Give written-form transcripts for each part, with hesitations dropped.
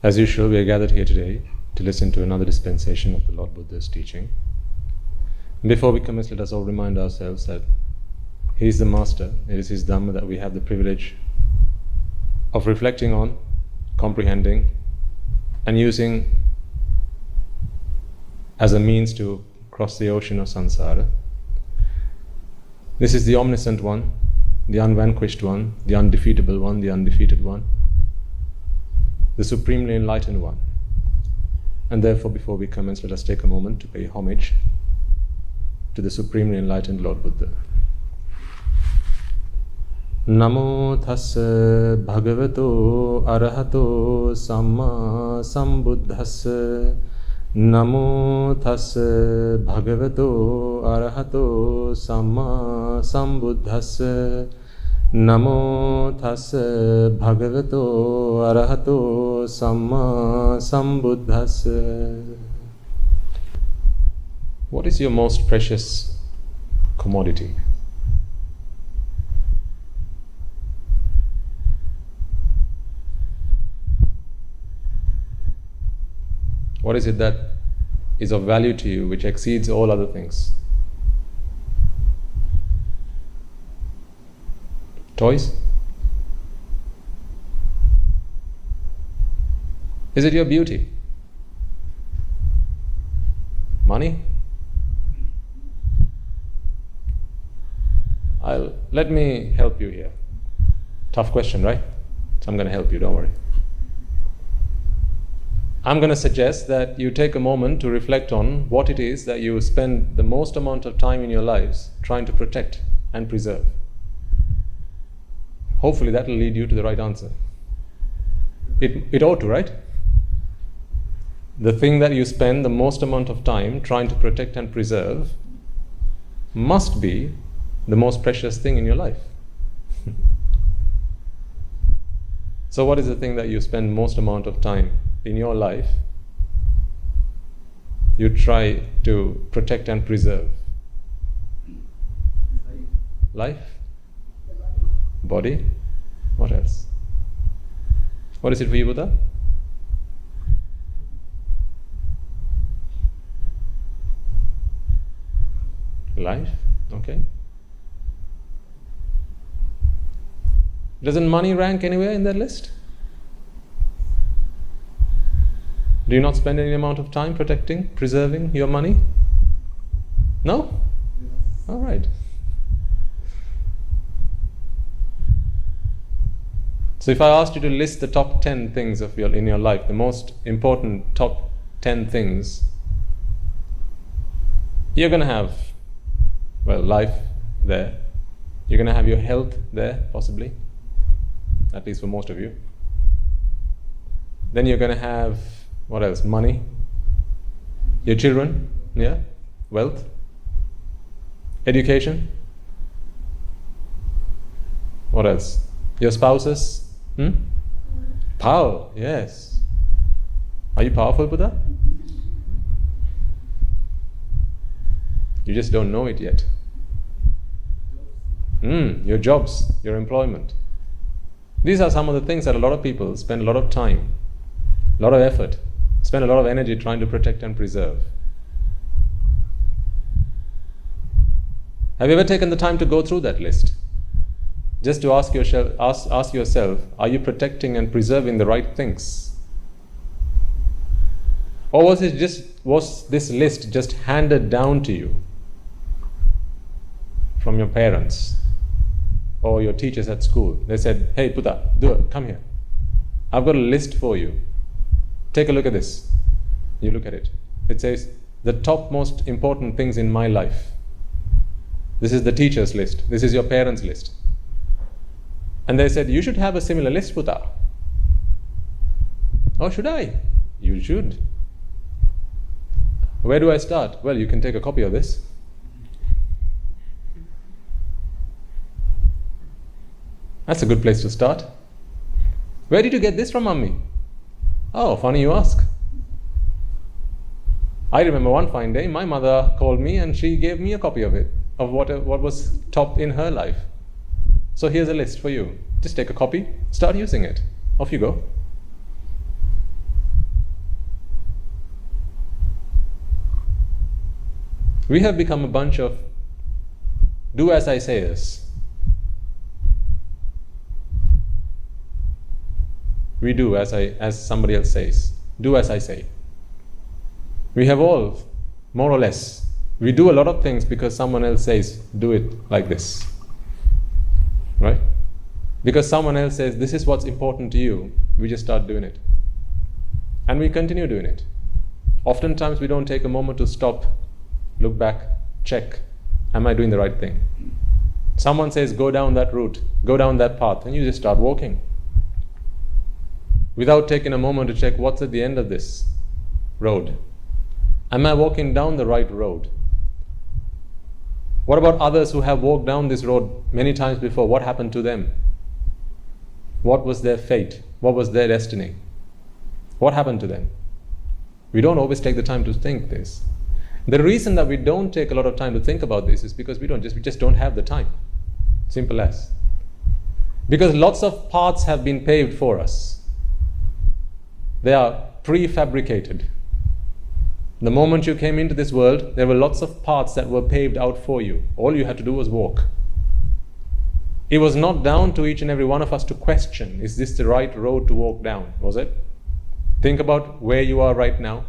As usual, we are gathered here today to listen to another dispensation of the Lord Buddha's teaching. Before we commence, let us all remind ourselves that He is the Master. It is His Dhamma that we have the privilege of reflecting on, comprehending, and using as a means to cross the ocean of samsara. This is the omniscient one, the unvanquished one, the undefeatable one, the undefeated one, the supremely enlightened one. And therefore, before we commence, let us take a moment to pay homage to the supremely enlightened Lord Buddha. Namo tassa bhagavato arahato samma sambuddhassa. Namo tassa bhagavato arahato samma sambuddhassa. Namo tassa bhagavato arahato samma sambuddhassa. What is your most precious commodity? What is it that is of value to you, which exceeds all other things? Toys? Is it your beauty? Money? Let me help you here. Tough question, right? So I'm going to help you, don't worry. I'm going to suggest that you take a moment to reflect on what it is that you spend the most amount of time in your lives trying to protect and preserve. Hopefully that will lead you to the right answer. It ought to, right? The thing that you spend the most amount of time trying to protect and preserve must be the most precious thing in your life. So what is the thing that you spend most amount of time in your life you try to protect and preserve? Life? Body? What else? What is it for you, Buddha? Life? Okay. Doesn't money rank anywhere in that list? Do you not spend any amount of time protecting, preserving your money? No? All right. So if I asked you to list the top 10 things in your life, the most important top 10 things, you're going to have, life there. You're going to have your health there, possibly, at least for most of you. Then you're going to have, what else? Money. Your children, yeah? Wealth. Education. What else? Your spouses. Power, yes. Are you powerful, Buddha? You just don't know it yet. Your jobs, your employment. These are some of the things that a lot of people spend a lot of time, a lot of effort, spend a lot of energy trying to protect and preserve. Have you ever taken the time to go through that list? Just to ask yourself, are you protecting and preserving the right things? Or was this list just handed down to you from your parents or your teachers at school? They said, hey Buddha, come here. I've got a list for you. Take a look at this. You look at it. It says, the top most important things in my life. This is the teacher's list. This is your parents' list. And they said, you should have a similar list, Buddha. Oh, should I? You should. Where do I start? Well, you can take a copy of this. That's a good place to start. Where did you get this from, Mummy? Oh, funny you ask. I remember one fine day, my mother called me and she gave me a copy of it, of what was top in her life. So here's a list for you. Just take a copy, start using it. Off you go. We have become a bunch of do as I sayers. We do as somebody else says. Do as I say. We have all, more or less, we do a lot of things because someone else says, do it like this. Right? Because someone else says, this is what's important to you, we just start doing it. And we continue doing it. Oftentimes we don't take a moment to stop, look back, check, am I doing the right thing? Someone says, go down that route, go down that path, and you just start walking. Without taking a moment to check what's at the end of this road. Am I walking down the right road? What about others who have walked down this road many times before? What happened to them? What was their fate? What was their destiny? What happened to them? We don't always take the time to think this. The reason that we don't take a lot of time to think about this is because we just don't have the time. Simple as. Because lots of paths have been paved for us. They are prefabricated. The moment you came into this world, there were lots of paths that were paved out for you. All you had to do was walk. It was not down to each and every one of us to question, is this the right road to walk down? Was it? Think about where you are right now,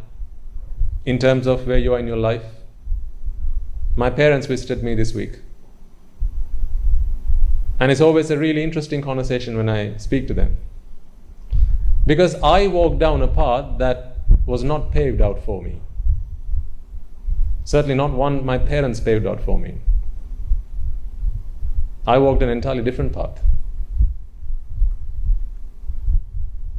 in terms of where you are in your life. My parents visited me this week. And it's always a really interesting conversation when I speak to them. Because I walked down a path that was not paved out for me. Certainly not one my parents paved out for me. I walked an entirely different path.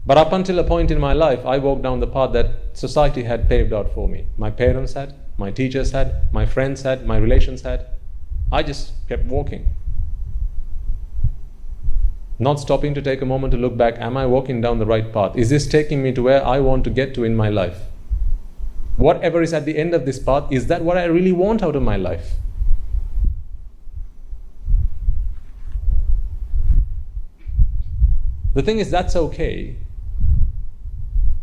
But up until a point in my life, I walked down the path that society had paved out for me. My parents had, my teachers had, my friends had, my relations had. I just kept walking. Not stopping to take a moment to look back, am I walking down the right path? Is this taking me to where I want to get to in my life? Whatever is at the end of this path, is that what I really want out of my life? The thing is, that's okay.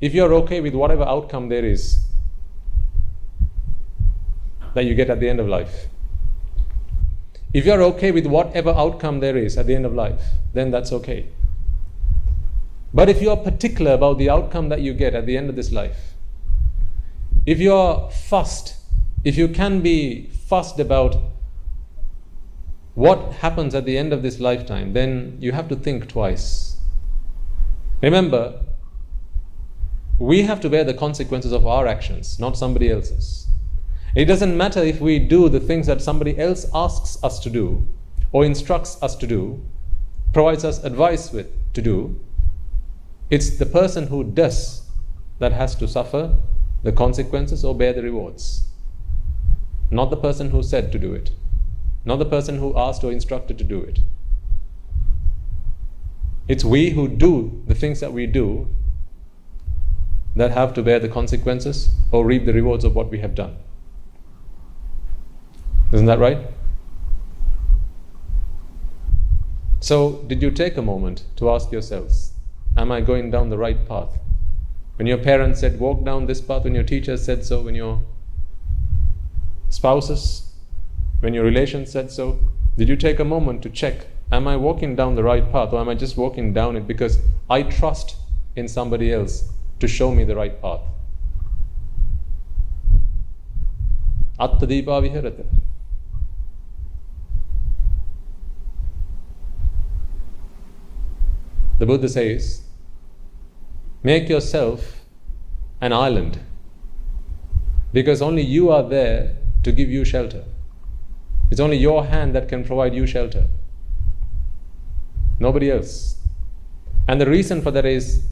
If you're okay with whatever outcome there is that you get at the end of life. If you're okay with whatever outcome there is at the end of life, then that's okay. But if you're particular about the outcome that you get at the end of this life, if you're fussed, if you can be fussed about what happens at the end of this lifetime, then you have to think twice. Remember, we have to bear the consequences of our actions, not somebody else's. It doesn't matter if we do the things that somebody else asks us to do, or instructs us to do, provides us advice to do. It's the person who does that has to suffer the consequences or bear the rewards. Not the person who said to do it. Not the person who asked or instructed to do it. It's we who do the things that we do that have to bear the consequences or reap the rewards of what we have done. Isn't that right? So, did you take a moment to ask yourselves, am I going down the right path? When your parents said, walk down this path, when your teachers said so, when your spouses, when your relations said so, did you take a moment to check, am I walking down the right path, or am I just walking down it because I trust in somebody else to show me the right path? Attadipa viharata. The Buddha says, make yourself an island, because only you are there to give you shelter. It's only your hand that can provide you shelter. Nobody else. And the reason for that is,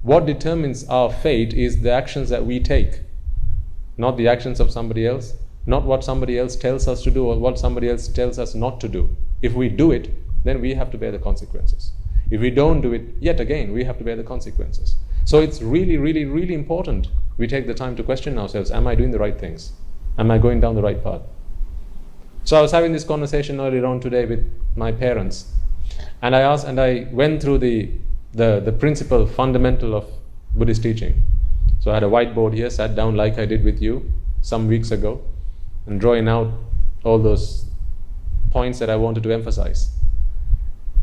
what determines our fate is the actions that we take, not the actions of somebody else, not what somebody else tells us to do or what somebody else tells us not to do. If we do it, then we have to bear the consequences. If we don't do it, yet again, we have to bear the consequences. So it's really, really, really important we take the time to question ourselves, am I doing the right things? Am I going down the right path? So I was having this conversation earlier on today with my parents, and I went through the principle, fundamental of Buddhist teaching. So I had a whiteboard here, sat down like I did with you some weeks ago, and drawing out all those points that I wanted to emphasize.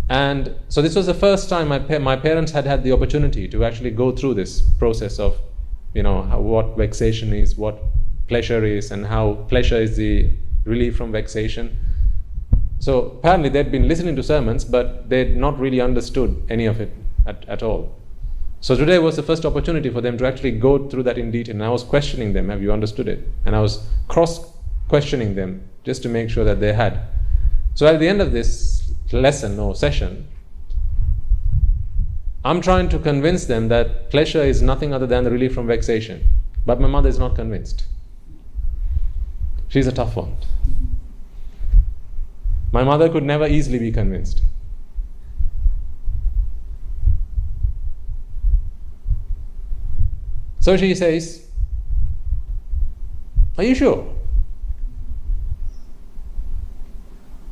And so this was the first time my parents had the opportunity to actually go through this process of, what vexation is, what pleasure is, and how pleasure is the relief from vexation. So apparently they'd been listening to sermons, but they'd not really understood any of it at all. So today was the first opportunity for them to actually go through that in detail. And I was questioning them, have you understood it? And I was cross-questioning them just to make sure that they had. So at the end of this lesson or session, I'm trying to convince them that pleasure is nothing other than the relief from vexation. But my mother is not convinced. She's a tough one. My mother could never easily be convinced. So she says, are you sure?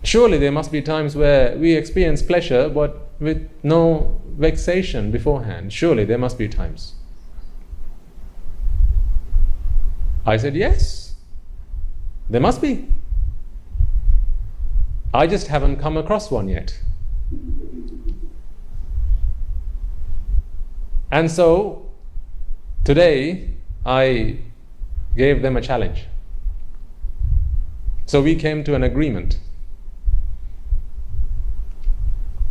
Surely there must be times where we experience pleasure but with no vexation beforehand. Surely there must be times. I said, yes, there must be. I just haven't come across one yet. And so today I gave them a challenge. So we came to an agreement.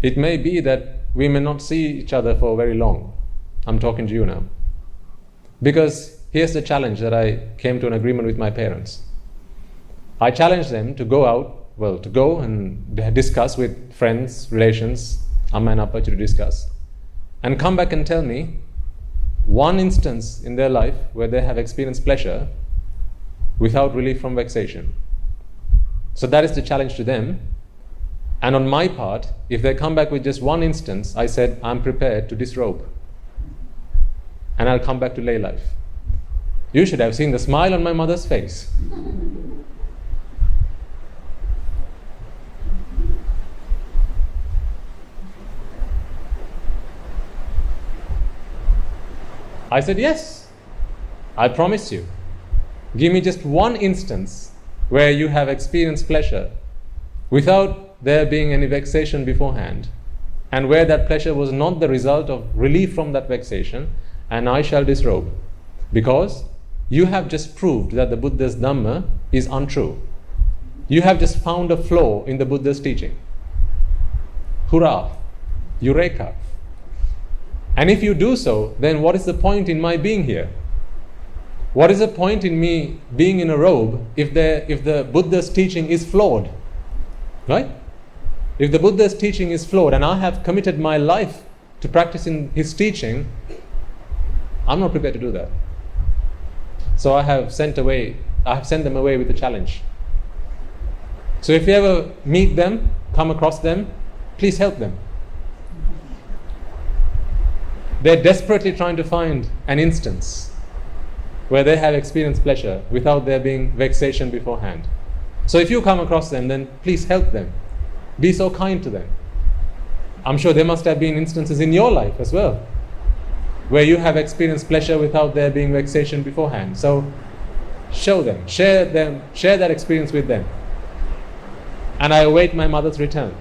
It may be that we may not see each other for very long. I'm talking to you now. Because here's the challenge that I came to an agreement with my parents. I challenged them to go and discuss with friends, relations, Amma and Appa to discuss, and come back and tell me one instance in their life where they have experienced pleasure without relief from vexation. So that is the challenge to them. And on my part, if they come back with just one instance, I said, I'm prepared to disrobe. And I'll come back to lay life. You should have seen the smile on my mother's face. I said, yes, I promise you. Give me just one instance where you have experienced pleasure without there being any vexation beforehand, and where that pleasure was not the result of relief from that vexation, and I shall disrobe. Because you have just proved that the Buddha's Dhamma is untrue. You have just found a flaw in the Buddha's teaching. Hurrah! Eureka! And if you do so, then what is the point in my being here? What is the point in me being in a robe if the Buddha's teaching is flawed? Right? If the Buddha's teaching is flawed and I have committed my life to practicing his teaching, I'm not prepared to do that. So I have sent them away with a challenge. So if you ever meet them, come across them, please help them. They're desperately trying to find an instance where they have experienced pleasure without there being vexation beforehand. So if you come across them, then please help them. Be so kind to them. I'm sure there must have been instances in your life as well where you have experienced pleasure without there being vexation beforehand. So show them, share that experience with them. And I await my mother's return.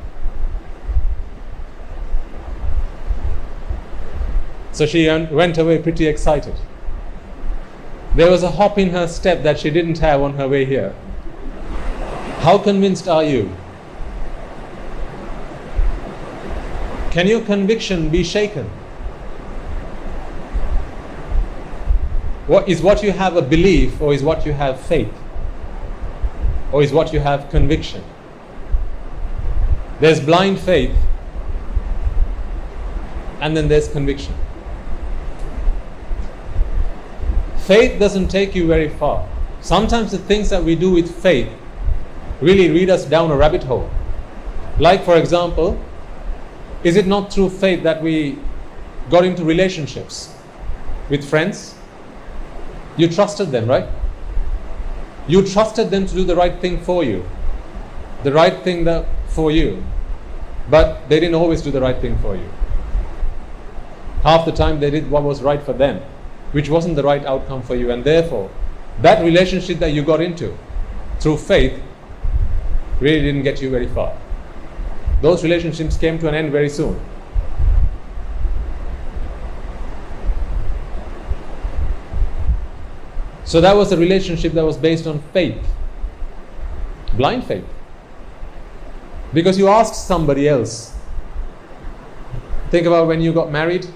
So she went away pretty excited. There was a hop in her step that she didn't have on her way here. How convinced are you? Can your conviction be shaken? Is what you have a belief, or is what you have faith? Or is what you have conviction? There's blind faith, and then there's conviction. Faith doesn't take you very far. Sometimes the things that we do with faith really lead us down a rabbit hole. Like, for example, is it not through faith that we got into relationships with friends? You trusted them, right? You trusted them to do the right thing for you. The right thing for you. But they didn't always do the right thing for you. Half the time they did what was right for them, which wasn't the right outcome for you. And therefore, that relationship that you got into through faith really didn't get you very far. Those relationships came to an end very soon. So that was a relationship that was based on faith, blind faith. Because you asked somebody else. Think about when you got married.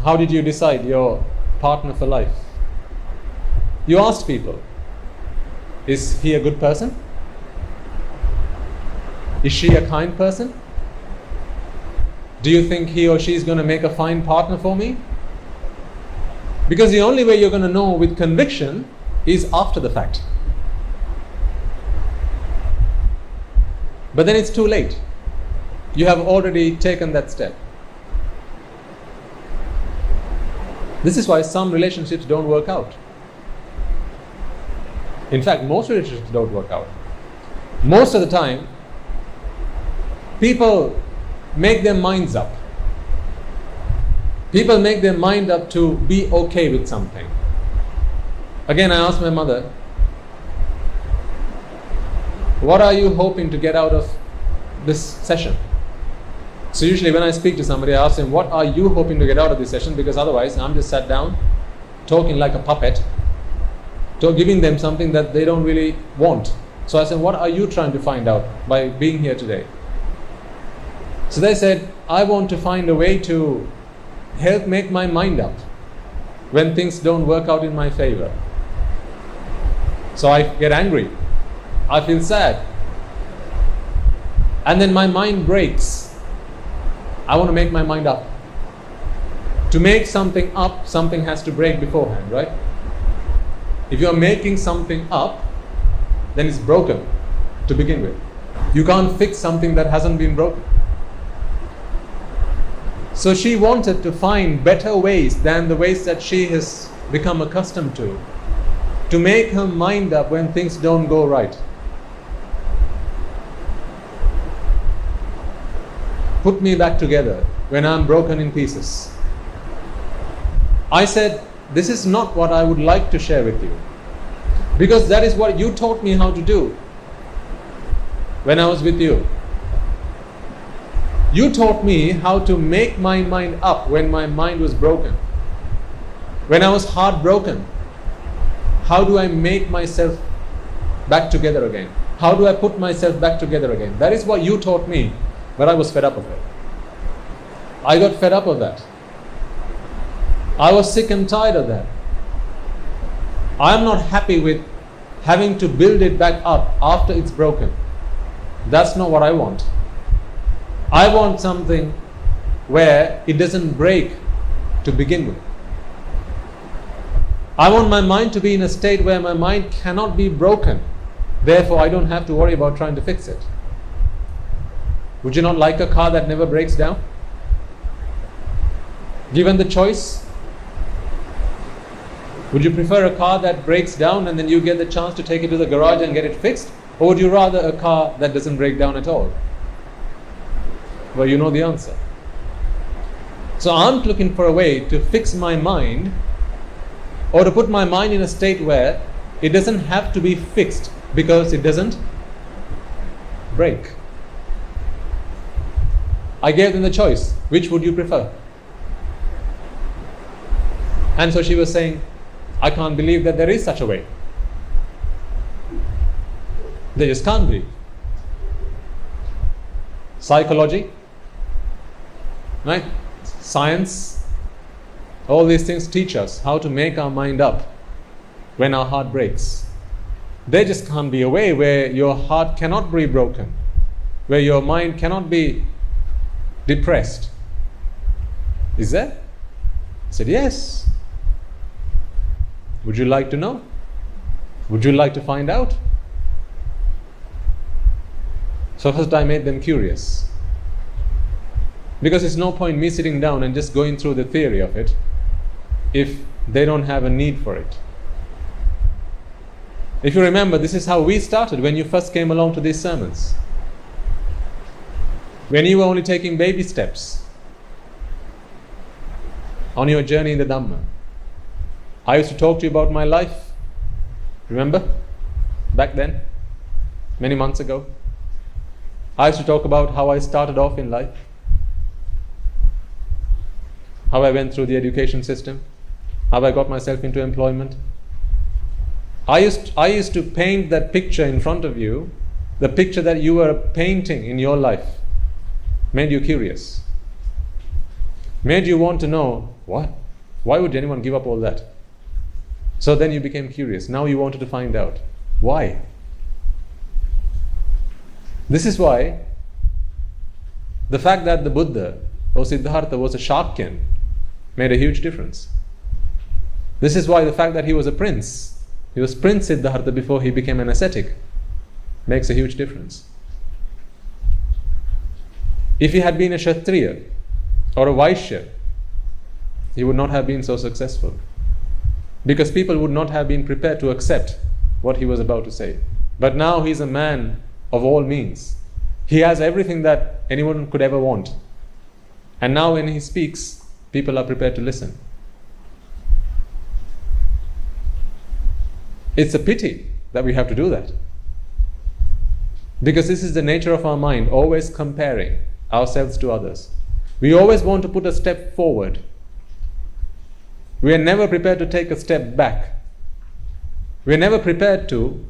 How did you decide your partner for life? You asked people, is he a good person? Is she a kind person? Do you think he or she is going to make a fine partner for me? Because the only way you're going to know with conviction is after the fact. But then it's too late. You have already taken that step. This is why some relationships don't work out. In fact, most relationships don't work out. Most of the time, people make their minds up. People make their mind up to be okay with something. Again, I asked my mother, what are you hoping to get out of this session? So usually when I speak to somebody, I ask them, what are you hoping to get out of this session? Because otherwise, I'm just sat down, talking like a puppet, giving them something that they don't really want. So I said, what are you trying to find out by being here today? So they said, I want to find a way to help make my mind up when things don't work out in my favor. So I get angry. I feel sad. And then my mind breaks. I want to make my mind up. To make something up, something has to break beforehand, right? If you're making something up, then it's broken to begin with. You can't fix something that hasn't been broken. So she wanted to find better ways than the ways that she has become accustomed to make her mind up when things don't go right. Put me back together when I'm broken in pieces. I said, this is not what I would like to share with you, because that is what you taught me how to do when I was with you. You taught me how to make my mind up when my mind was broken. When I was heartbroken, how do I make myself back together again? How do I put myself back together again? That is what you taught me, but I was fed up of it. I got fed up of that. I was sick and tired of that. I am not happy with having to build it back up after it's broken. That's not what I want. I want something where it doesn't break to begin with. I want my mind to be in a state where my mind cannot be broken. Therefore, I don't have to worry about trying to fix it. Would you not like a car that never breaks down? Given the choice, would you prefer a car that breaks down and then you get the chance to take it to the garage and get it fixed? Or would you rather a car that doesn't break down at all? Well, you know the answer. So I'm looking for a way to fix my mind, or to put my mind in a state where it doesn't have to be fixed because it doesn't break. I gave them the choice. Which would you prefer? And so she was saying, I can't believe that there is such a way. They just can't believe. Psychology, right? Science, all these things teach us how to make our mind up when our heart breaks. There just can't be a way where your heart cannot be broken, where your mind cannot be depressed. Is there? I said, yes. Would you like to know? Would you like to find out? So first I made them curious. Because it's no point me sitting down and just going through the theory of it if they don't have a need for it. If you remember, this is how we started when you first came along to these sermons. When you were only taking baby steps on your journey in the Dhamma. I used to talk to you about my life. Remember? Back then? Many months ago? I used to talk about how I started off in life. How I went through the education system. How I got myself into employment. I used to paint that picture in front of you, the picture that you were painting in your life. Made you curious. Made you want to know, what? Why would anyone give up all that? So then you became curious. Now you wanted to find out. Why? This is why the fact that the Buddha or Siddhartha was a Shakyan made a huge difference. This is why the fact that he was a prince, he was Prince Siddhartha before he became an ascetic, makes a huge difference. If he had been a Kshatriya or a Vaishya, he would not have been so successful. Because people would not have been prepared to accept what he was about to say. But now he's a man of all means. He has everything that anyone could ever want. And now when he speaks, people are prepared to listen. It's a pity that we have to do that. Because this is the nature of our mind, always comparing ourselves to others. We always want to put a step forward. We are never prepared to take a step back. We are never prepared to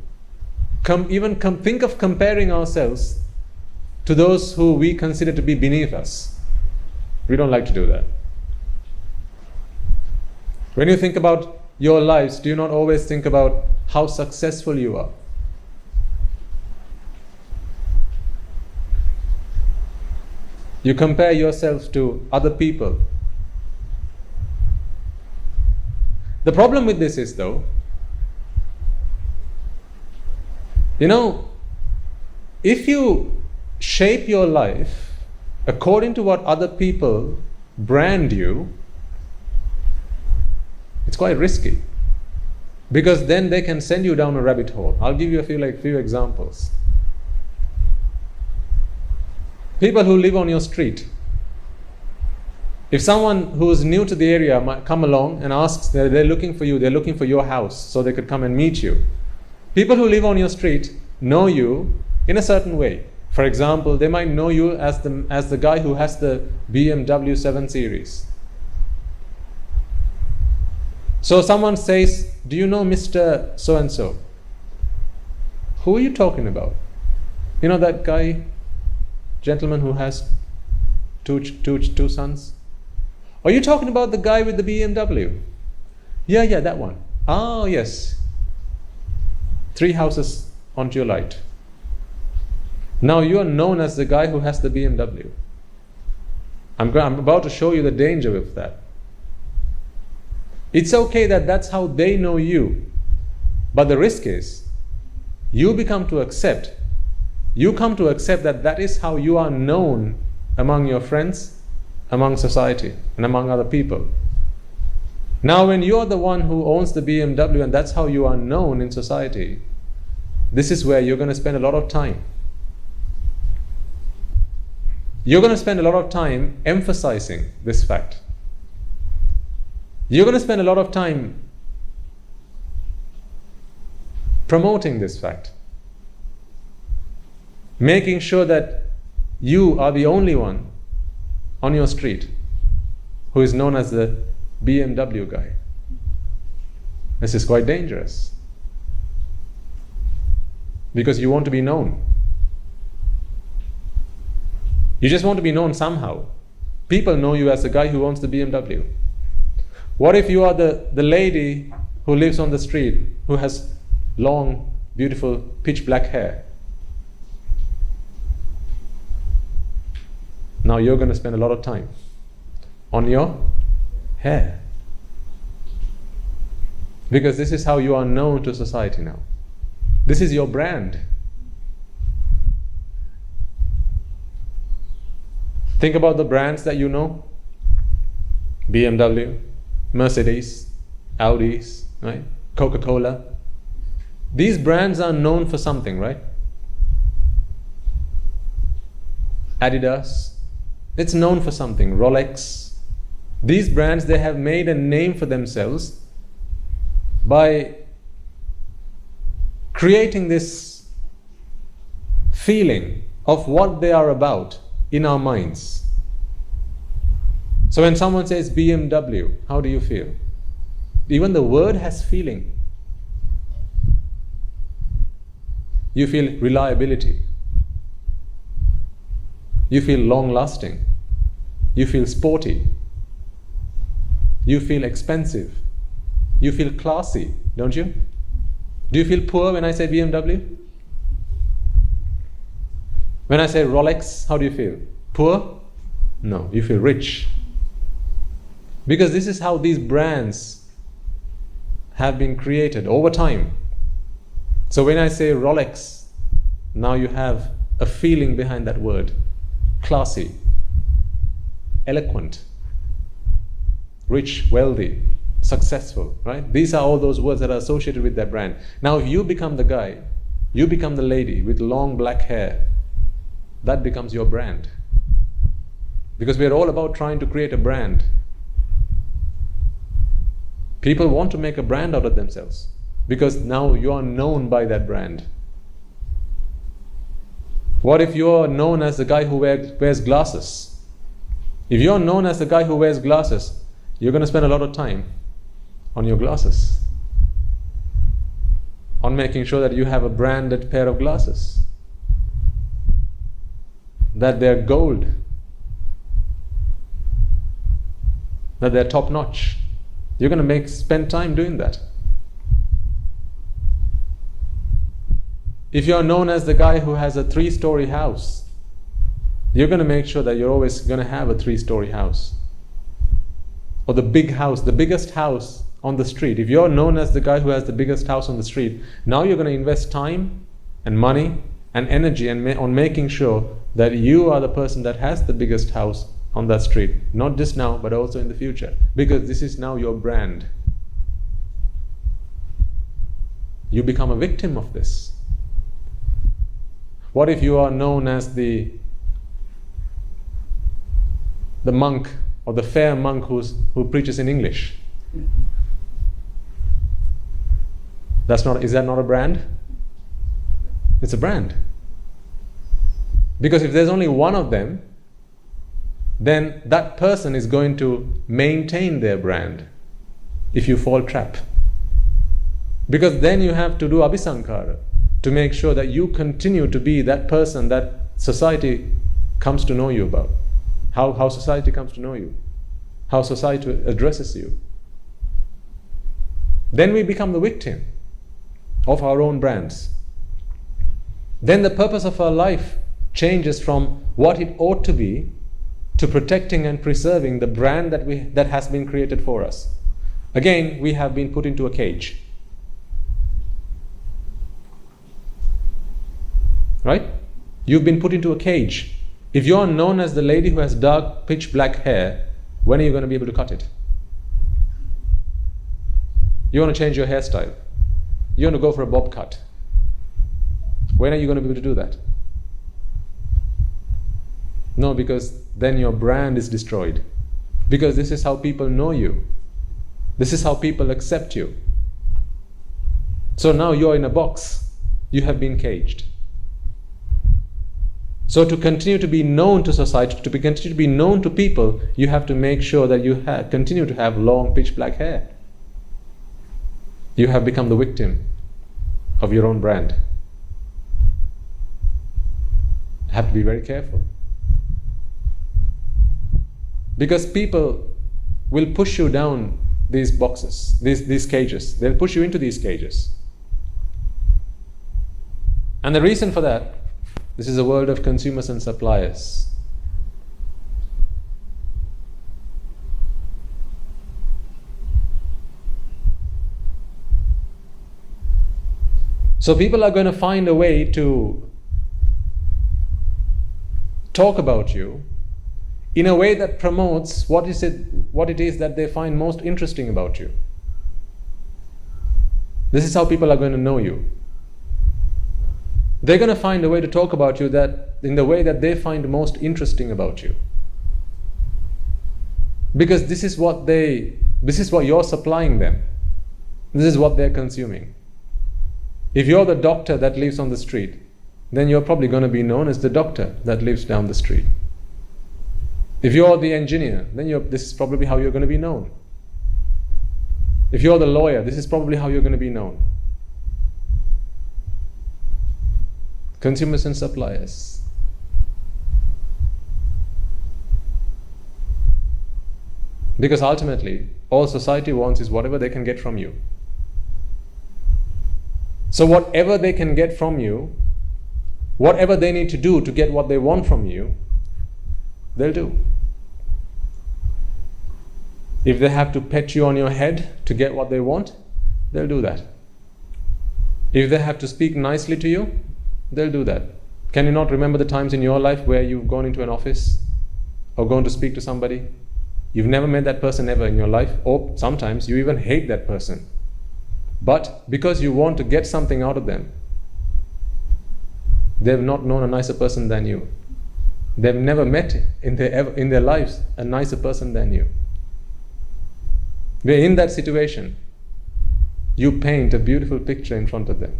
think of comparing ourselves to those who we consider to be beneath us. We don't like to do that. When you think about your lives, do you not always think about how successful you are? You compare yourself to other people. The problem with this is, though, if you shape your life according to what other people brand you, it's quite risky. Because then they can send you down a rabbit hole. I'll give you a few examples. People who live on your street. If someone who is new to the area might come along and asks, they're looking for you, they're looking for your house so they could come and meet you. People who live on your street know you in a certain way. For example, they might know you as the guy who has the BMW 7 Series. So someone says, do you know Mr. So-and-so? Who are you talking about? You know that guy, gentleman who has two sons? Are you talking about the guy with the BMW? Yeah, that one. Oh, yes. 3 houses onto your right. Now you are known as the guy who has the BMW. I'm about to show you the danger with that. It's okay that that's how they know you. But the risk is, you come to accept that that is how you are known among your friends, among society, and among other people. Now when you're the one who owns the BMW and that's how you are known in society, this is where you're going to spend a lot of time. You're going to spend a lot of time emphasizing this fact. You're going to spend a lot of time promoting this fact. Making sure that you are the only one on your street who is known as the BMW guy. This is quite dangerous. Because you want to be known. You just want to be known somehow. People know you as the guy who owns the BMW. What if you are the lady who lives on the street, who has long, beautiful, pitch black hair? Now you're going to spend a lot of time on your hair. Because this is how you are known to society now. This is your brand. Think about the brands that you know. BMW, Mercedes, Audis, right? Coca-Cola. These brands are known for something, right? Adidas, it's known for something. Rolex. These brands, they have made a name for themselves by creating this feeling of what they are about in our minds. So when someone says BMW, how do you feel? Even the word has feeling. You feel reliability. You feel long-lasting. You feel sporty. You feel expensive. You feel classy, don't you? Do you feel poor when I say BMW? When I say Rolex, how do you feel? Poor? No, you feel rich. Because this is how these brands have been created over time. So when I say Rolex, now you have a feeling behind that word. Classy, eloquent, rich, wealthy, successful, right? These are all those words that are associated with that brand. Now if you become the guy, you become the lady with long black hair, that becomes your brand. Because we're all about trying to create a brand. People want to make a brand out of themselves because now you are known by that brand. What if you're known as the guy who wears glasses? If you're known as the guy who wears glasses, you're going to spend a lot of time on your glasses, on making sure that you have a branded pair of glasses, that they're gold, that they're top notch. You're going to spend time doing that. If you're known as the guy who has a 3-story house, you're going to make sure that you're always going to have a 3-story house. Or the big house, the biggest house on the street. If you're known as the guy who has the biggest house on the street, now you're going to invest time and money and energy on making sure that you are the person that has the biggest house on that street. Not just now, but also in the future. Because this is now your brand. You become a victim of this. What if you are known as the monk or the fair monk who preaches in English? Is that not a brand? It's a brand. Because if there's only one of them, then that person is going to maintain their brand if you fall trap. Because then you have to do abhisankara to make sure that you continue to be that person that society comes to know you about. How society comes to know you. How society addresses you. Then we become the victim of our own brands. Then the purpose of our life changes from what it ought to be to protecting and preserving the brand that has been created for us. Again, we have been put into a cage. Right? You've been put into a cage. If you're known as the lady who has dark, pitch black hair, when are you going to be able to cut it? You want to change your hairstyle. You want to go for a bob cut. When are you going to be able to do that? No, because then your brand is destroyed. Because this is how people know you. This is how people accept you. So now you're in a box. You have been caged. So to continue to be known to society, continue to be known to people, you have to make sure that you continue to have long pitch black hair. You have become the victim of your own brand. You have to be very careful. Because people will push you down these boxes, these cages. They'll push you into these cages. And the reason for that, this is a world of consumers and suppliers. So people are going to find a way to talk about you in a way that promotes what it is that they find most interesting about you. This is how people are going to know you. They're going to find a way to talk about you that in the way that they find most interesting about you. Because this is what you're supplying them. This is what they're consuming. If you're the doctor that lives on the street, then you're probably going to be known as the doctor that lives down the street. If you're the engineer, then this is probably how you're going to be known. If you're the lawyer, this is probably how you're going to be known. Consumers and suppliers. Because ultimately, all society wants is whatever they can get from you. So whatever they can get from you, whatever they need to do to get what they want from you, they'll do. If they have to pet you on your head to get what they want, they'll do that. If they have to speak nicely to you, they'll do that. Can you not remember the times in your life where you've gone into an office or gone to speak to somebody? You've never met that person ever in your life, or sometimes you even hate that person. But because you want to get something out of them, they've not known a nicer person than you. They've never met in their lives a nicer person than you. Where in that situation, you paint a beautiful picture in front of them.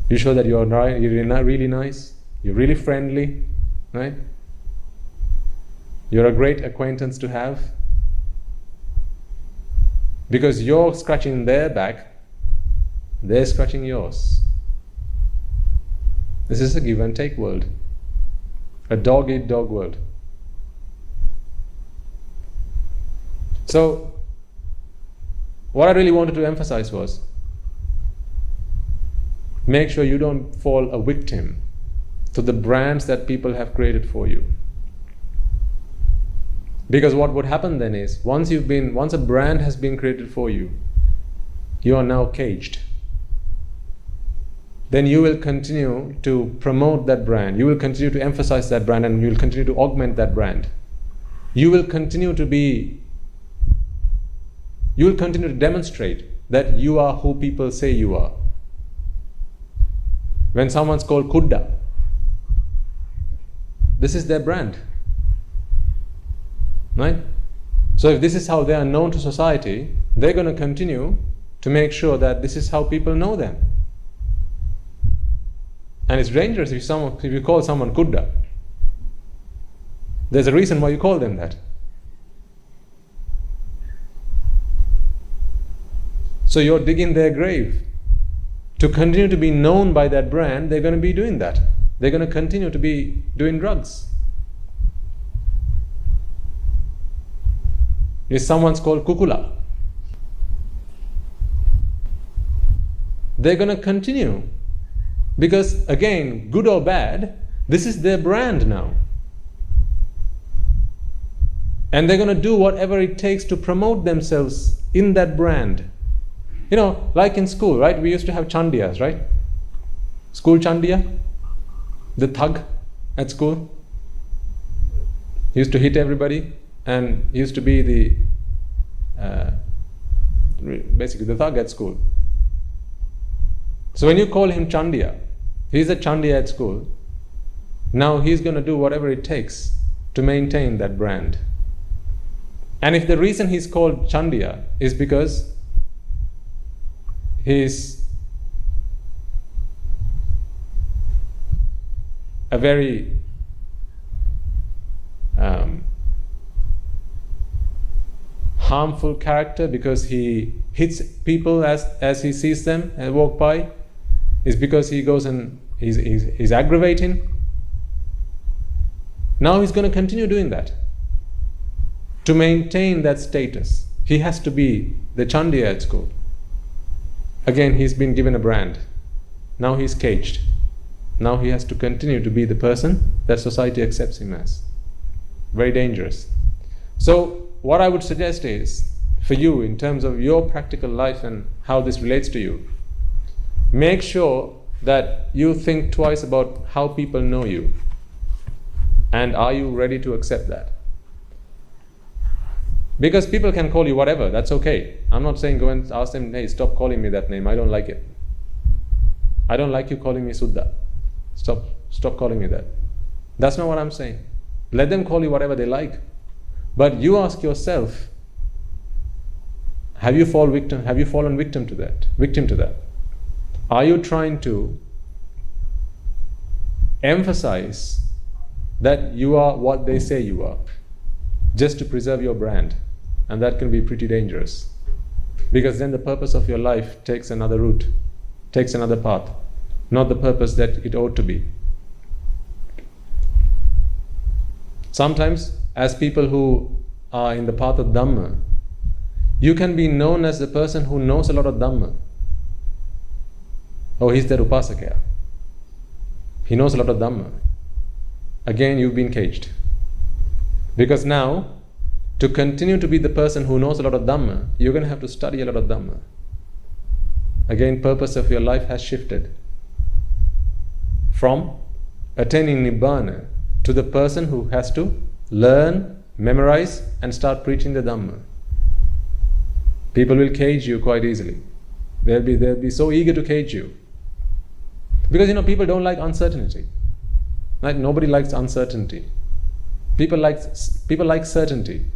You show that you're really nice, you're really friendly, right? You're a great acquaintance to have. Because you're scratching their back, they're scratching yours. This is a give and take world. A dog eat dog world. So, what I really wanted to emphasize was, make sure you don't fall a victim to the brands that people have created for you. Because what would happen then is, once a brand has been created for you, you are now caged. Then you will continue to promote that brand, you will continue to emphasize that brand, and you will continue to augment that brand. You will continue to demonstrate that you are who people say you are. When someone's called Kudda, this is their brand. Right? So if this is how they are known to society, they're going to continue to make sure that this is how people know them. And it's dangerous if you call someone Kudda. There's a reason why you call them that. So you're digging their grave. To continue to be known by that brand, they're going to be doing that. They're going to continue to be doing drugs. If someone's called Kukula, they're going to continue. Because again, good or bad, this is their brand now. And they're going to do whatever it takes to promote themselves in that brand. You know, like in school, right? We used to have Chandiyas, right? School Chandiya, the thug at school. He used to hit everybody. And he used to be basically the thug at school. So when you call him Chandiya, he's a Chandiya at school. Now he's going to do whatever it takes to maintain that brand. And if the reason he's called Chandiya is because he's a very harmful character, because he hits people as he sees them and walk by, is because he goes and he's aggravating. Now he's going to continue doing that. To maintain that status, he has to be the Chandiya at school. Again, he's been given a brand. Now he's caged. Now he has to continue to be the person that society accepts him as. Very dangerous. So what I would suggest is, for you, in terms of your practical life and how this relates to you, make sure that you think twice about how people know you. And are you ready to accept that? Because people can call you whatever, that's okay. I'm not saying go and ask them, hey, stop calling me that name, I don't like it. I don't like you calling me Suddha. Stop calling me that. That's not what I'm saying. Let them call you whatever they like. But you ask yourself, have you fallen victim to that? Are you trying to emphasize that you are what they say you are, just to preserve your brand? And that can be pretty dangerous, because then the purpose of your life takes another route, takes another path, not the purpose that it ought to be. Sometimes, as people who are in the path of Dhamma, you can be known as the person who knows a lot of Dhamma. Oh, he's the Upasakya. He knows a lot of Dhamma. Again, you've been caged. Because now, to continue to be the person who knows a lot of Dhamma, you're going to have to study a lot of Dhamma. Again, purpose of your life has shifted from attaining Nibbana to the person who has to learn, memorize, and start preaching the Dhamma. People will cage you quite easily. They'll be so eager to cage you. Because people don't like uncertainty. Right? Nobody likes uncertainty. People like certainty.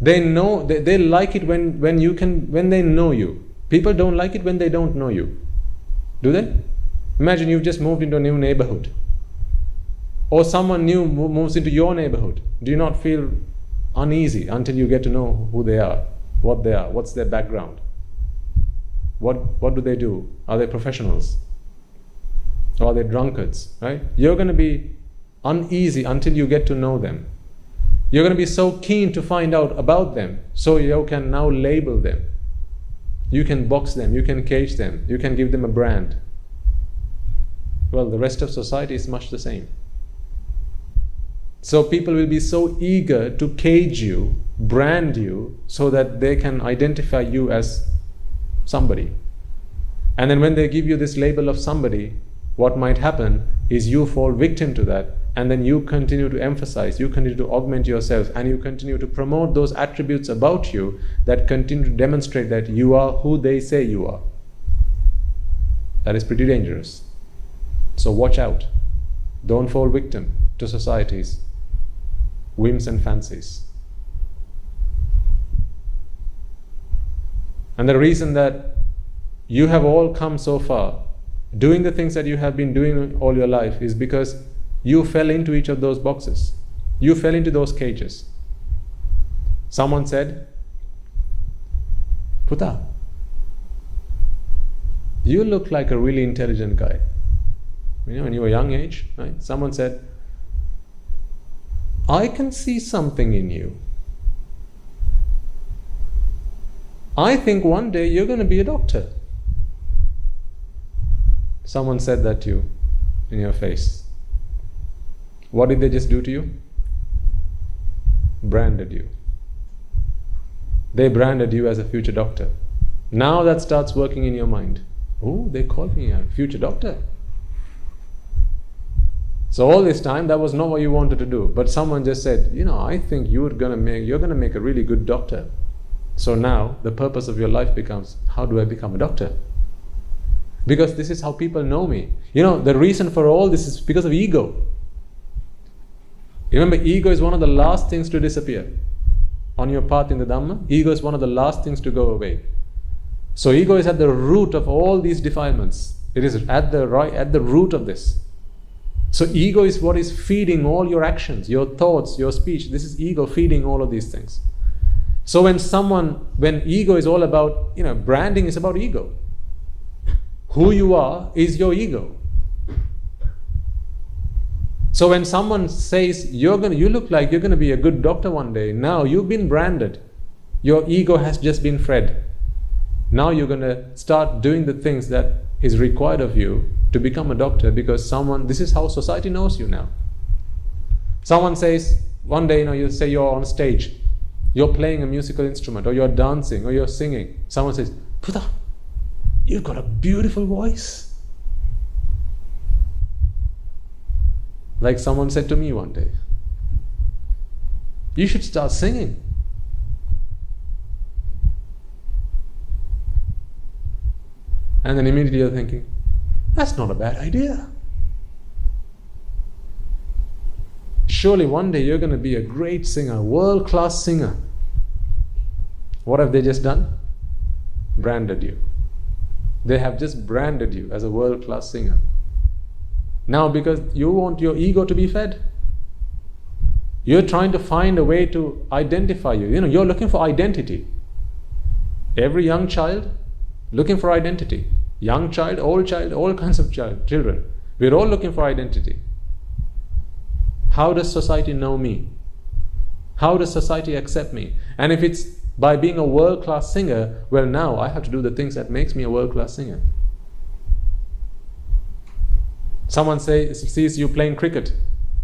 They know they like it when they know you. People don't like it when they don't know you. Do they? Imagine you've just moved into a new neighborhood, or someone new moves into your neighborhood. Do you not feel uneasy until you get to know who they are, what they are, what's their background? What do they do? Are they professionals? Or are they drunkards? Right? You're going to be uneasy until you get to know them. You're going to be so keen to find out about them, so you can now label them. You can box them, you can cage them, you can give them a brand. Well, the rest of society is much the same. So people will be so eager to cage you, brand you, so that they can identify you as somebody. And then when they give you this label of somebody, what might happen is you fall victim to that, and then you continue to emphasize, you continue to augment yourself, and you continue to promote those attributes about you that continue to demonstrate that you are who they say you are. That is pretty dangerous. So watch out. Don't fall victim to society's whims and fancies. And the reason that you have all come so far doing the things that you have been doing all your life is because you fell into each of those boxes. You fell into those cages. Someone said, "Putta, you look like a really intelligent guy." When you were a young age, right? Someone said, "I can see something in you. I think one day you're going to be a doctor." Someone said that to you in your face. What did they just do to you? Branded you. They branded you as a future doctor. Now that starts working in your mind. Oh, they called me a future doctor. So all this time, that was not what you wanted to do. But someone just said, I think you're going to make a really good doctor. So now the purpose of your life becomes, how do I become a doctor? Because this is how people know me. The reason for all this is because of ego. Remember, ego is one of the last things to disappear. On your path in the Dhamma, ego is one of the last things to go away. So ego is at the root of all these defilements. It is at the root of this. So ego is what is feeding all your actions, your thoughts, your speech. This is ego feeding all of these things. So when ego is all about, branding is about ego. Who you are is your ego. So when someone says, you look like you're going to be a good doctor one day, now you've been branded. Your ego has just been fed. Now you're going to start doing the things that is required of you to become a doctor, because this is how society knows you now. Someone says, one day, you say you're on stage, you're playing a musical instrument, or you're dancing, or you're singing. Someone says, "Putta, you've got a beautiful voice." Like someone said to me one day, "You should start singing." And then immediately you're thinking, that's not a bad idea. Surely one day you're going to be a great singer, a world-class singer. What have they just done? Branded you. They have just branded you as a world-class singer. Now, because you want your ego to be fed, you're trying to find a way to identify you. You're looking for identity. Every young child looking for identity. Young child, all kinds of children. We're all looking for identity. How does society know me? How does society accept me? And if it's by being a world-class singer, well, now I have to do the things that makes me a world-class singer. Someone sees you playing cricket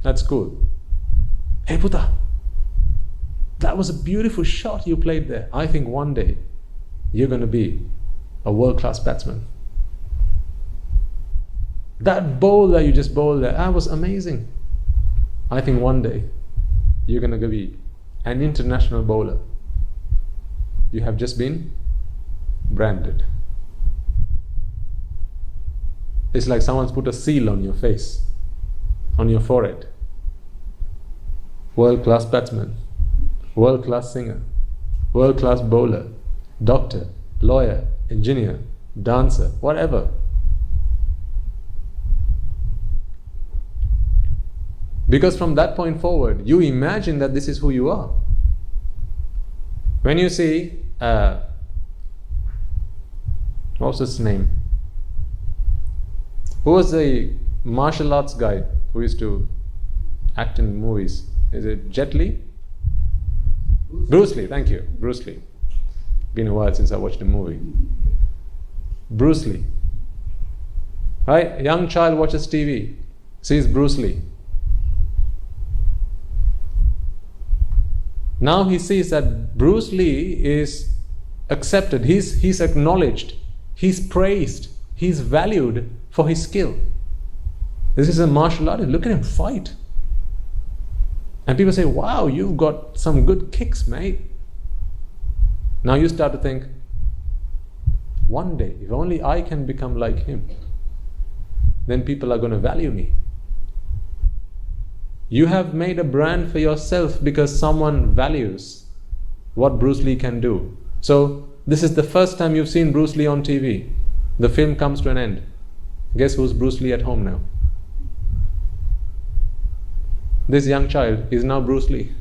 at school. Hey Putta, that was a beautiful shot you played there. I think one day you're going to be a world-class batsman. That bowl that you just bowled there, that was amazing. I think one day you're going to be an international bowler. You have just been branded. It's like someone's put a seal on your face, on your forehead. World-class batsman, world-class singer, world-class bowler, doctor, lawyer, engineer, dancer, whatever. Because from that point forward, you imagine that this is who you are. When you see, what's his name? Who was the martial arts guy who used to act in movies? Is it Jet Li? Bruce Lee, thank you. Bruce Lee. Been a while since I watched a movie. Bruce Lee. Right? A young child watches TV, sees Bruce Lee. Now he sees that Bruce Lee is accepted, he's acknowledged, he's praised, he's valued for his skill. This is a martial artist, look at him fight. And people say, wow, you've got some good kicks, mate. Now you start to think, one day, if only I can become like him, then people are going to value me. You have made a brand for yourself because someone values what Bruce Lee can do. So this is the first time you've seen Bruce Lee on TV. The film comes to an end. Guess who's Bruce Lee at home now? This young child is now Bruce Lee.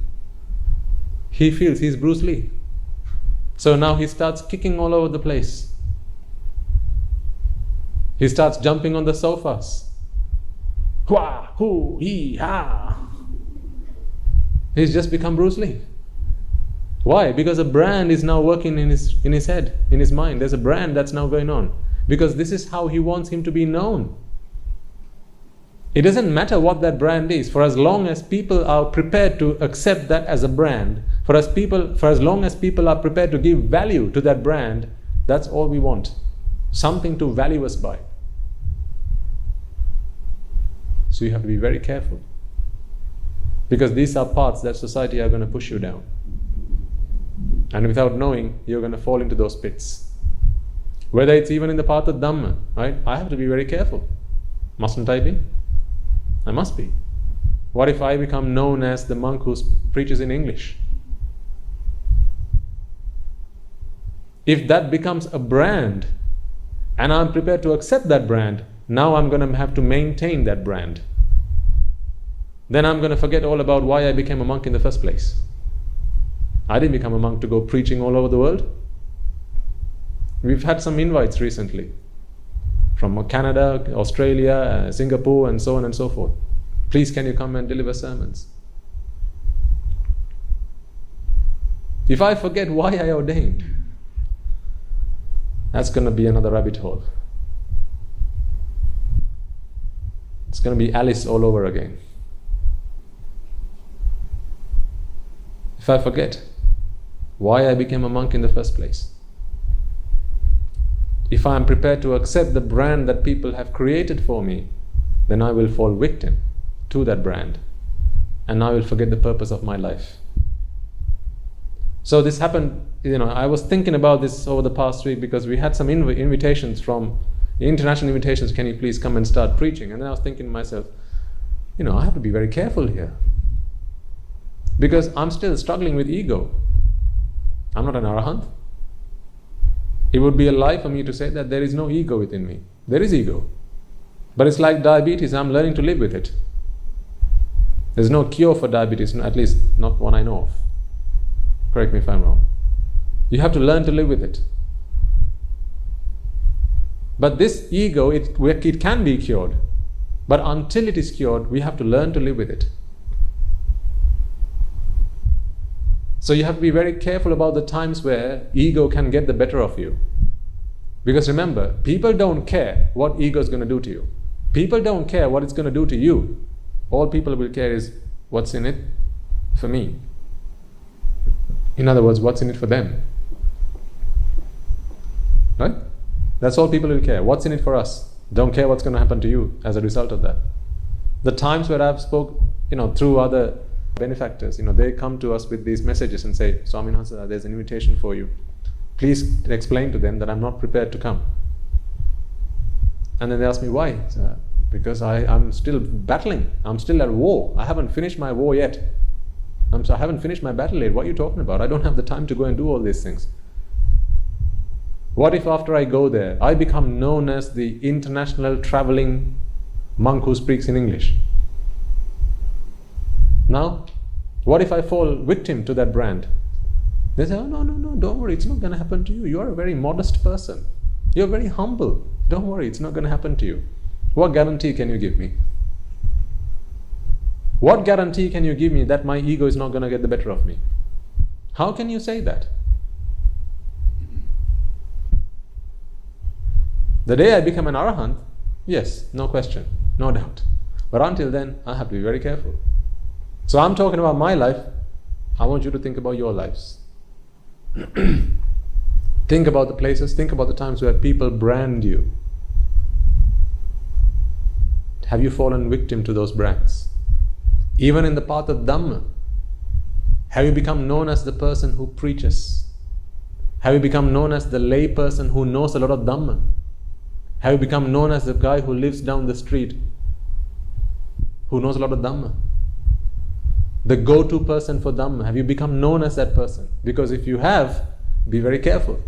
He feels he's Bruce Lee. So now he starts kicking all over the place. He starts jumping on the sofas. Hua, hoo, hee, ha. He's just become Bruce Lee. Why? Because a brand is now working in his head, in his mind. There's a brand that's now going on. Because this is how he wants him to be known. It doesn't matter what that brand is, for as long as people are prepared to accept that as a brand, for as long as people are prepared to give value to that brand, that's all we want. Something to value us by. So you have to be very careful. Because these are paths that society are going to push you down. And without knowing, you're going to fall into those pits. Whether it's even in the path of Dhamma, right? I have to be very careful. Mustn't I be? I must be. What if I become known as the monk who preaches in English? If that becomes a brand, and I'm prepared to accept that brand, now I'm going to have to maintain that brand. Then I'm going to forget all about why I became a monk in the first place. I didn't become a monk to go preaching all over the world. We've had some invites recently from Canada, Australia, Singapore, and so on and so forth. Please, can you come and deliver sermons? If I forget why I ordained, that's going to be another rabbit hole. It's going to be Alice all over again. If I forget why I became a monk in the first place, if I am prepared to accept the brand that people have created for me, then I will fall victim to that brand, and I will forget the purpose of my life. So this happened, I was thinking about this over the past week because we had some invitations from international invitations. Can you please come and start preaching? And then I was thinking to myself, I have to be very careful here because I'm still struggling with ego. I'm not an arahant. It would be a lie for me to say that there is no ego within me. There is ego. But it's like diabetes, I'm learning to live with it. There's no cure for diabetes, at least not one I know of. Correct me if I'm wrong. You have to learn to live with it. But this ego, it can be cured. But until it is cured, we have to learn to live with it. So you have to be very careful about the times where ego can get the better of you. Because remember, people don't care what ego is going to do to you. People don't care what it's going to do to you. All people will care is what's in it for me. In other words, what's in it for them. Right? That's all people will care. What's in it for us? Don't care what's going to happen to you as a result of that. The times where I've spoke, through other benefactors, they come to us with these messages and say, Swaminatha, there's an invitation for you. Please explain to them that I'm not prepared to come. And then they ask me why. Because I'm still battling. I'm still at war. I haven't finished my war yet. I haven't finished my battle yet. What are you talking about? I don't have the time to go and do all these things. What if after I go there, I become known as the international traveling monk who speaks in English? Now, what if I fall victim to that brand? They say, oh, no, don't worry, it's not going to happen to you. You are a very modest person. You're very humble. Don't worry, it's not going to happen to you. What guarantee can you give me? What guarantee can you give me that my ego is not going to get the better of me? How can you say that? The day I become an arahant, yes, no question, no doubt. But until then, I have to be very careful. So I'm talking about my life. I want you to think about your lives. Think about the places, think about the times where people brand you. Have you fallen victim to those brands? Even in the path of Dhamma, have you become known as the person who preaches? Have you become known as the lay person who knows a lot of Dhamma? Have you become known as the guy who lives down the street, who knows a lot of Dhamma? The go-to person for Dhamma. Have you become known as that person? Because if you have, be very careful.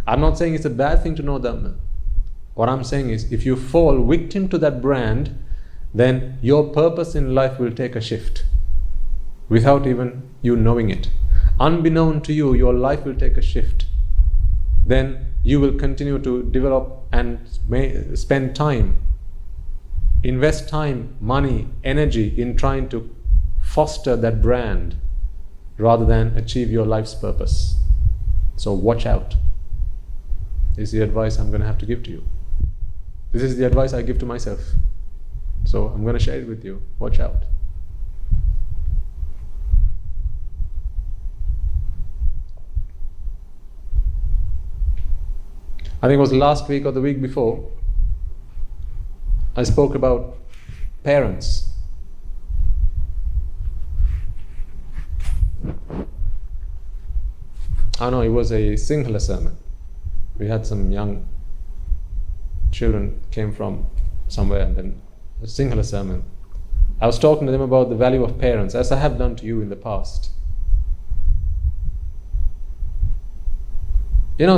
I'm not saying it's a bad thing to know Dhamma. What I'm saying is, if you fall victim to that brand, then your purpose in life will take a shift without even you knowing it. Unbeknown to you, your life will take a shift. Then you will continue to develop and spend time, invest time, money, energy in trying to foster that brand rather than achieve your life's purpose. So watch out. This is the advice I'm going to have to give to you. This is the advice I give to myself. So I'm going to share it with you. Watch out. I think it was last week or the week before, I spoke about parents. It was a Sinhala sermon. We had some young children came from somewhere, and then a Sinhala sermon. I was talking to them about the value of parents, as I have done to you in the past.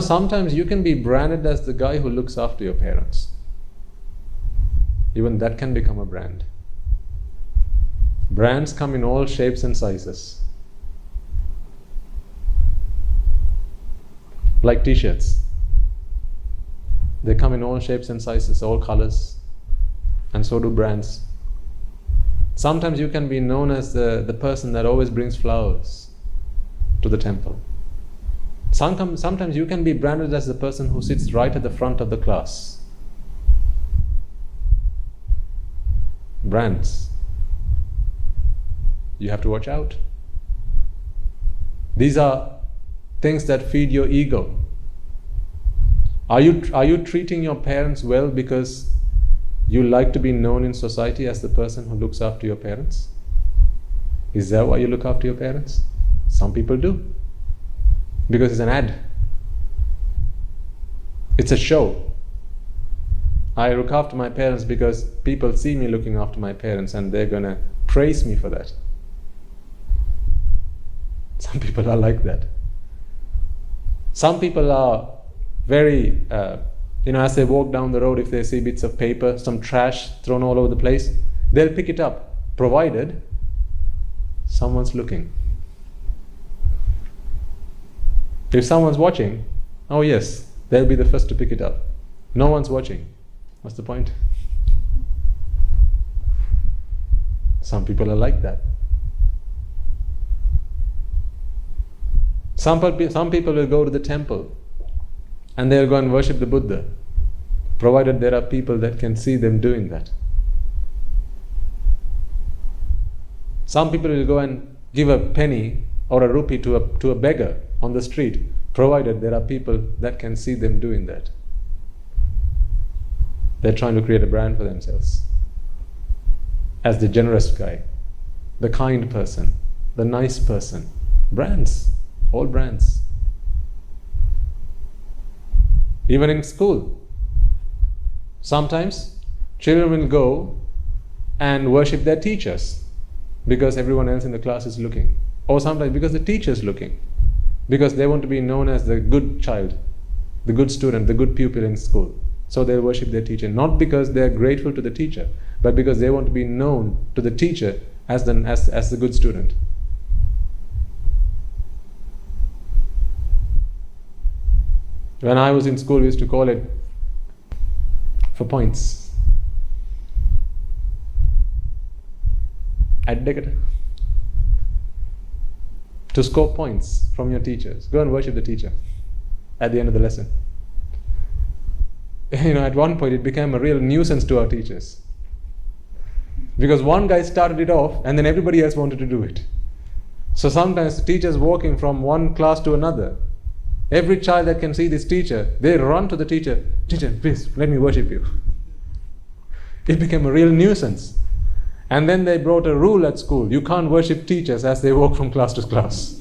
Sometimes you can be branded as the guy who looks after your parents. Even that can become a brand. Brands come in all shapes and sizes. Like t-shirts. They come in all shapes and sizes, all colors, and so do brands. Sometimes you can be known as the person that always brings flowers to the temple. Sometimes you can be branded as the person who sits right at the front of the class. Brands. You have to watch out. These are things that feed your ego. Are you treating your parents well because you like to be known in society as the person who looks after your parents? Is that why you look after your parents? Some people do. Because it's an ad. It's a show. I look after my parents because people see me looking after my parents and they're going to praise me for that. Some people are like that. Some people are very, as they walk down the road, if they see bits of paper, some trash thrown all over the place, they'll pick it up, provided someone's looking. If someone's watching, oh yes, they'll be the first to pick it up. No one's watching. What's the point? Some people are like that. Some people will go to the temple and they'll go and worship the Buddha, provided there are people that can see them doing that. Some people will go and give a penny or a rupee to a beggar on the street, provided there are people that can see them doing that. They're trying to create a brand for themselves as the generous guy, the kind person, the nice person. Brands, all brands. Even in school, sometimes children will go and worship their teachers because everyone else in the class is looking, or sometimes because the teacher is looking, because they want to be known as the good child, the good student, the good pupil in school. So they'll worship their teacher, not because they're grateful to the teacher, but because they want to be known to the teacher as the good student. When I was in school, we used to call it for points. To score points from your teachers. Go and worship the teacher at the end of the lesson. At one point it became a real nuisance to our teachers. Because one guy started it off and then everybody else wanted to do it. So sometimes the teachers walking from one class to another, every child that can see this teacher, they run to the teacher, "Teacher, please, let me worship you." It became a real nuisance. And then they brought a rule at school: you can't worship teachers as they walk from class to class.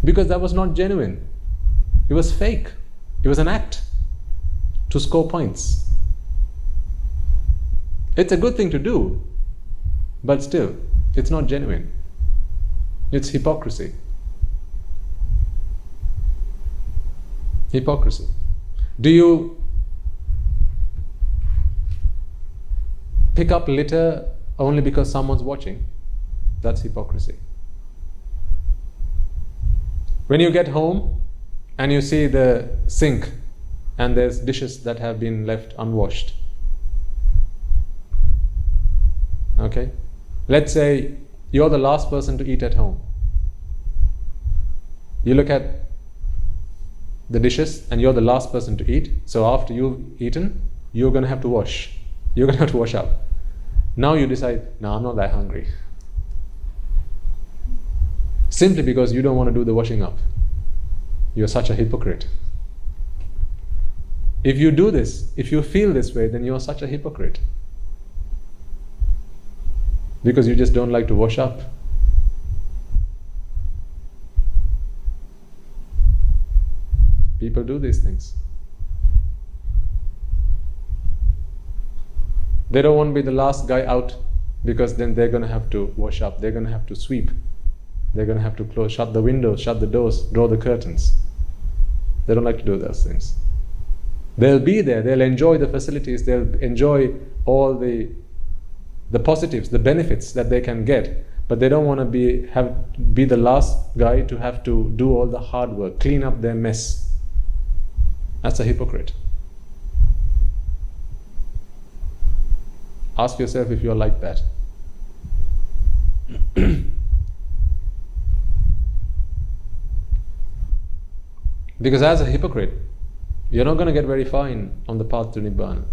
Because that was not genuine. It was fake. It was an act to score points. It's a good thing to do, but still, it's not genuine. It's hypocrisy. Hypocrisy. Do you pick up litter only because someone's watching? That's hypocrisy. When you get home and you see the sink and there's dishes that have been left unwashed. Okay? Let's say you're the last person to eat at home. You look at the dishes and you're the last person to eat. So after you've eaten, you're going to have to wash. You're going to have to wash up. Now you decide, no, I'm not that hungry. Simply because you don't want to do the washing up. You're such a hypocrite. If you do this, if you feel this way, then you're such a hypocrite. Because you just don't like to wash up. People do these things. They don't want to be the last guy out, because then they're going to have to wash up. They're going to have to sweep. They're going to have to shut the windows, shut the doors, draw the curtains. They don't like to do those things. They'll be there. They'll enjoy the facilities. They'll enjoy all the positives, the benefits that they can get. But they don't want to be the last guy to have to do all the hard work, clean up their mess. That's a hypocrite. Ask yourself if you're like that. Because as a hypocrite, you're not going to get very far on the path to Nibbana.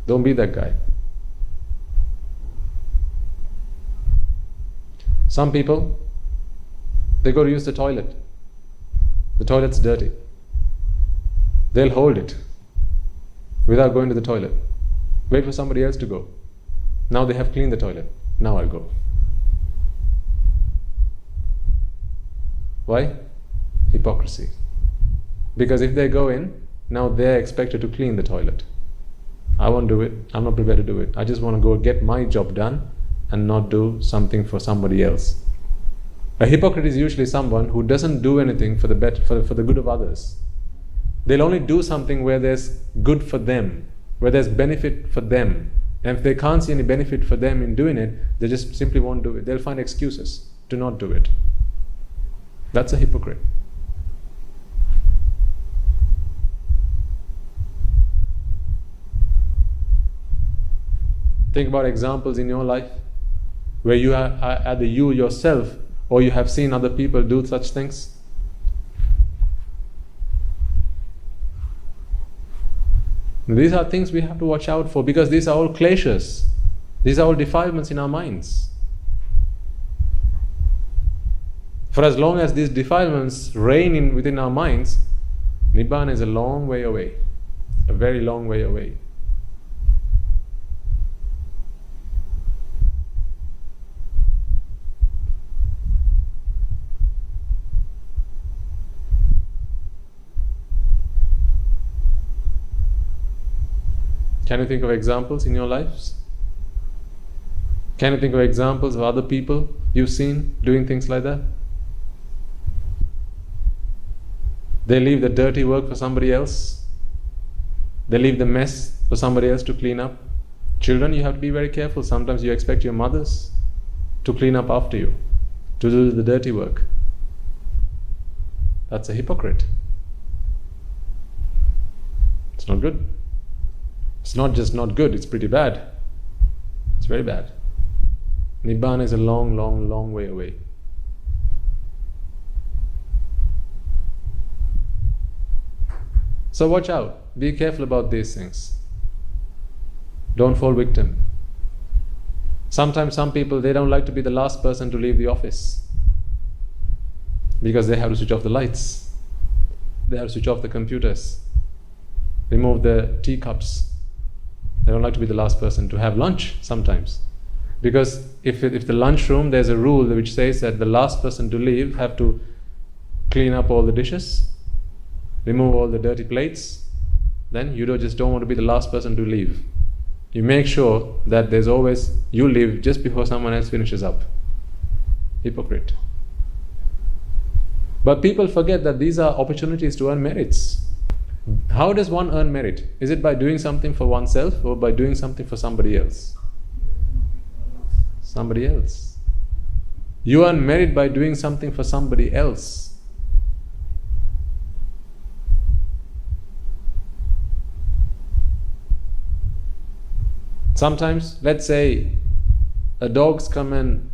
Don't be that guy. Some people, they go to use the toilet. The toilet's dirty. They'll hold it without going to the toilet. Wait for somebody else to go. Now they have cleaned the toilet. Now I'll go. Why? Hypocrisy. Because if they go in, now they're expected to clean the toilet. I won't do it. I'm not prepared to do it. I just want to go get my job done and not do something for somebody else. A hypocrite is usually someone who doesn't do anything for the good of others. They'll only do something where there's good for them, where there's benefit for them. And if they can't see any benefit for them in doing it, they just simply won't do it. They'll find excuses to not do it. That's a hypocrite. Think about examples in your life where you are either you yourself or you have seen other people do such things. These are things we have to watch out for, because these are all kleshas. These are all defilements in our minds. For as long as these defilements reign within our minds, Nibbana is a long way away. A very long way away. Can you think of examples in your lives? Can you think of examples of other people you've seen doing things like that? They leave the dirty work for somebody else. They leave the mess for somebody else to clean up. Children, you have to be very careful. Sometimes you expect your mothers to clean up after you, to do the dirty work. That's a hypocrite. It's not good. It's not just not good, it's pretty bad. It's very bad. Nibbana is a long, long, long way away. So watch out. Be careful about these things. Don't fall victim. Sometimes some people, they don't like to be the last person to leave the office because they have to switch off the lights. They have to switch off the computers. Remove the teacups. They don't like to be the last person to have lunch sometimes. Because if the lunchroom, there's a rule which says that the last person to leave have to clean up all the dishes, remove all the dirty plates, then you don't want to be the last person to leave. You make sure that there's always, you leave just before someone else finishes up. Hypocrite. But people forget that these are opportunities to earn merits. How does one earn merit? Is it by doing something for oneself or by doing something for somebody else? Somebody else. You earn merit by doing something for somebody else. Sometimes, let's say, a dog's come and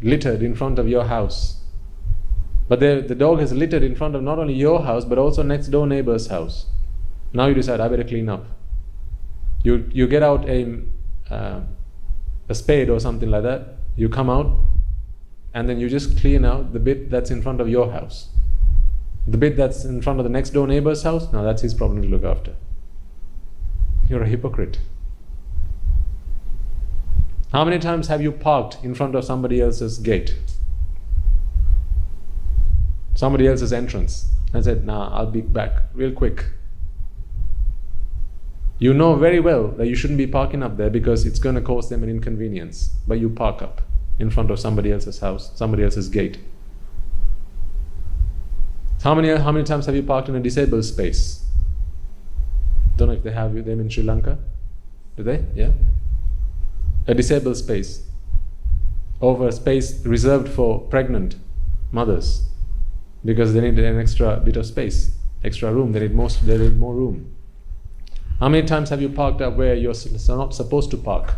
littered in front of your house. But the dog has littered in front of not only your house, but also next door neighbor's house. Now you decide, I better clean up. You get out a spade or something like that. You come out, and then you just clean out the bit that's in front of your house. The bit that's in front of the next door neighbor's house, now that's his problem to look after. You're a hypocrite. How many times have you parked in front of somebody else's gate? Somebody else's entrance, and said, nah, I'll be back real quick. You know very well that you shouldn't be parking up there because it's going to cause them an inconvenience, but you park up in front of somebody else's house, somebody else's gate. How many times have you parked in a disabled space? Don't know if they have them in Sri Lanka. Do they? Yeah? A disabled space. Over a space reserved for pregnant mothers. Because they need an extra bit of space, extra room. They need more room. How many times have you parked up where you're not supposed to park?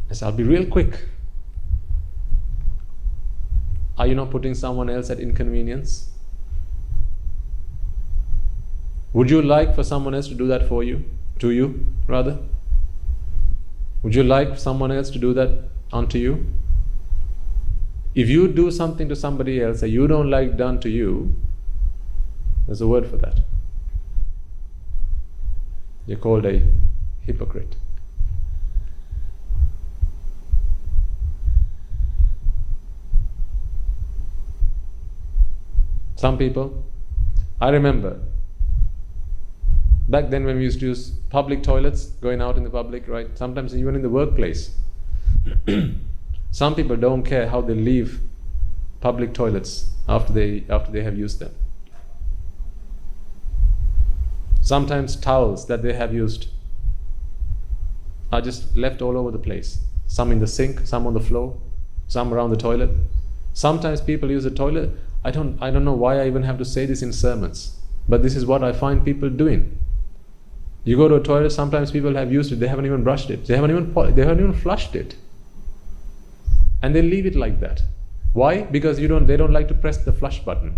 Yes, I'll be real quick. Are you not putting someone else at inconvenience? Would you like for someone else to do that for you? To you, rather? Would you like someone else to do that unto you? If you do something to somebody else that you don't like done to you, there's a word for that. You're called a hypocrite. Some people, I remember, back then when we used to use public toilets, going out in the public, right? Sometimes even in the workplace. Some people don't care how they leave public toilets after they have used them. Sometimes towels that they have used are just left all over the place. Some in the sink, some on the floor, some around the toilet. Sometimes people use the toilet. I don't know why I even have to say this in sermons, but this is what I find people doing. You go to a toilet, sometimes people have used it, they haven't even brushed it, they haven't even flushed it. And they leave it like that. Why? Because they don't like to press the flush button.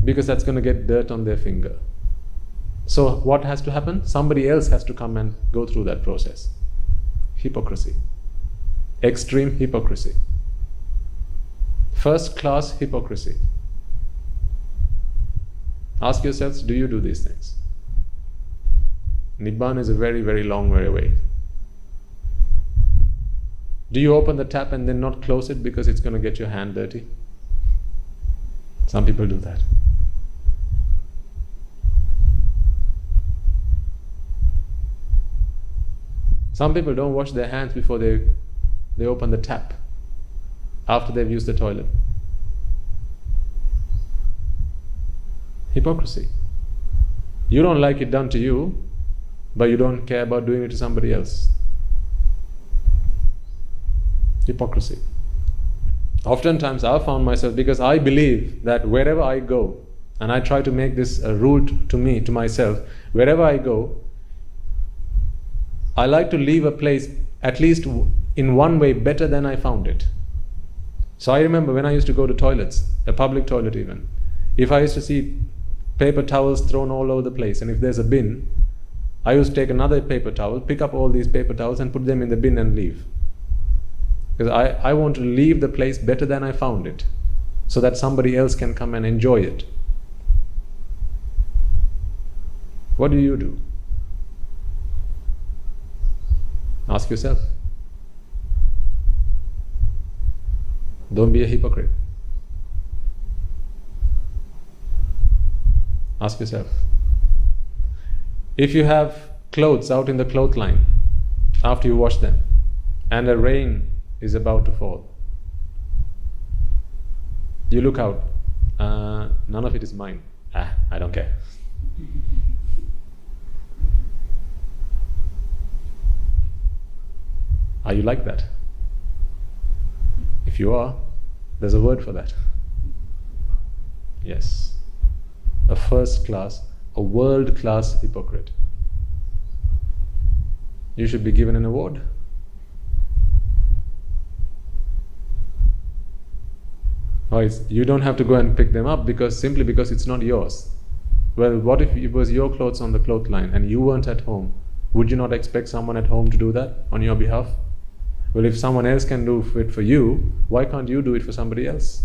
Because that's going to get dirt on their finger. So what has to happen? Somebody else has to come and go through that process. Hypocrisy. Extreme hypocrisy. First class hypocrisy. Ask yourselves, do you do these things? Nibbana is a very, very long way away. Do you open the tap and then not close it because it's going to get your hand dirty? Some people do that. Some people don't wash their hands before they open the tap, after they've used the toilet. Hypocrisy. You don't like it done to you, but you don't care about doing it to somebody else. Hypocrisy. Oftentimes I've found myself, because I believe that wherever I go, and I try to make this a rule to myself, wherever I go, I like to leave a place at least in one way better than I found it. So I remember when I used to go to toilets, a public toilet even, if I used to see paper towels thrown all over the place, and if there's a bin, I used to take another paper towel, pick up all these paper towels and put them in the bin and leave. Because I want to leave the place better than I found it, so that somebody else can come and enjoy it. What do you do? Ask yourself. Don't be a hypocrite. Ask yourself. If you have clothes out in the clothesline after you wash them, and the rain is about to fall, you look out. None of it is mine. I don't care. Are you like that? If you are, there's a word for that. Yes. A first class, a world class hypocrite. You should be given an award. You don't have to go and pick them up simply because it's not yours. Well, what if it was your clothes on the clothesline and you weren't at home? Would you not expect someone at home to do that on your behalf? Well, if someone else can do it for you, why can't you do it for somebody else?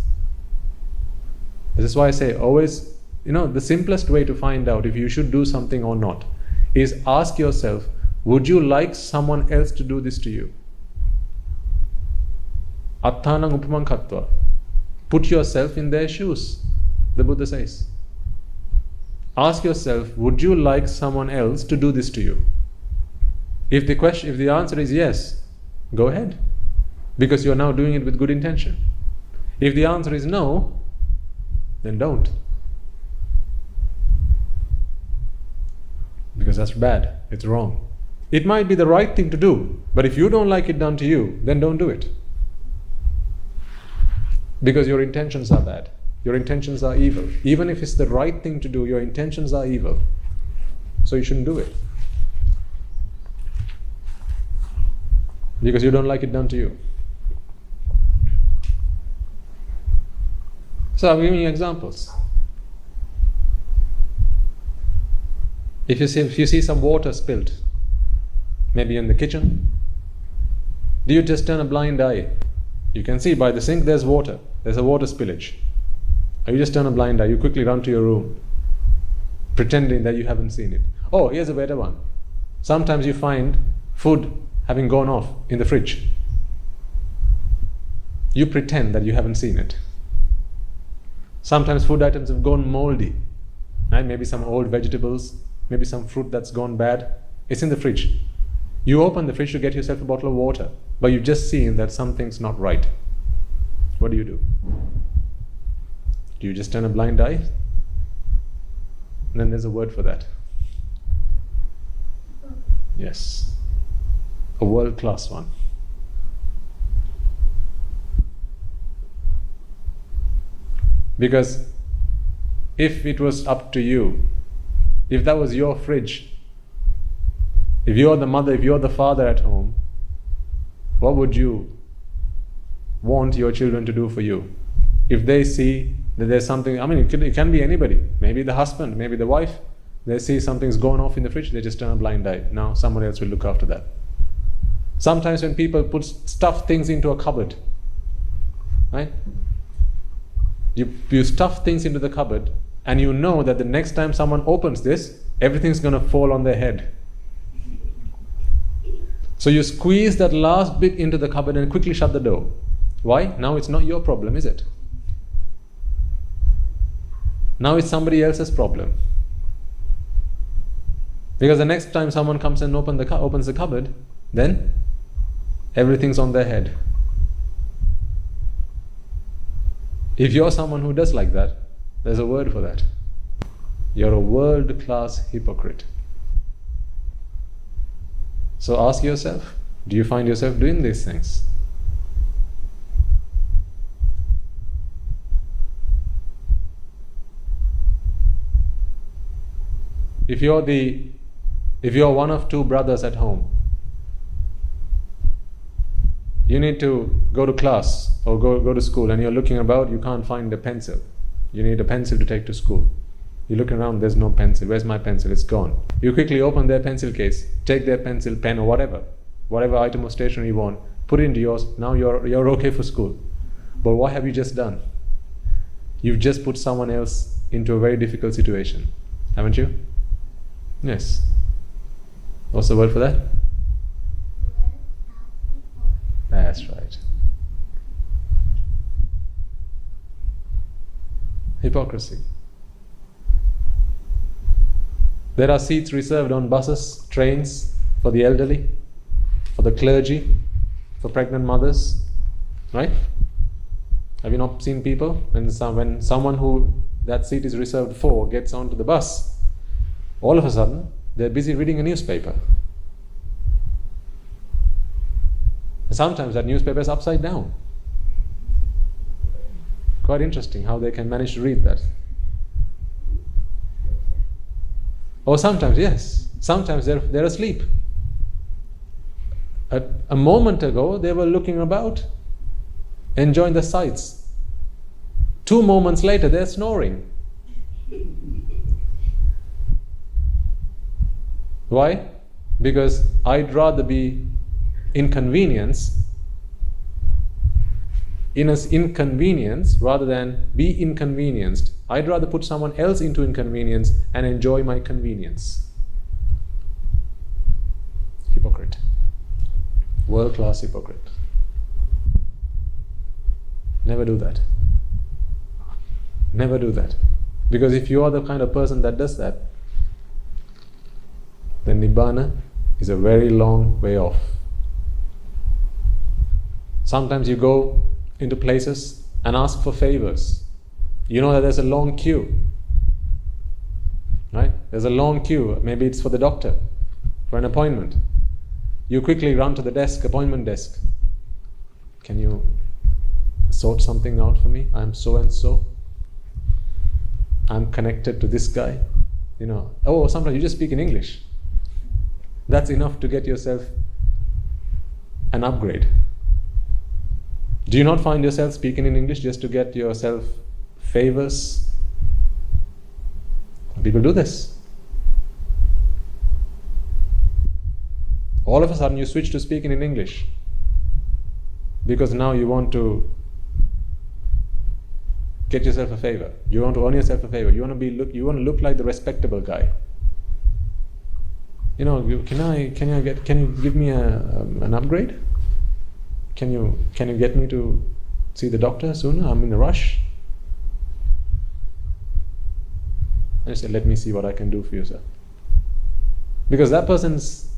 This is why I say always, the simplest way to find out if you should do something or not is ask yourself, would you like someone else to do this to you? Atthanang upamang khatva. Put yourself in their shoes, the Buddha says. Ask yourself, would you like someone else to do this to you? If the answer is yes, go ahead, because you're now doing it with good intention. If the answer is no, then don't, because that's bad, it's wrong. It might be the right thing to do, but if you don't like it done to you, then don't do it, because your intentions are bad. Your intentions are evil. Even if it's the right thing to do, your intentions are evil, so you shouldn't do it, because you don't like it done to you. So I'm giving you examples. If you see some water spilled, maybe in the kitchen, do you just turn a blind eye? You can see by the sink there's water, there's a water spillage. Or you just turn a blind eye, you quickly run to your room, pretending that you haven't seen it. Oh, here's a better one. Sometimes you find food having gone off in the fridge. You pretend that you haven't seen it. Sometimes food items have gone moldy, right? Maybe some old vegetables, maybe some fruit that's gone bad. It's in the fridge. You open the fridge to get yourself a bottle of water, but you've just seen that something's not right. What do? Do you just turn a blind eye? And then there's a word for that. Yes. A world-class one. Because if it was up to you, if that was your fridge, if you're the mother, if you're the father at home, what would you want your children to do for you? If they see that there's something, I mean, it can be anybody, maybe the husband, maybe the wife, they see something's gone off in the fridge, they just turn a blind eye. Now someone else will look after that. Sometimes when people stuff things into a cupboard, right? You stuff things into the cupboard and you know that the next time someone opens this, everything's going to fall on their head. So you squeeze that last bit into the cupboard and quickly shut the door. Why? Now it's not your problem, is it? Now it's somebody else's problem. Because the next time someone comes and opens the cupboard, then everything's on their head. If you're someone who does like that, there's a word for that. You're a world-class hypocrite. So ask yourself, do you find yourself doing these things? If you're one of two brothers at home, you need to go to class or go to school and you're looking about, you can't find a pencil. You need a pencil to take to school. You're looking around, there's no pencil. Where's my pencil? It's gone. You quickly open their pencil case, take their pencil, pen or whatever item of stationery you want, put it into yours. Now you're okay for school. But what have you just done? You've just put someone else into a very difficult situation, haven't you? Yes. What's the word for that? That's right. Hypocrisy. There are seats reserved on buses, trains, for the elderly, for the clergy, for pregnant mothers, right? Have you not seen people when someone who that seat is reserved for gets onto the bus, all of a sudden they're busy reading a newspaper. Sometimes that newspaper is upside down. Quite interesting how they can manage to read that. Or sometimes, yes, sometimes they're asleep. A moment ago they were looking about, enjoying the sights. 2 moments later they're snoring. Why? Because I'd rather be inconvenienced rather than be inconvenienced. I'd rather put someone else into inconvenience and enjoy my convenience. Hypocrite. World-class hypocrite. Never do that. Never do that. Because if you are the kind of person that does that, then Nibbana is a very long way off. Sometimes you go into places and ask for favors. You know that there's a long queue, right? There's a long queue. Maybe it's for the doctor, for an appointment. You quickly run to the desk, appointment desk. Can you sort something out for me? I'm so and so. I'm connected to this guy. You know. Oh, sometimes you just speak in English. That's enough to get yourself an upgrade. Do you not find yourself speaking in English just to get yourself favors? People do this. All of a sudden you switch to speaking in English because now you want to get yourself a favor. You want to earn yourself a favor. You want to look like the respectable guy. You know, can you give me an upgrade? Can you get me to see the doctor sooner? I'm in a rush. And I said, let me see what I can do for you, sir. Because that person's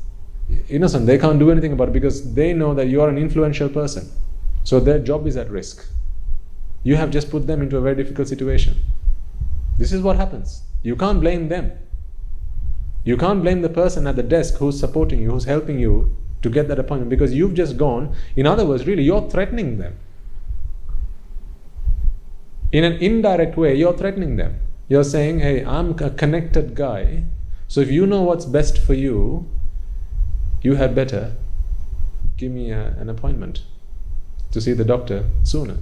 innocent. They can't do anything about it because they know that you are an influential person. So their job is at risk. You have just put them into a very difficult situation. This is what happens. You can't blame them. You can't blame the person at the desk who's supporting you, who's helping you to get that appointment, because you've just gone. In other words, really, you're threatening them. In an indirect way, you're threatening them. You're saying, hey, I'm a connected guy, so if you know what's best for you, you had better give me an appointment to see the doctor sooner.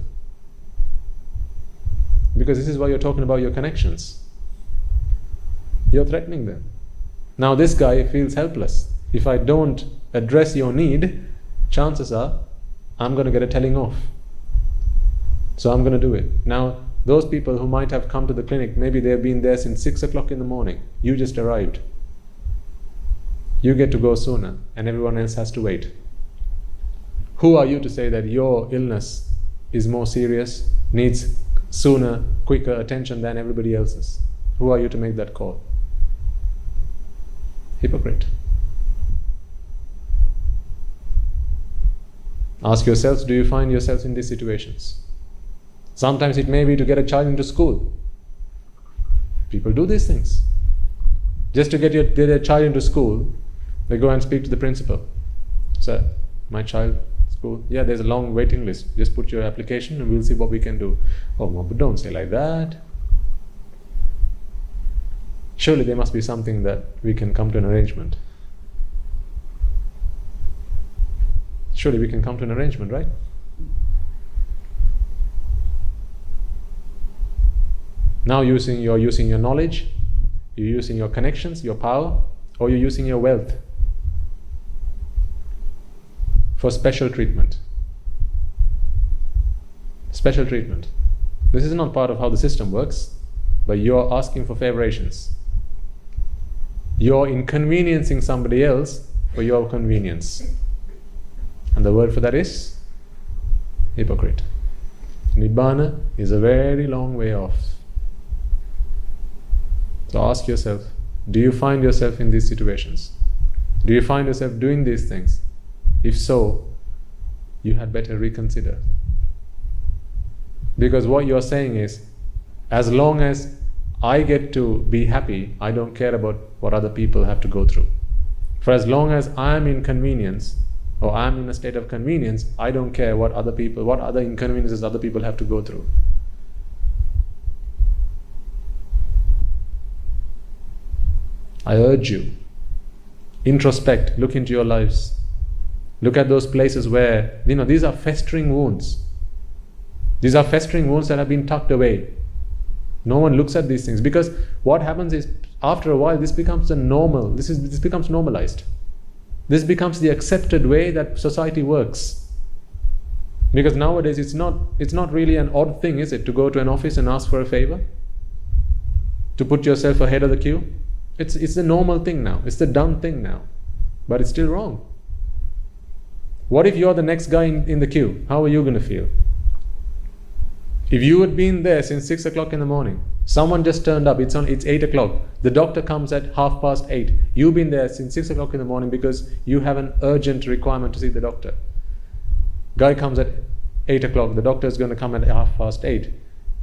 Because this is why you're talking about your connections. You're threatening them. Now this guy feels helpless. If I don't address your need, chances are I'm going to get a telling off. So I'm going to do it. Now those people who might have come to the clinic, maybe they've been there since 6 o'clock in the morning. You just arrived. You get to go sooner and everyone else has to wait. Who are you to say that your illness is more serious, needs sooner, quicker attention than everybody else's? Who are you to make that call? Hypocrite. Ask yourselves, do you find yourselves in these situations? Sometimes it may be to get a child into school. People do these things. Just to get their child into school, they go and speak to the principal. Sir, my child, school, yeah, there's a long waiting list. Just put your application and we'll see what we can do. Oh, but don't say like that. Surely there must be something that we can come to an arrangement. Surely we can come to an arrangement, right? Now you're using your knowledge, you're using your connections, your power, or you're using your wealth for special treatment. Special treatment. This is not part of how the system works, but you're asking for favorations. You're inconveniencing somebody else for your convenience. And the word for that is hypocrite. Nibbana is a very long way off. So ask yourself, do you find yourself in these situations? Do you find yourself doing these things? If so, you had better reconsider. Because what you're saying is, as long as I get to be happy, I don't care about what other people have to go through. For as long as I'm inconvenienced, or I'm in a state of convenience, I don't care what other inconveniences other people have to go through. I urge you, introspect, look into your lives. Look at those places where, these are festering wounds. These are festering wounds that have been tucked away. No one looks at these things, because what happens is, after a while, this becomes this becomes normalized. This becomes the accepted way that society works. Because nowadays it's not really an odd thing, is it, to go to an office and ask for a favor? To put yourself ahead of the queue? It's the normal thing now. It's the done thing now. But it's still wrong. What if you're the next guy in the queue? How are you going to feel? If you had been there since 6 o'clock in the morning, someone just turned up, it's 8 o'clock, the doctor comes at 8:30. You've been there since 6 o'clock in the morning because you have an urgent requirement to see the doctor. Guy comes at 8 o'clock, the doctor is going to come at 8:30.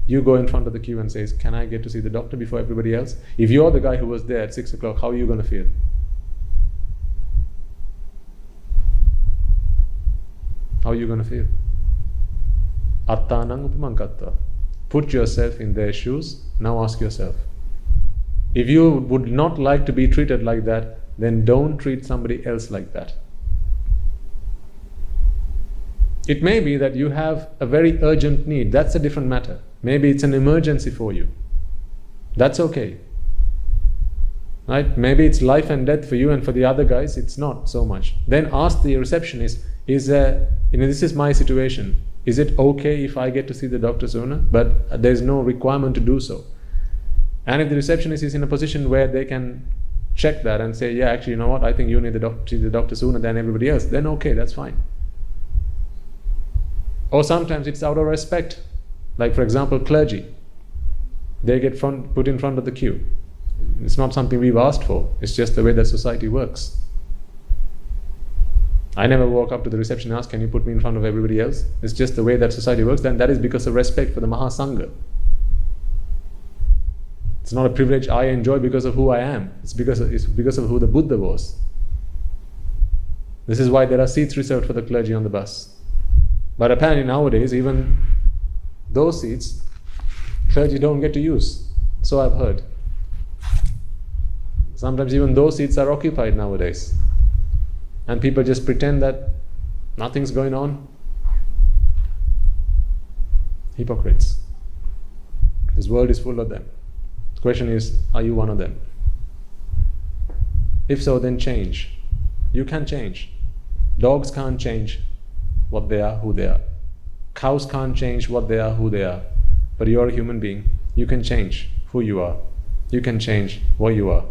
You go in front of the queue and says, can I get to see the doctor before everybody else? If you're the guy who was there at 6 o'clock, how are you going to feel? How are you going to feel? Attanang upamankatva. Put yourself in their shoes. Now ask yourself. If you would not like to be treated like that, then don't treat somebody else like that. It may be that you have a very urgent need. That's a different matter. Maybe it's an emergency for you. That's okay. Right? Maybe it's life and death for you, and for the other guys it's not so much. Then ask the receptionist, this is my situation. Is it okay if I get to see the doctor sooner? But there's no requirement to do so. And if the receptionist is in a position where they can check that and say, yeah, actually, you know what, I think you need to see the doctor sooner than everybody else, then okay, that's fine. Or sometimes it's out of respect. Like, for example, clergy. They get put in front of the queue. It's not something we've asked for. It's just the way that society works. I never walk up to the reception and ask, can you put me in front of everybody else? It's just the way that society works, then that is because of respect for the Mahasangha. It's not a privilege I enjoy because of who I am. It's because of who the Buddha was. This is why there are seats reserved for the clergy on the bus. But apparently nowadays, even those seats, clergy don't get to use. So I've heard. Sometimes even those seats are occupied nowadays. And people just pretend that nothing's going on. Hypocrites. This world is full of them. The question is, are you one of them? If so, then change. You can change. Dogs can't change what they are, who they are. Cows can't change what they are, who they are. But you're a human being. You can change who you are. You can change what you are.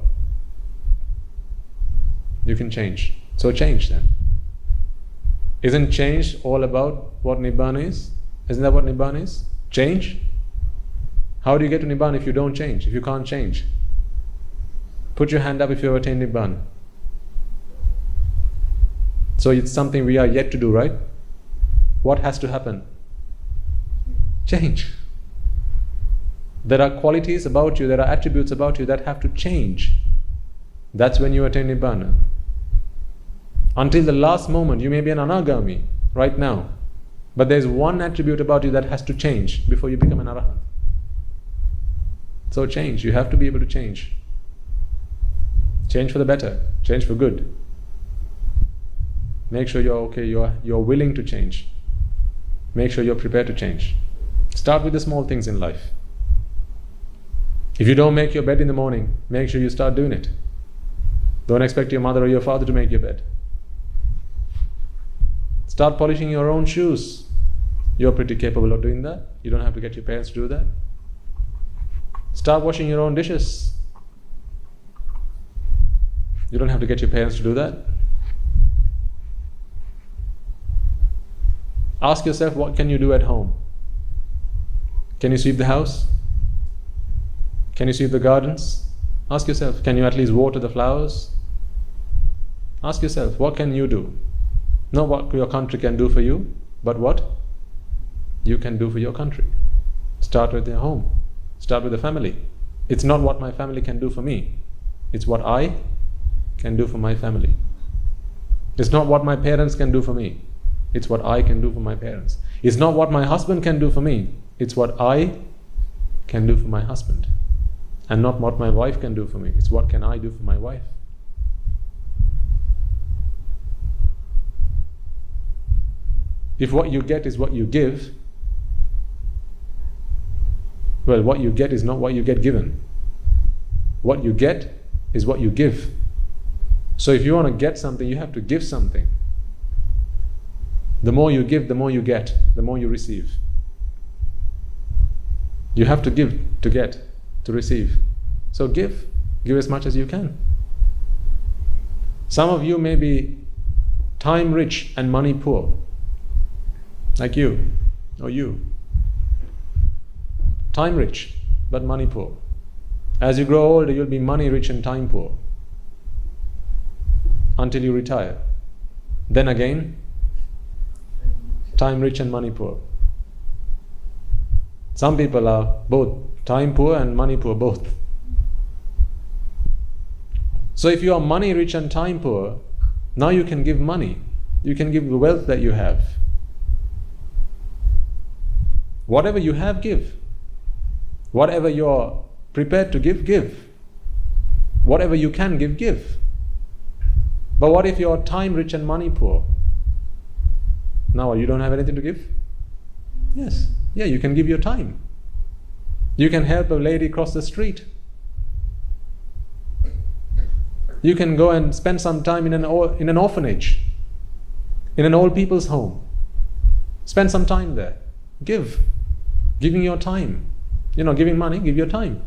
You can change. So change then. Isn't change all about what Nibbana is? Isn't that what Nibbana is? Change? How do you get to Nibbana if you don't change, if you can't change? Put your hand up if you have attained Nibbana. So it's something we are yet to do, right? What has to happen? Change. There are qualities about you, there are attributes about you that have to change. That's when you attain Nibbana. Until the last moment, you may be an Anagami right now. But there's one attribute about you that has to change before you become an Arahant. So change. You have to be able to change. Change for the better. Change for good. Make sure you're okay, you're willing to change. Make sure you're prepared to change. Start with the small things in life. If you don't make your bed in the morning, make sure you start doing it. Don't expect your mother or your father to make your bed. Start polishing your own shoes. You're pretty capable of doing that. You don't have to get your parents to do that. Start washing your own dishes. You don't have to get your parents to do that. Ask yourself, what can you do at home? Can you sweep the house? Can you sweep the gardens? Ask yourself, can you at least water the flowers? Ask yourself, what can you do? Not what your country can do for you, but what you can do for your country. Start with your home. Start with the family. It's not what my family can do for me. It's what I can do for my family. It's not what my parents can do for me. It's what I can do for my parents. It's not what my husband can do for me. It's what I can do for my husband. And not what my wife can do for me. It's what can I do for my wife. If what you get is what you give, well, what you get is not what you get given. What you get is what you give. So if you want to get something, you have to give something. The more you give, the more you get, the more you receive. You have to give to get, to receive. So give as much as you can. Some of you may be time rich and money poor, like you or you. Time rich but money poor. As you grow older, you'll be money rich and time poor until you retire. Then again, time rich and money poor. Some people are both time poor and money poor, both. So if you are money rich and time poor, now you can give money. You can give the wealth that you have. Whatever you have, give. Whatever you're prepared to give, give. Whatever you can give, give. But what if you're time rich and money poor? Now you don't have anything to give? Yes. Yeah, you can give your time. You can help a lady cross the street. You can go and spend some time in an orphanage, in an old people's home. Spend some time there. Give. Giving your time. You're not giving money, give your time.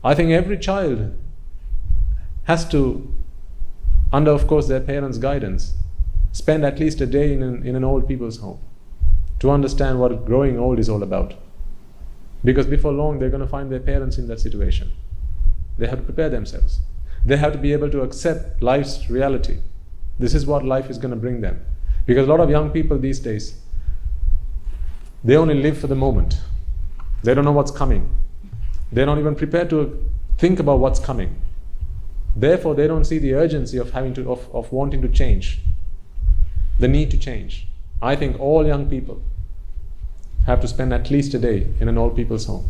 I think every child has to, under of course their parents' guidance, spend at least a day in an old people's home to understand what growing old is all about. Because before long they're going to find their parents in that situation. They have to prepare themselves. They have to be able to accept life's reality. This is what life is going to bring them. Because a lot of young people these days, they only live for the moment. They don't know what's coming. They're not even prepared to think about what's coming. Therefore, they don't see the urgency of wanting to change, the need to change. I think all young people have to spend at least a day in an old people's home.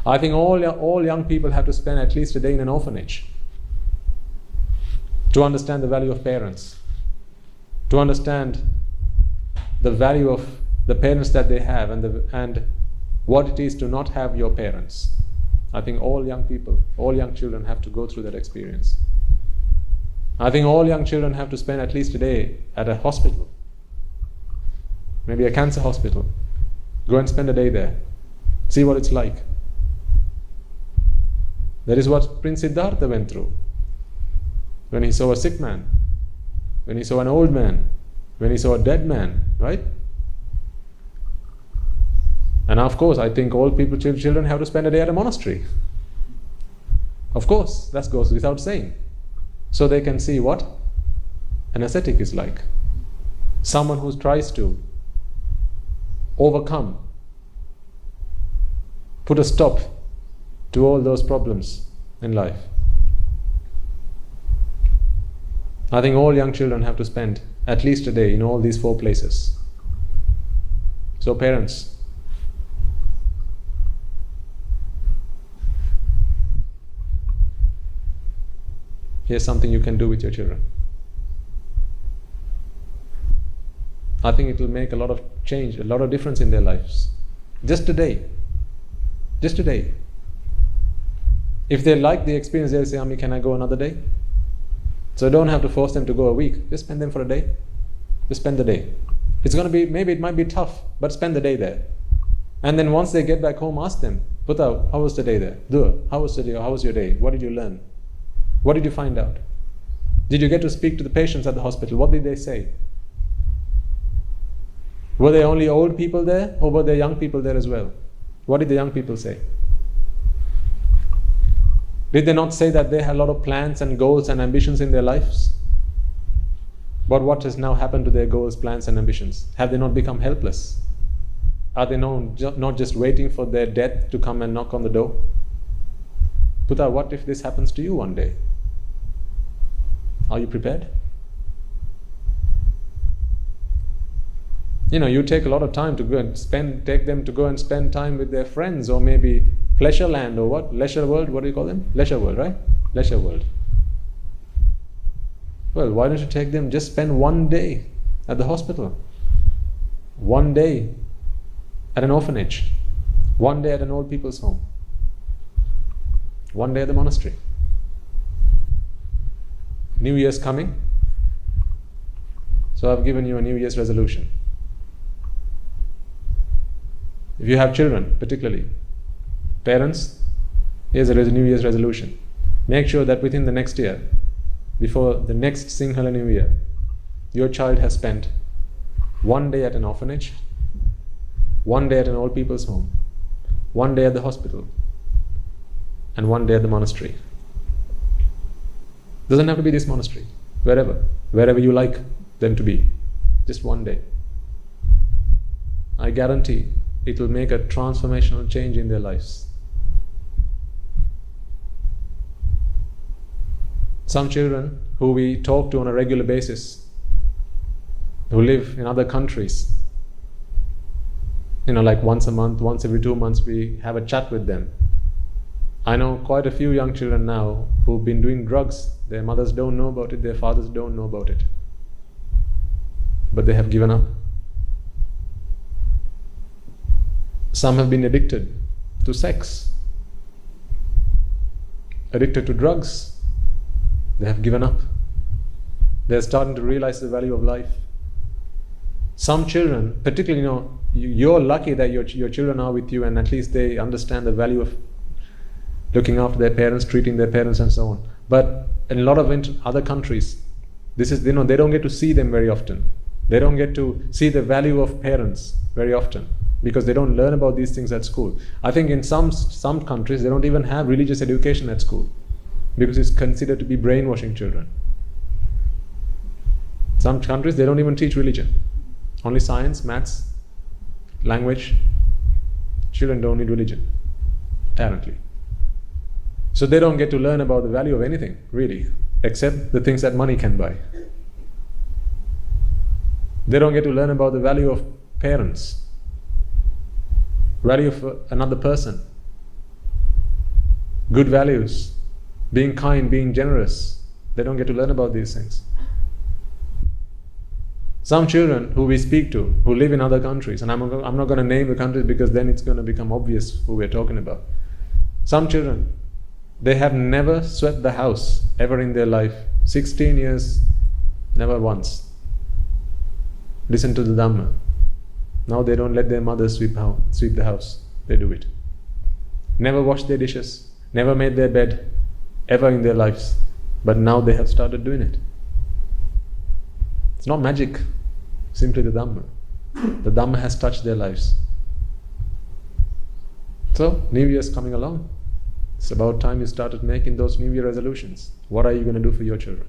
I think all young people have to spend at least a day in an orphanage to understand the value of parents, to understand the value of the parents that they have and what it is to not have your parents. I think all young people, all young children have to go through that experience. I think all young children have to spend at least a day at a hospital, maybe a cancer hospital. Go and spend a day there. See what it's like. That is what Prince Siddhartha went through when he saw a sick man, when he saw an old man, when he saw a dead man, right? And of course, I think all people, children have to spend a day at a monastery. Of course, that goes without saying. So they can see what an ascetic is like. Someone who tries to overcome, put a stop to all those problems in life. I think all young children have to spend at least a day in all these 4 places. So parents, here's something you can do with your children. I think it will make a lot of change, a lot of difference in their lives. Just a day. Just a day. If they like the experience, they'll say, Ami, can I go another day? So don't have to force them to go a week. Just spend them for a day. Just spend the day. It's going to be, maybe it might be tough, but spend the day there. And then once they get back home, ask them, Putta, how was the day there? Dua, how was the day? How was your day? What did you learn? What did you find out? Did you get to speak to the patients at the hospital? What did they say? Were there only old people there, or were there young people there as well? What did the young people say? Did they not say that they had a lot of plans and goals and ambitions in their lives? But what has now happened to their goals, plans and ambitions? Have they not become helpless? Are they not just waiting for their death to come and knock on the door? Putta, what if this happens to you one day? Are you prepared? You take a lot of time to go and take them to go and spend time with their friends, or maybe Pleasure Land, or what? Leisure World, what do you call them? Leisure World, right? Leisure World. Well, why don't you take them, just spend one day at the hospital, one day at an orphanage, one day at an old people's home, one day at the monastery. New Year's coming, so I've given you a New Year's resolution. If you have children, particularly, parents, here's a New Year's resolution. Make sure that within the next year, before the next Sinhala New Year, your child has spent one day at an orphanage, one day at an old people's home, one day at the hospital, and one day at the monastery. Doesn't have to be this monastery, wherever you like them to be, just one day. I guarantee it will make a transformational change in their lives. Some children who we talk to on a regular basis, who live in other countries, like once a month, once every 2 months, we have a chat with them. I know quite a few young children now who've been doing drugs. Their mothers don't know about it, their fathers don't know about it. But they have given up. Some have been addicted to sex, addicted to drugs. They have given up. They're starting to realize the value of life. Some children, particularly, you're lucky that your children are with you and at least they understand the value of looking after their parents, treating their parents and so on. But in a lot of other countries, this is, they don't get to see them very often. They don't get to see the value of parents very often because they don't learn about these things at school. I think in some countries, they don't even have religious education at school because it's considered to be brainwashing children. Some countries, they don't even teach religion. Only science, maths, language. Children don't need religion, apparently. So they don't get to learn about the value of anything, really, except the things that money can buy. They don't get to learn about the value of parents, value of another person, good values, being kind, being generous. They don't get to learn about these things. Some children who we speak to, who live in other countries, and I'm not going to name the countries because then it's going to become obvious who we're talking about. Some children, they have never swept the house ever in their life. 16 years, never once. Listen to the Dhamma. Now they don't let their mother sweep the house. They do it. Never washed their dishes, never made their bed, ever in their lives. But now they have started doing it. It's not magic, simply the Dhamma. The Dhamma has touched their lives. So, New Year's coming along. It's about time you started making those New Year resolutions. What are you going to do for your children?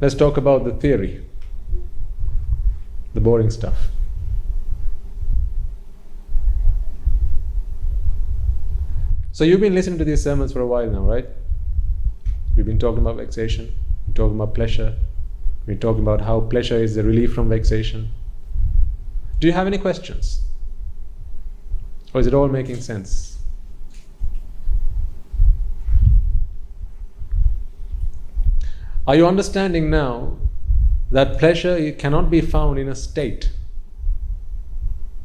Let's talk about the theory, the boring stuff. So you've been listening to these sermons for a while now, right? We've been talking about vexation, we're talking about pleasure, we're talking about how pleasure is the relief from vexation. Do you have any questions? Or is it all making sense? Are you understanding now that pleasure cannot be found in a state?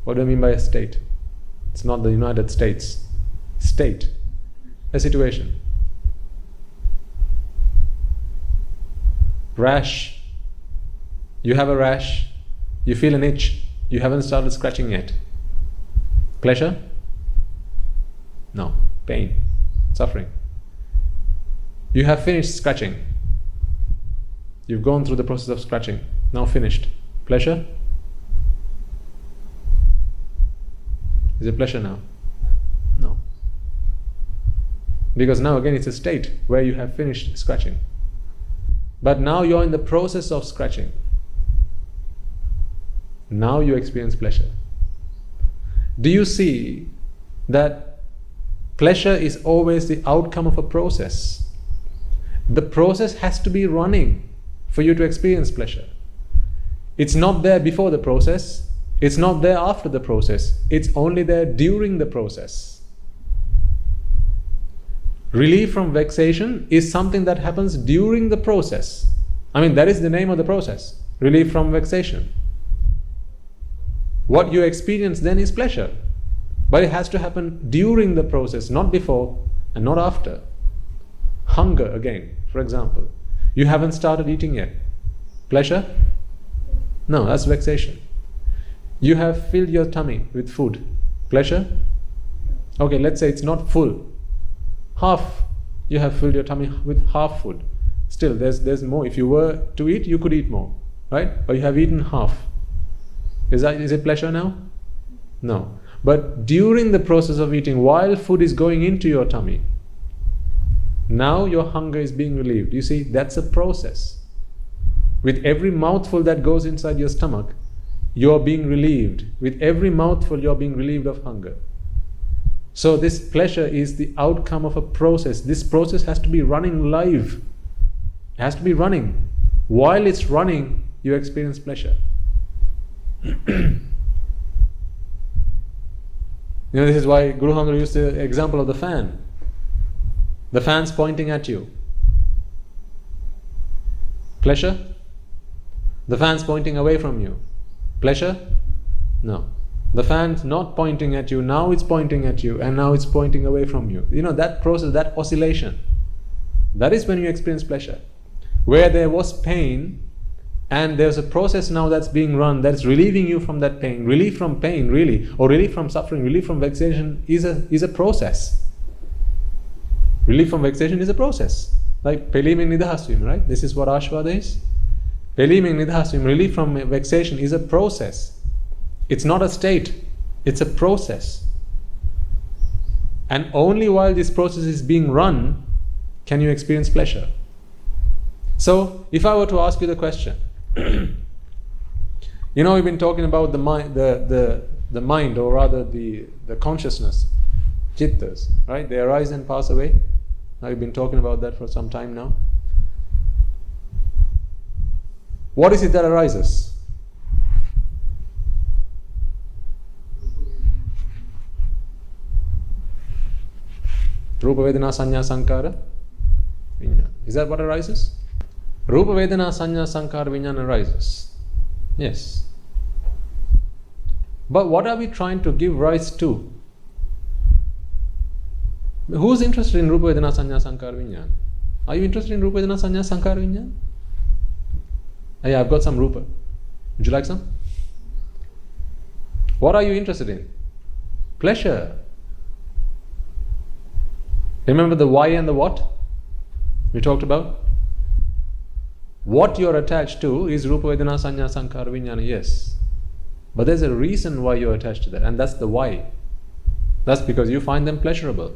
What do I mean by a state? It's not the United States. State. A situation. Rash. You have a rash. You feel an itch. You haven't started scratching yet. Pleasure? No. Pain. Suffering. You have finished scratching. You've gone through the process of scratching. Now finished. Pleasure? Is it pleasure now? No. Because now again it's a state where you have finished scratching. But now you're in the process of scratching. Now you experience pleasure. Do you see that pleasure is always the outcome of a process? The process has to be running for you to experience pleasure. It's not there before the process. It's not there after the process. It's only there during the process. Relief from vexation is something that happens during the process. I mean, that is the name of the process. Relief from vexation. What you experience then is pleasure. But it has to happen during the process, not before and not after. Hunger again, for example. You haven't started eating yet. Pleasure? No, that's vexation. You have filled your tummy with food. Pleasure? Okay, let's say it's not full. Half. You have filled your tummy with half food. Still, there's more. If you were to eat, you could eat more. Right? But you have eaten half. Is it pleasure now? No. But during the process of eating, while food is going into your tummy, now your hunger is being relieved. You see, that's a process. With every mouthful that goes inside your stomach, you're being relieved. With every mouthful, you're being relieved of hunger. So this pleasure is the outcome of a process. This process has to be running live. It has to be running. While it's running, you experience pleasure. This is why Guru Hamdul used the example of the fan. The fan's pointing at you. Pleasure? The fan's pointing away from you. Pleasure? No. The fan's not pointing at you, now it's pointing at you, and now it's pointing away from you. That process, that oscillation, that is when you experience pleasure. Where there was pain, and there's a process now that's being run that's relieving you from that pain. Relief from pain, really, or relief from suffering, relief from vexation is a process. Relief from vexation is a process. Like Pelimen Nidahaswim, right? This is what Ashwada is. Pelimen Nidahaswim, relief from vexation, is a process. It's not a state, it's a process. And only while this process is being run can you experience pleasure. So, if I were to ask you the question, you know, we've been talking about the mind, or rather the consciousness, chittas, right? They arise and pass away. Now, we've been talking about that for some time now. What is it that arises? Rupa Vedana Sanya Sankara Vijnana. Is that what arises? Rupa Vedana Sanya Sankara Vijnana arises. Yes. But what are we trying to give rise to? Who's interested in Rupa Vedana Sanya Sankara Vijnana? Are you interested in Rupa Vedana Sanya Sankara Vijnana? Hey, I've got some Rupa. Would you like some? What are you interested in? Pleasure. Remember the why and the what we talked about? What you're attached to is Rupa Vedana Sanya Sankara Vijnana, yes. But there's a reason why you're attached to that, and that's the why. That's because you find them pleasurable.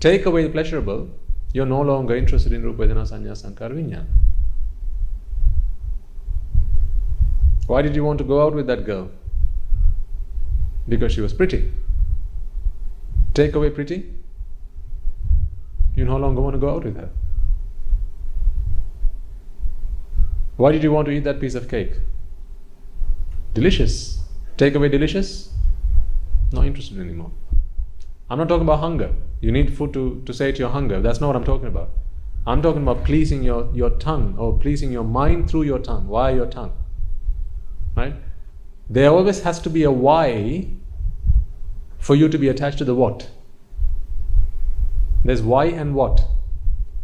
Take away the pleasurable, you're no longer interested in Rupa Vedana Sanya Sankara Vijnana. Why did you want to go out with that girl? Because she was pretty. Take away pretty, you no longer want to go out with her. Why did you want to eat that piece of cake? Delicious. Take away delicious, not interested anymore. I'm not talking about hunger. You need food to sate your hunger. That's not what I'm talking about. I'm talking about pleasing your tongue, or pleasing your mind through your tongue. Why your tongue? Right? There always has to be a why for you to be attached to the what. There's why and what.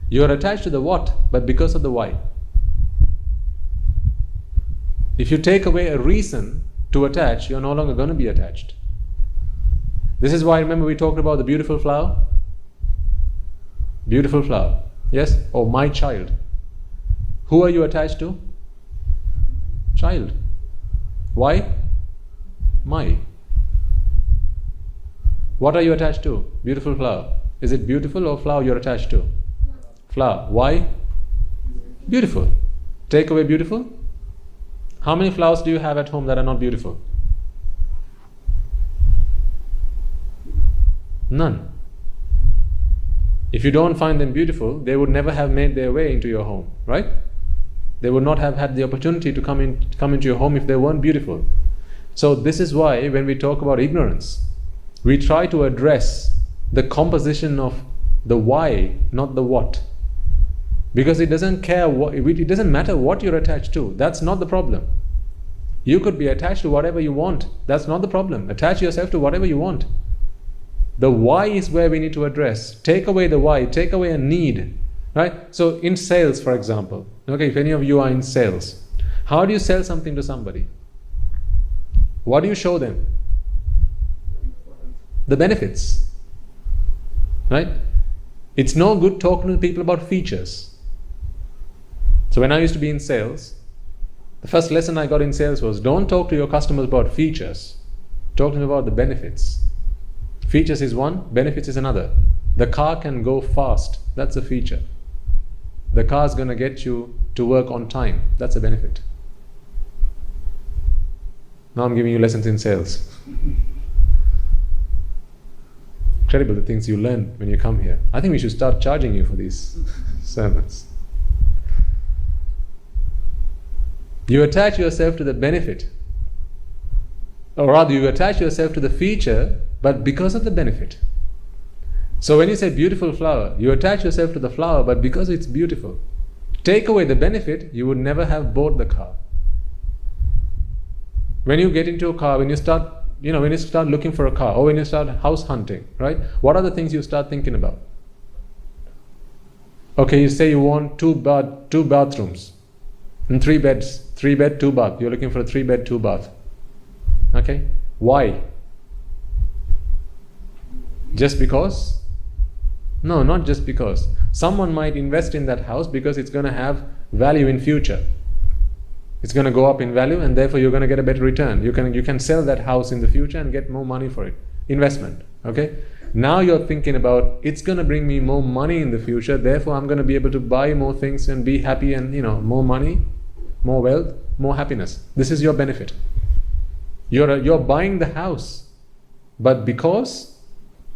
You're attached to the what, but because of the why. If you take away a reason to attach, you're no longer going to be attached. This is why, remember, we talked about the beautiful flower? Beautiful flower. Yes? Or my child. Who are you attached to? Child. Why? My. What are you attached to? Beautiful flower. Is it beautiful or flower you're attached to? Flower. Why? Beautiful. Take away beautiful. How many flowers do you have at home that are not beautiful? None. If you don't find them beautiful, they would never have made their way into your home, right? They would not have had the opportunity to come into your home if they weren't beautiful. So this is why when we talk about ignorance, we try to address the composition of the why, not the what. Because it doesn't matter what you're attached to. That's not the problem. You could be attached to whatever you want. That's not the problem. Attach yourself to whatever you want. The why is where we need to address. Take away the why, take away a need. Right? So in sales, for example, okay, if any of you are in sales, how do you sell something to somebody? What do you show them? The benefits. Right? It's no good talking to people about features. So when I used to be in sales, the first lesson I got in sales was, don't talk to your customers about features. Talk to them about the benefits. Features is one, benefits is another. The car can go fast. That's a feature. The car is going to get you to work on time. That's a benefit. Now I'm giving you lessons in sales. Incredible the things you learn when you come here. I think we should start charging you for these sermons. You attach yourself to the benefit, or rather you attach yourself to the feature, but because of the benefit. So when you say beautiful flower, you attach yourself to the flower, but because it's beautiful. Take away the benefit, you would never have bought the car. When you get into a car, when you start looking for a car, or when you start house hunting, right? What are the things you start thinking about? Okay, you say you want two bathrooms and 3 beds. 3 bed, 2 bath. You're looking for a 3 bed, 2 bath. Okay? Why? Just because? No, not just because. Someone might invest in that house because it's going to have value in future. It's going to go up in value, and therefore you're going to get a better return. You can sell that house in the future and get more money for it. Investment. Okay? Now you're thinking about, it's going to bring me more money in the future, therefore I'm going to be able to buy more things and be happy, and more money, more wealth, more happiness. This is your benefit. You're buying the house, but because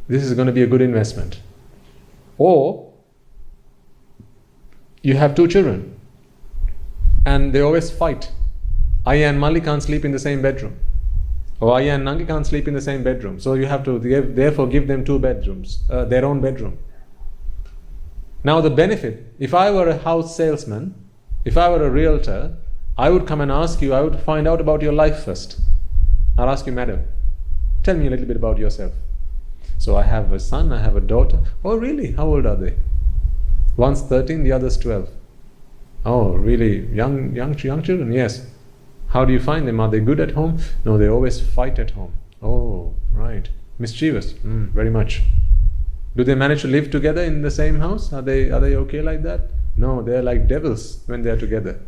this is going to be a good investment. Or you have 2 children and they always fight. Aya and Mali can't sleep in the same bedroom. Or Aya and Nangi can't sleep in the same bedroom. So you have to therefore give them 2 bedrooms, their own bedroom. Now the benefit, if I were a house salesman, if I were a realtor, I would come and ask you, I would find out about your life first. I'll ask you, madam, tell me a little bit about yourself. So I have a son, I have a daughter. Oh really? How old are they? One's 13, the other's 12. Oh really? Young children? Yes. How do you find them? Are they good at home? No, they always fight at home. Oh, right. Mischievous? Very much. Do they manage to live together in the same house? Are they okay like that? No, they're like devils when they're together.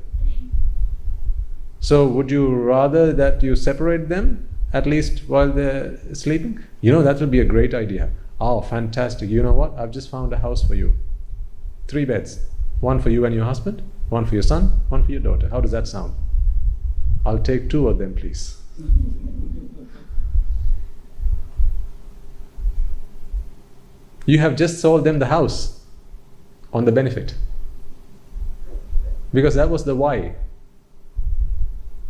So would you rather that you separate them, at least while they're sleeping? That would be a great idea. Oh, fantastic. You know what? I've just found a house for you. 3 beds. 1 for you and your husband, 1 for your son, 1 for your daughter. How does that sound? I'll take 2 of them, please. You have just sold them the house on the benefit. Because that was the why.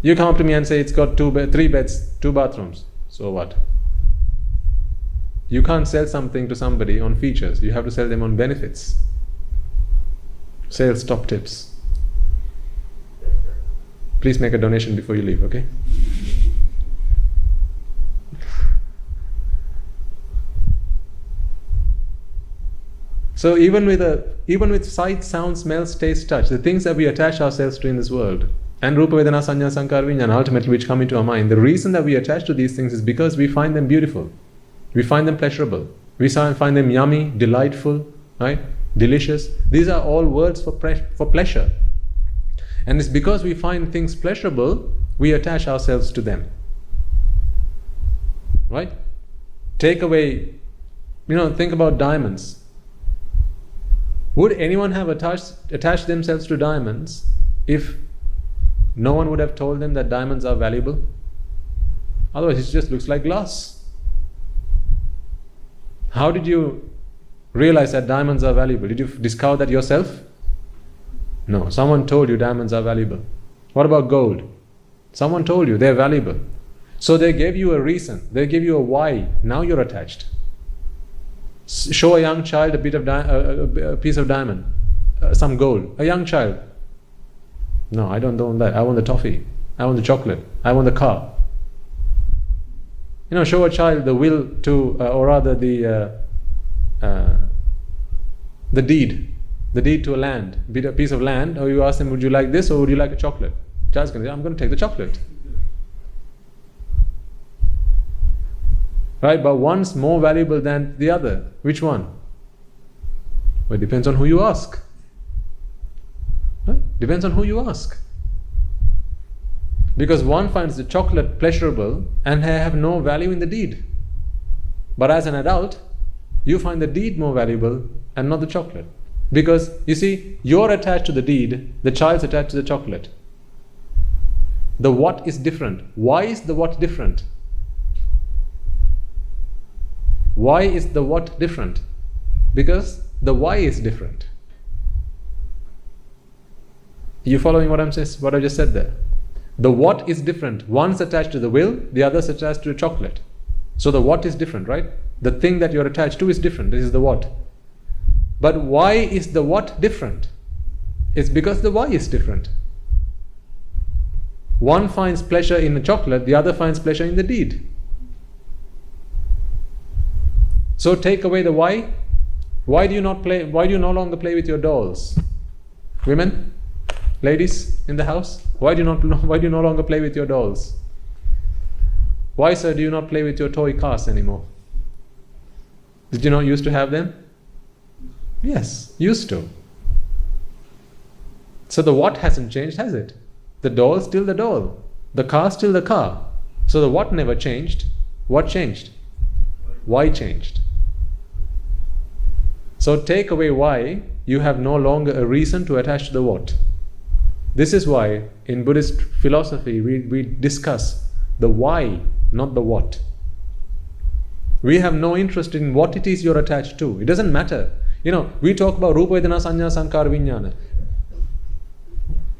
You come up to me and say it's got 3 beds, 2 bathrooms. So what? You can't sell something to somebody on features. You have to sell them on benefits. Sales top tips. Please make a donation before you leave, okay? So even with sight, sound, smell, taste, touch, the things that we attach ourselves to in this world, and Rupa, Vedana, Sanya, Sankara, Vijnana, ultimately which come into our mind, the reason that we attach to these things is because we find them beautiful. We find them pleasurable. We find them yummy, delightful, right? Delicious. These are all words for pleasure. And it's because we find things pleasurable, we attach ourselves to them. Right? Take away, think about diamonds. Would anyone have attached themselves to diamonds if no one would have told them that diamonds are valuable? Otherwise, it just looks like glass. How did you realize that diamonds are valuable? Did you discover that yourself? No, someone told you diamonds are valuable. What about gold? Someone told you they're valuable. So they gave you a reason. They gave you a why. Now you're attached. Show a young child a piece of diamond, some gold. A young child. No, I don't want that. I want the toffee. I want the chocolate. I want the car. Show a child the will to, or rather the deed to a land, a piece of land, or you ask them, would you like this or would you like a chocolate? Child's going to say, I'm going to take the chocolate. Right, but one's more valuable than the other. Which one? Well, it depends on who you ask. Right? Depends on who you ask. Because one finds the chocolate pleasurable and have no value in the deed. But as an adult, you find the deed more valuable and not the chocolate. Because, you see, you're attached to the deed, the child's attached to the chocolate. The what is different. Why is the what different? Why is the what different? Because the why is different. You following what I just said there? The what is different. One's attached to the will, the other's attached to the chocolate. So the what is different, right? The thing that you're attached to is different. This is the what. But why is the what different? It's because the why is different. One finds pleasure in the chocolate, the other finds pleasure in the deed. So take away the why. Why do you no longer play with your dolls? Women, ladies in the house, why do you no longer play with your dolls? Why, sir, do you not play with your toy cars anymore? Did you not used to have them? Yes, used to. So the what hasn't changed, has it? The doll still the doll. The car still the car. So the what never changed. What changed? Why changed. So take away why, you have no longer a reason to attach to the what. This is why in Buddhist philosophy we discuss the why, not the what. We have no interest in what it is you're attached to. It doesn't matter. We talk about Rupa Vedana Sanya Sankara Vijnana.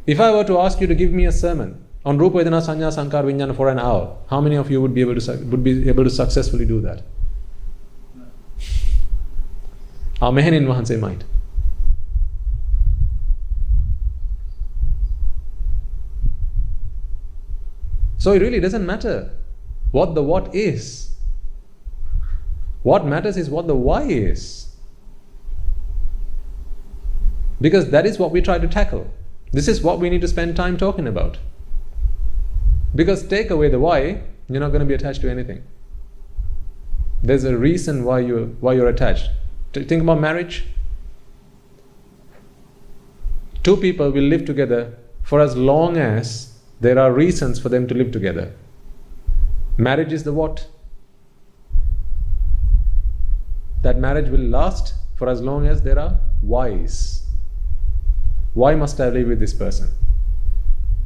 If I were to ask you to give me a sermon on Rupa Vedana Sanya Sankara Vijnana for an hour, how many of you would be able to successfully do that? Mehenin Wahanse might. So it really doesn't matter what the what is. What matters is what the why is. Because that is what we try to tackle. This is what we need to spend time talking about. Because take away the why, you're not going to be attached to anything. There's a reason why you're attached. Think about marriage. Two people will live together for as long as there are reasons for them to live together. Marriage is the what? That marriage will last for as long as there are whys. Why must I live with this person?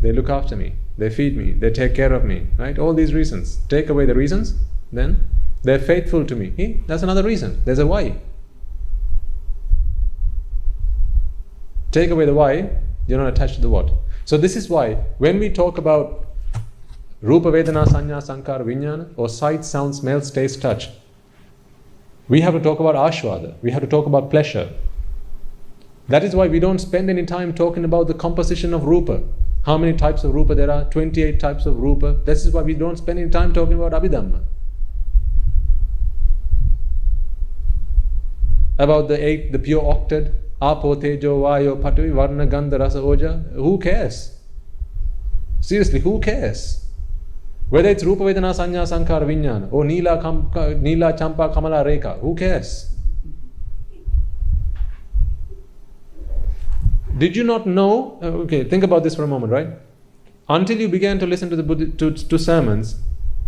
They look after me, they feed me, they take care of me, right? All these reasons. Take away the reasons, then they're faithful to me. That's another reason. There's a why. Take away the why, you're not attached to the what. So this is why when we talk about Rupa Vedana Sanya Sankara Vijnana, or sight, sound, smell, taste, touch, we have to talk about ashvada. We have to talk about pleasure. That is why we don't spend any time talking about the composition of rupa. How many types of rupa there are? 28 types of rupa. This is why we don't spend any time talking about Abhidhamma. About the pure octet, Apo, Tejo, Vayo, Patvi, Varna, Gandha, Rasa, Oja. Who cares? Seriously, who cares? Whether it's Rupa Vedana Sanya Sankara Vijnana or Nila Champa Kamala Rekha, who cares? Did you not know? Okay, think about this for a moment, right? Until you began to listen to the to sermons,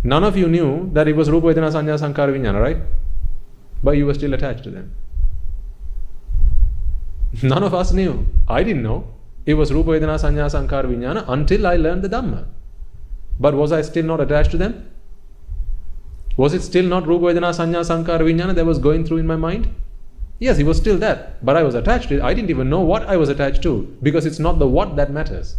none of you knew that it was Rupa Vedana Sanya Sankara Vijnana, right? But you were still attached to them. None of us knew. I didn't know. It was Rupa Vedana Sanya Sankara Vijnana until I learned the Dhamma. But was I still not attached to them? Was it still not Rupa Vedana Sanya Sankara Vijnana that was going through in my mind? Yes, it was still that. But I was attached to it. I didn't even know what I was attached to, because it's not the what that matters.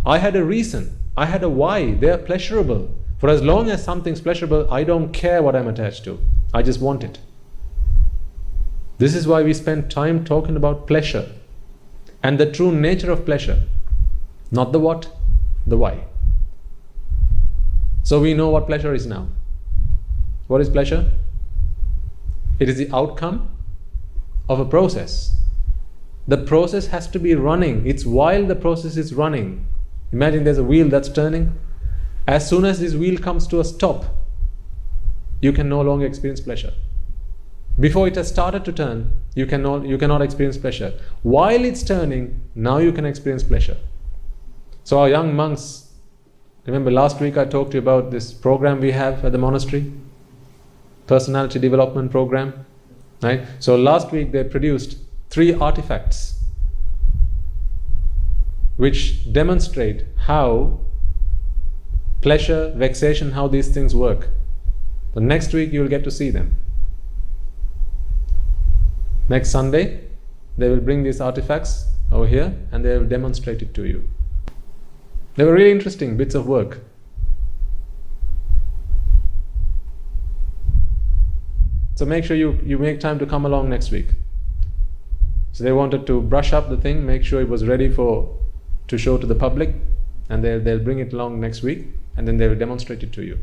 I had a reason. I had a why. They are pleasurable. For as long as something's pleasurable, I don't care what I'm attached to. I just want it. This is why we spend time talking about pleasure and the true nature of pleasure. Not the what, the why. So we know what pleasure is now. What is pleasure? It is the outcome of a process. The process has to be running. It's while the process is running. Imagine there's a wheel that's turning. As soon as this wheel comes to a stop, you can no longer experience pleasure. Before it has started to turn, you cannot experience pleasure. While it's turning, now you can experience pleasure. So our young monks, remember last week I talked to you about this program we have at the monastery, personality development program, right? So last week they produced 3 artifacts which demonstrate how pleasure, vexation, how these things work. The next week you will get to see them. Next Sunday, they will bring these artifacts over here and they will demonstrate it to you. They were really interesting bits of work. So make sure you make time to come along next week. So they wanted to brush up the thing, make sure it was ready to show to the public, and they'll bring it along next week, and then they will demonstrate it to you.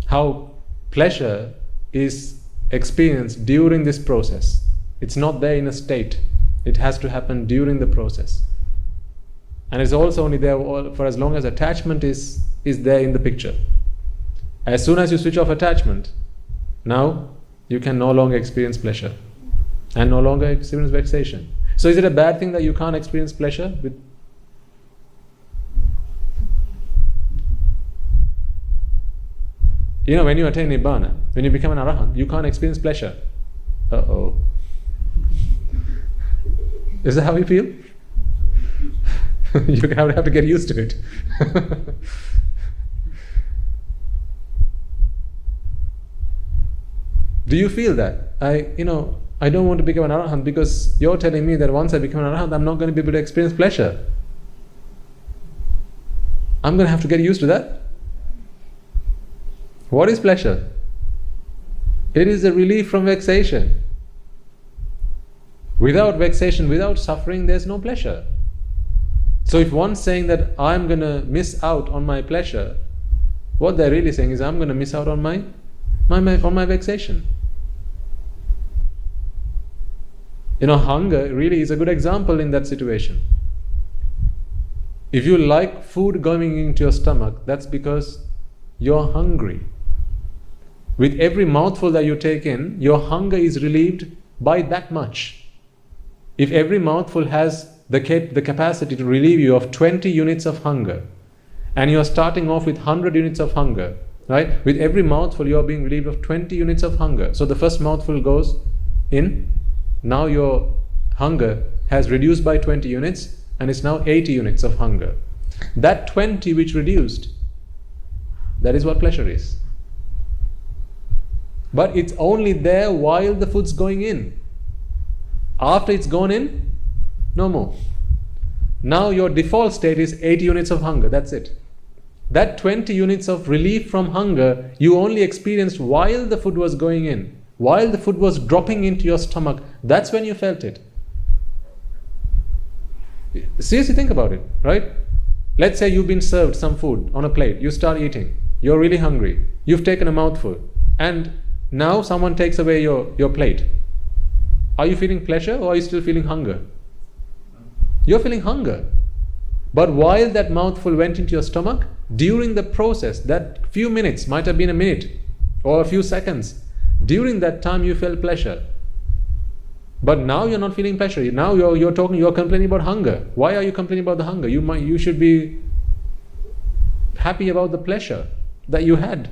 How pleasure is experienced during this process. It's not there in a state. It has to happen during the process. And it's also only there for as long as attachment is there in the picture. As soon as you switch off attachment, now you can no longer experience pleasure. and no longer experience vexation. So is it a bad thing that you can't experience pleasure? You know, when you attain Nibbana, when you become an Arahant, you can't experience pleasure. Uh-oh. Is that how you feel? You have to get used to it. Do you feel that? I don't want to become an Arahant because you're telling me that once I become an Arahant, I'm not going to be able to experience pleasure. I'm going to have to get used to that. What is pleasure? It is a relief from vexation. Without vexation, without suffering, there's no pleasure. So if one's saying that I'm going to miss out on my pleasure, what they're really saying is I'm going to miss out on my vexation. Hunger really is a good example in that situation. If you like food going into your stomach, that's because you're hungry. With every mouthful that you take in, your hunger is relieved by that much. If every mouthful has the capacity to relieve you of 20 units of hunger, and you're starting off with 100 units of hunger, right? With every mouthful, you're being relieved of 20 units of hunger. So the first mouthful goes in. Now your hunger has reduced by 20 units, and it's now 80 units of hunger. That 20 which reduced, that is what pleasure is. But it's only there while the food's going in. After it's gone in, no more. Now your default state is 80 units of hunger, that's it. That 20 units of relief from hunger you only experienced while the food was going in. While the food was dropping into your stomach, that's when you felt it. Seriously think about it, right? Let's say you've been served some food on a plate, you start eating, you're really hungry, you've taken a mouthful, and now someone takes away your plate. Are you feeling pleasure or are you still feeling hunger? You're feeling hunger. But while that mouthful went into your stomach, during the process, that few minutes, might have been a minute or a few seconds, during that time you felt pleasure. But now you're not feeling pleasure. Now you're complaining about hunger. Why are you complaining about the hunger? You should be happy about the pleasure that you had.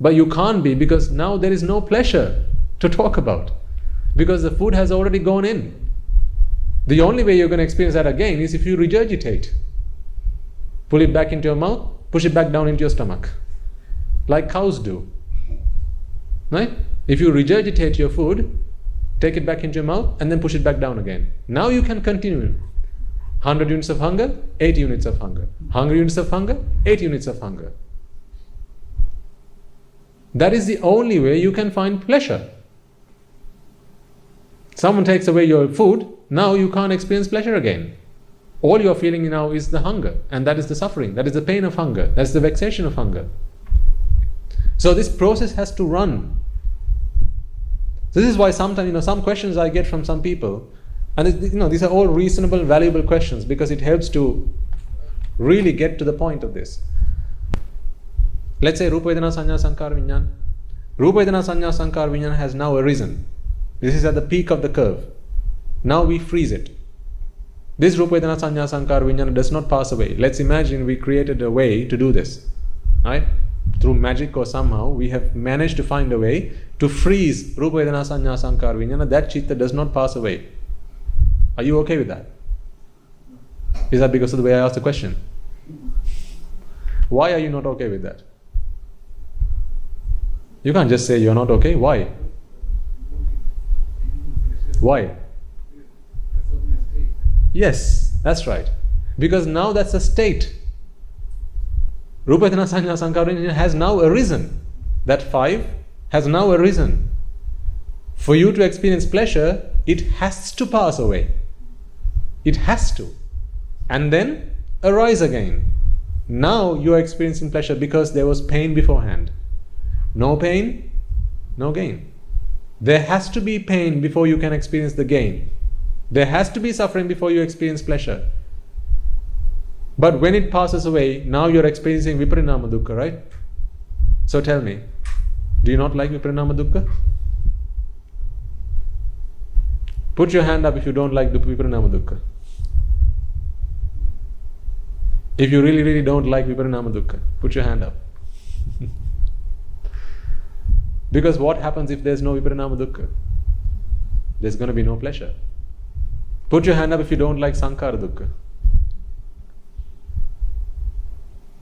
But you can't be, because now there is no pleasure to talk about, because the food has already gone in. The only way you're going to experience that again is if you regurgitate. Pull it back into your mouth, push it back down into your stomach, like cows do. Right? If you regurgitate your food, take it back into your mouth and then push it back down again. Now you can continue. 100 units of hunger, 80 units of hunger. 100 units of hunger, 80 units of hunger. That is the only way you can find pleasure. Someone takes away your food, now you can't experience pleasure again. All you're feeling now is the hunger, and that is the suffering, that is the pain of hunger, that's the vexation of hunger. So this process has to run. This is why sometimes, some questions I get from some people, and these are all reasonable, valuable questions, because it helps to really get to the point of this. Let's say Rupa Vedana Sanya Sankara Vijnana. Rupa Vedana Sanya Sankara Vijnana has now arisen. This is at the peak of the curve. Now we freeze it. This Rupa Vedana Sanya Sankara Vijnana does not pass away. Let's imagine we created a way to do this, right? Through magic or somehow we have managed to find a way to freeze Rupa Vedana Sanya Sankara Vijnana. That chitta does not pass away. Are you okay with that? Is that because of the way I asked the question? Why are you not okay with that? You can't just say you're not okay. Why? Why? Yes, that's right. Because now that's a state. Rupa Vedana Sanya Sankara Vijnana has now arisen. That 5 has now arisen. For you to experience pleasure, it has to pass away. It has to. And then arise again. Now you are experiencing pleasure because there was pain beforehand. No pain, no gain. There has to be pain before you can experience the gain. There has to be suffering before you experience pleasure. But when it passes away, now you're experiencing viparinama dukkha, right? So tell me, do you not like viparinama dukkha? Put your hand up if you don't like Viparinama Dukkha. If you really, really don't like Viparinama Dukkha, put your hand up. Because what happens if there's no Viparinama Dukkha? There's going to be no pleasure. Put your hand up if you don't like Sankhara Dukkha.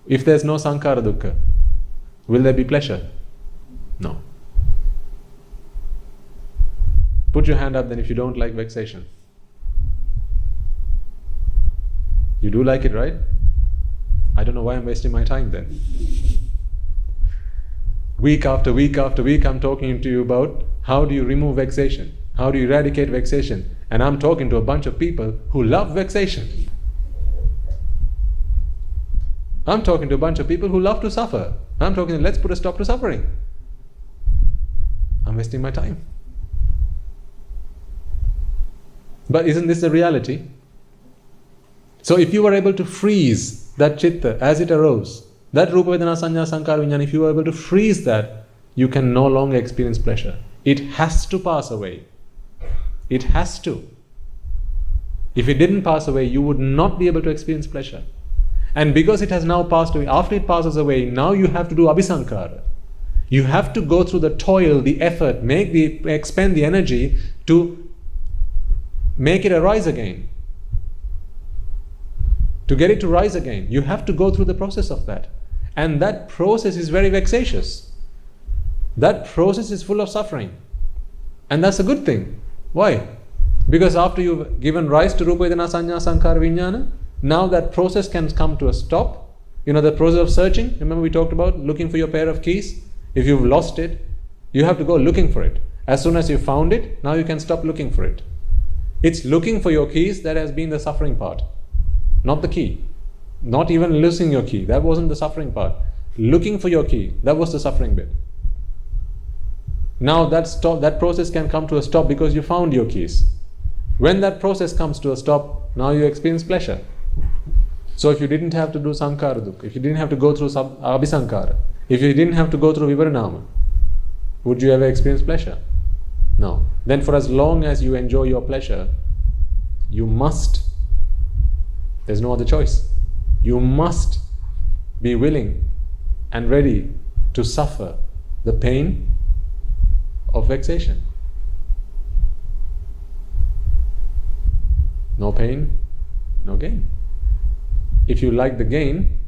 If there's no Sankhara Dukkha, will there be pleasure? No. Put your hand up then if you don't like vexation. You do like it, right? I don't know why I'm wasting my time then. Week after week after week, I'm talking to you about how do you remove vexation? How do you eradicate vexation? And I'm talking to a bunch of people who love vexation. I'm talking to a bunch of people who love to suffer. I'm talking, let's put a stop to suffering. I'm wasting my time. But isn't this the reality? So if you were able to freeze that chitta as it arose, that Rupa Vedana Sanya Sankhara Vijnana, if you were able to freeze that, you can no longer experience pleasure. It has to pass away. It has to. If it didn't pass away, you would not be able to experience pleasure. And because it has now passed away, after it passes away, now you have to do abhisankhara. You have to go through the toil, the effort, expend the energy to make it arise again. To get it to rise again, you have to go through the process of that. And that process is very vexatious. That process is full of suffering. And that's a good thing. Why? Because after you've given rise to Rupa Vedana Sanya Sankhara Vijnana, now that process can come to a stop. You know the process of searching? Remember we talked about looking for your pair of keys? If you've lost it, you have to go looking for it. As soon as you found it, now you can stop looking for it. It's looking for your keys that has been the suffering part. Not the key. Not even losing your key. That wasn't the suffering part. Looking for your key. That was the suffering bit. Now that process can come to a stop because you found your keys. When that process comes to a stop, now you experience pleasure. So if you didn't have to do Sankhara Dukkha, if you didn't have to go through Abhisankhara, if you didn't have to go through Viparinama, would you ever experience pleasure? No. Then for as long as you enjoy your pleasure, you must, there's no other choice, you must be willing and ready to suffer the pain of vexation. No pain, no gain. If you like the gain,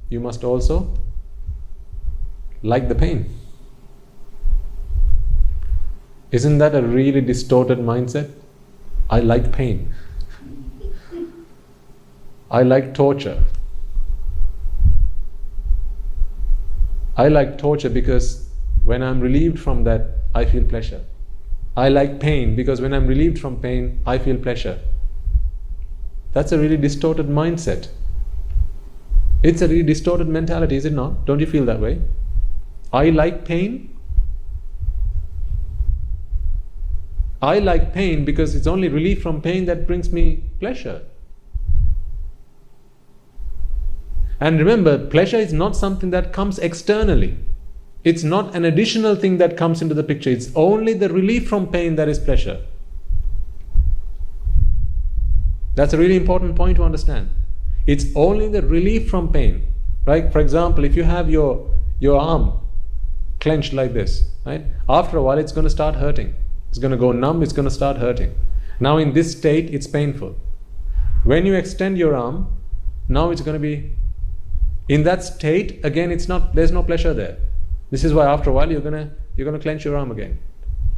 you must also like the pain. Isn't that a really distorted mindset? I like pain. I like torture. I like torture because when I'm relieved from that, I feel pleasure. I like pain because when I'm relieved from pain, I feel pleasure. That's a really distorted mindset. It's a really distorted mentality, is it not? Don't you feel that way? I like pain. I like pain because it's only relief from pain that brings me pleasure. And remember, pleasure is not something that comes externally. It's not an additional thing that comes into the picture. It's only the relief from pain that is pleasure. That's a really important point to understand. It's only the relief from pain. Right? For example, if you have your arm clenched like this, right? After a while it's going to start hurting. It's going to go numb, it's going to start hurting. Now in this state, it's painful. When you extend your arm, now it's going to be, in that state, again, there's no pleasure there. This is why after a while you're going to clench your arm again.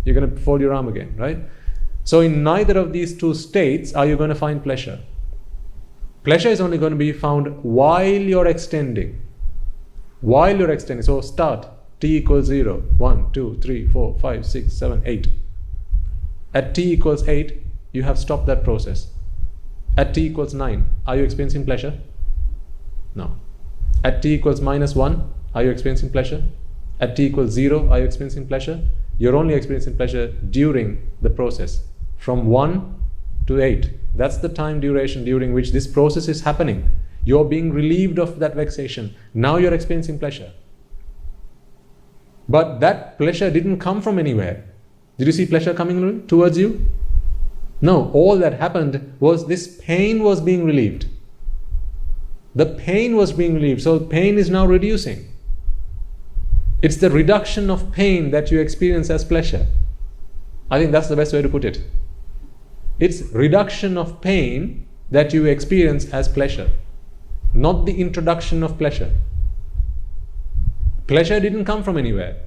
You're going to fold your arm again, right? So in neither of these two states are you going to find pleasure. Pleasure is only going to be found while you're extending. While you're extending. So start. T equals 0. 1, 2, 3, 4, 5, 6, 7, 8. At t equals 8, you have stopped that process. At t equals 9, are you experiencing pleasure? No. At t equals -1, are you experiencing pleasure? At t equals 0, are you experiencing pleasure? You're only experiencing pleasure during the process. From 1 to 8. That's the time duration during which this process is happening. You're being relieved of that vexation. Now you're experiencing pleasure. But that pleasure didn't come from anywhere. Did you see pleasure coming towards you? No, all that happened was this pain was being relieved. The pain was being relieved, so pain is now reducing. It's the reduction of pain that you experience as pleasure. I think that's the best way to put it. It's reduction of pain that you experience as pleasure, not the introduction of pleasure. Pleasure didn't come from anywhere.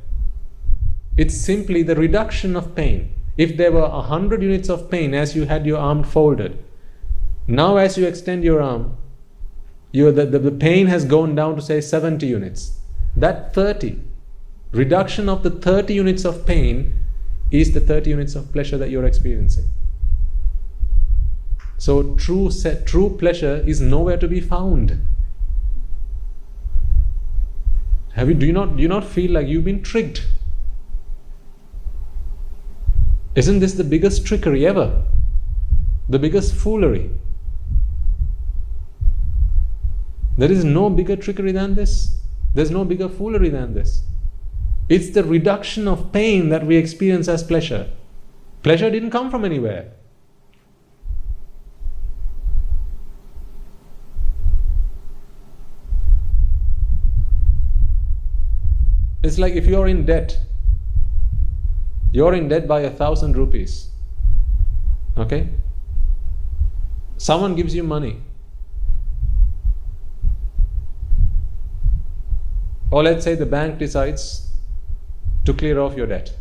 It's simply the reduction of pain. If there were 100 units of pain as you had your arm folded, now as you extend your arm, the pain has gone down to say 70 units. That 30, reduction of the 30 units of pain is the 30 units of pleasure that you're experiencing. So true pleasure is nowhere to be found. Do you not feel like you've been tricked? Isn't this the biggest trickery ever? The biggest foolery? There is no bigger trickery than this. There's no bigger foolery than this. It's the reduction of pain that we experience as pleasure. Pleasure didn't come from anywhere. It's like if you're in debt. You're in debt by 1,000 rupees. Okay? Someone gives you money. Or let's say the bank decides to clear off your debt.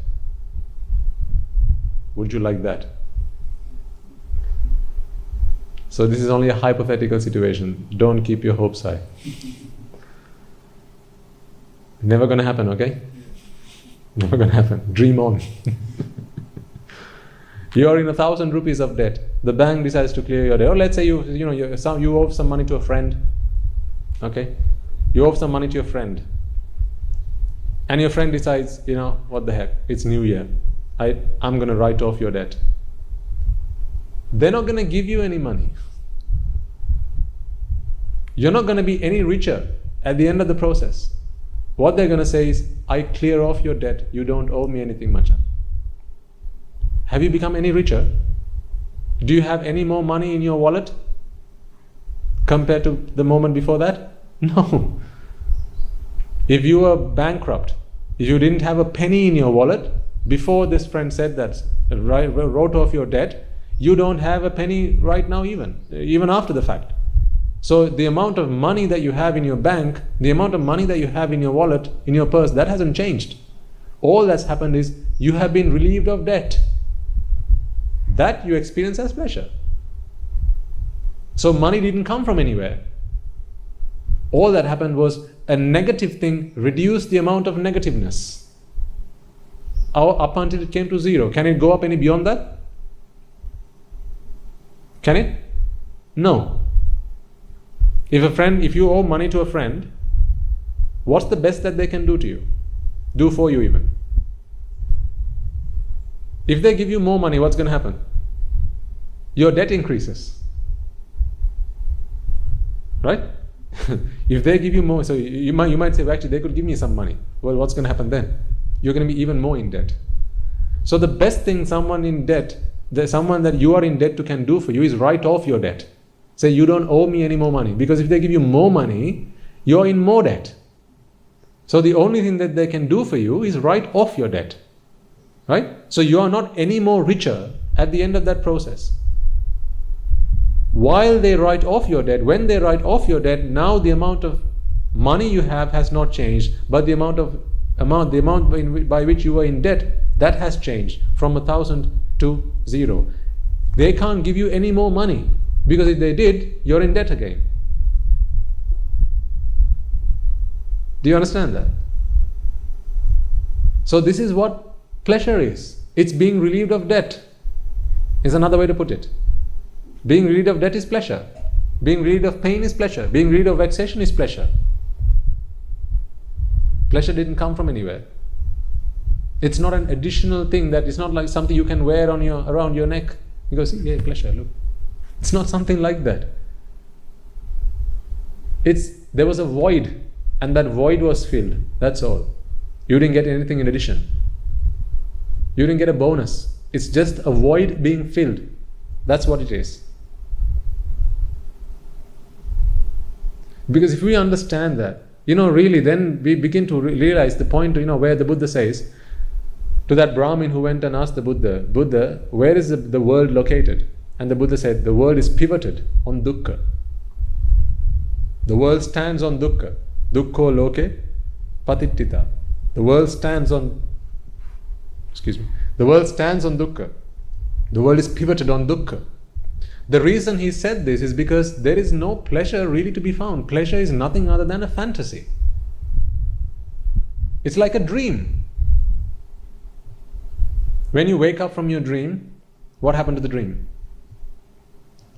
Would you like that? So this is only a hypothetical situation. Don't keep your hopes high. Never gonna happen, okay? Never gonna happen. Dream on. You are in 1,000 rupees of debt. The bank decides to clear your debt. Or let's say you owe some money to a friend. Okay? You owe some money to your friend. And your friend decides, what the heck? It's New Year. I'm gonna write off your debt. They're not gonna give you any money. You're not gonna be any richer at the end of the process. What they're going to say is, I clear off your debt, you don't owe me anything much. Have you become any richer? Do you have any more money in your wallet compared to the moment before that? No. If you were bankrupt, if you didn't have a penny in your wallet, before this friend said that, wrote off your debt, you don't have a penny right now even after the fact. So the amount of money that you have in your bank, the amount of money that you have in your wallet, in your purse, that hasn't changed. All that's happened is you have been relieved of debt. That you experience as pleasure. So money didn't come from anywhere. All that happened was a negative thing reduced the amount of negativeness. Up until it came to zero. Can it go up any beyond that? Can it? No. If you owe money to a friend, what's the best that they can do to you? Do for you even. If they give you more money, what's going to happen? Your debt increases. Right? If they give you more, so you might say, well, actually they could give me some money. Well, what's going to happen then? You're going to be even more in debt. So the best thing someone that you are in debt to can do for you is write off your debt. Say, you don't owe me any more money. Because if they give you more money, you're in more debt. So the only thing that they can do for you is write off your debt. Right? So you are not any more richer at the end of that process. While they write off your debt, when they write off your debt, now the amount of money you have has not changed, but the amount by which you were in debt, that has changed from 1,000 to 0. They can't give you any more money. Because if they did, you're in debt again. Do you understand that? So this is what pleasure is. It's being relieved of debt. Is another way to put it. Being relieved of debt is pleasure. Being relieved of pain is pleasure. Being relieved of vexation is pleasure. Pleasure didn't come from anywhere. It's not an additional thing that is not like something you can wear around your neck. You go, see, yeah, pleasure, look. It's not something like that. There was a void, and that void was filled. That's all. You didn't get anything in addition. You didn't get a bonus. It's just a void being filled. That's what it is. Because if we understand that, really, then we begin to realize the point, where the Buddha says to that Brahmin who went and asked the Buddha, where is the world located? And the Buddha said, the world is pivoted on dukkha. The world stands on dukkha. Dukkho loke patittita. The world stands on dukkha. The world is pivoted on dukkha. The reason he said this is because there is no pleasure really to be found. Pleasure is nothing other than a fantasy. It's like a dream. When you wake up from your dream, what happened to the dream?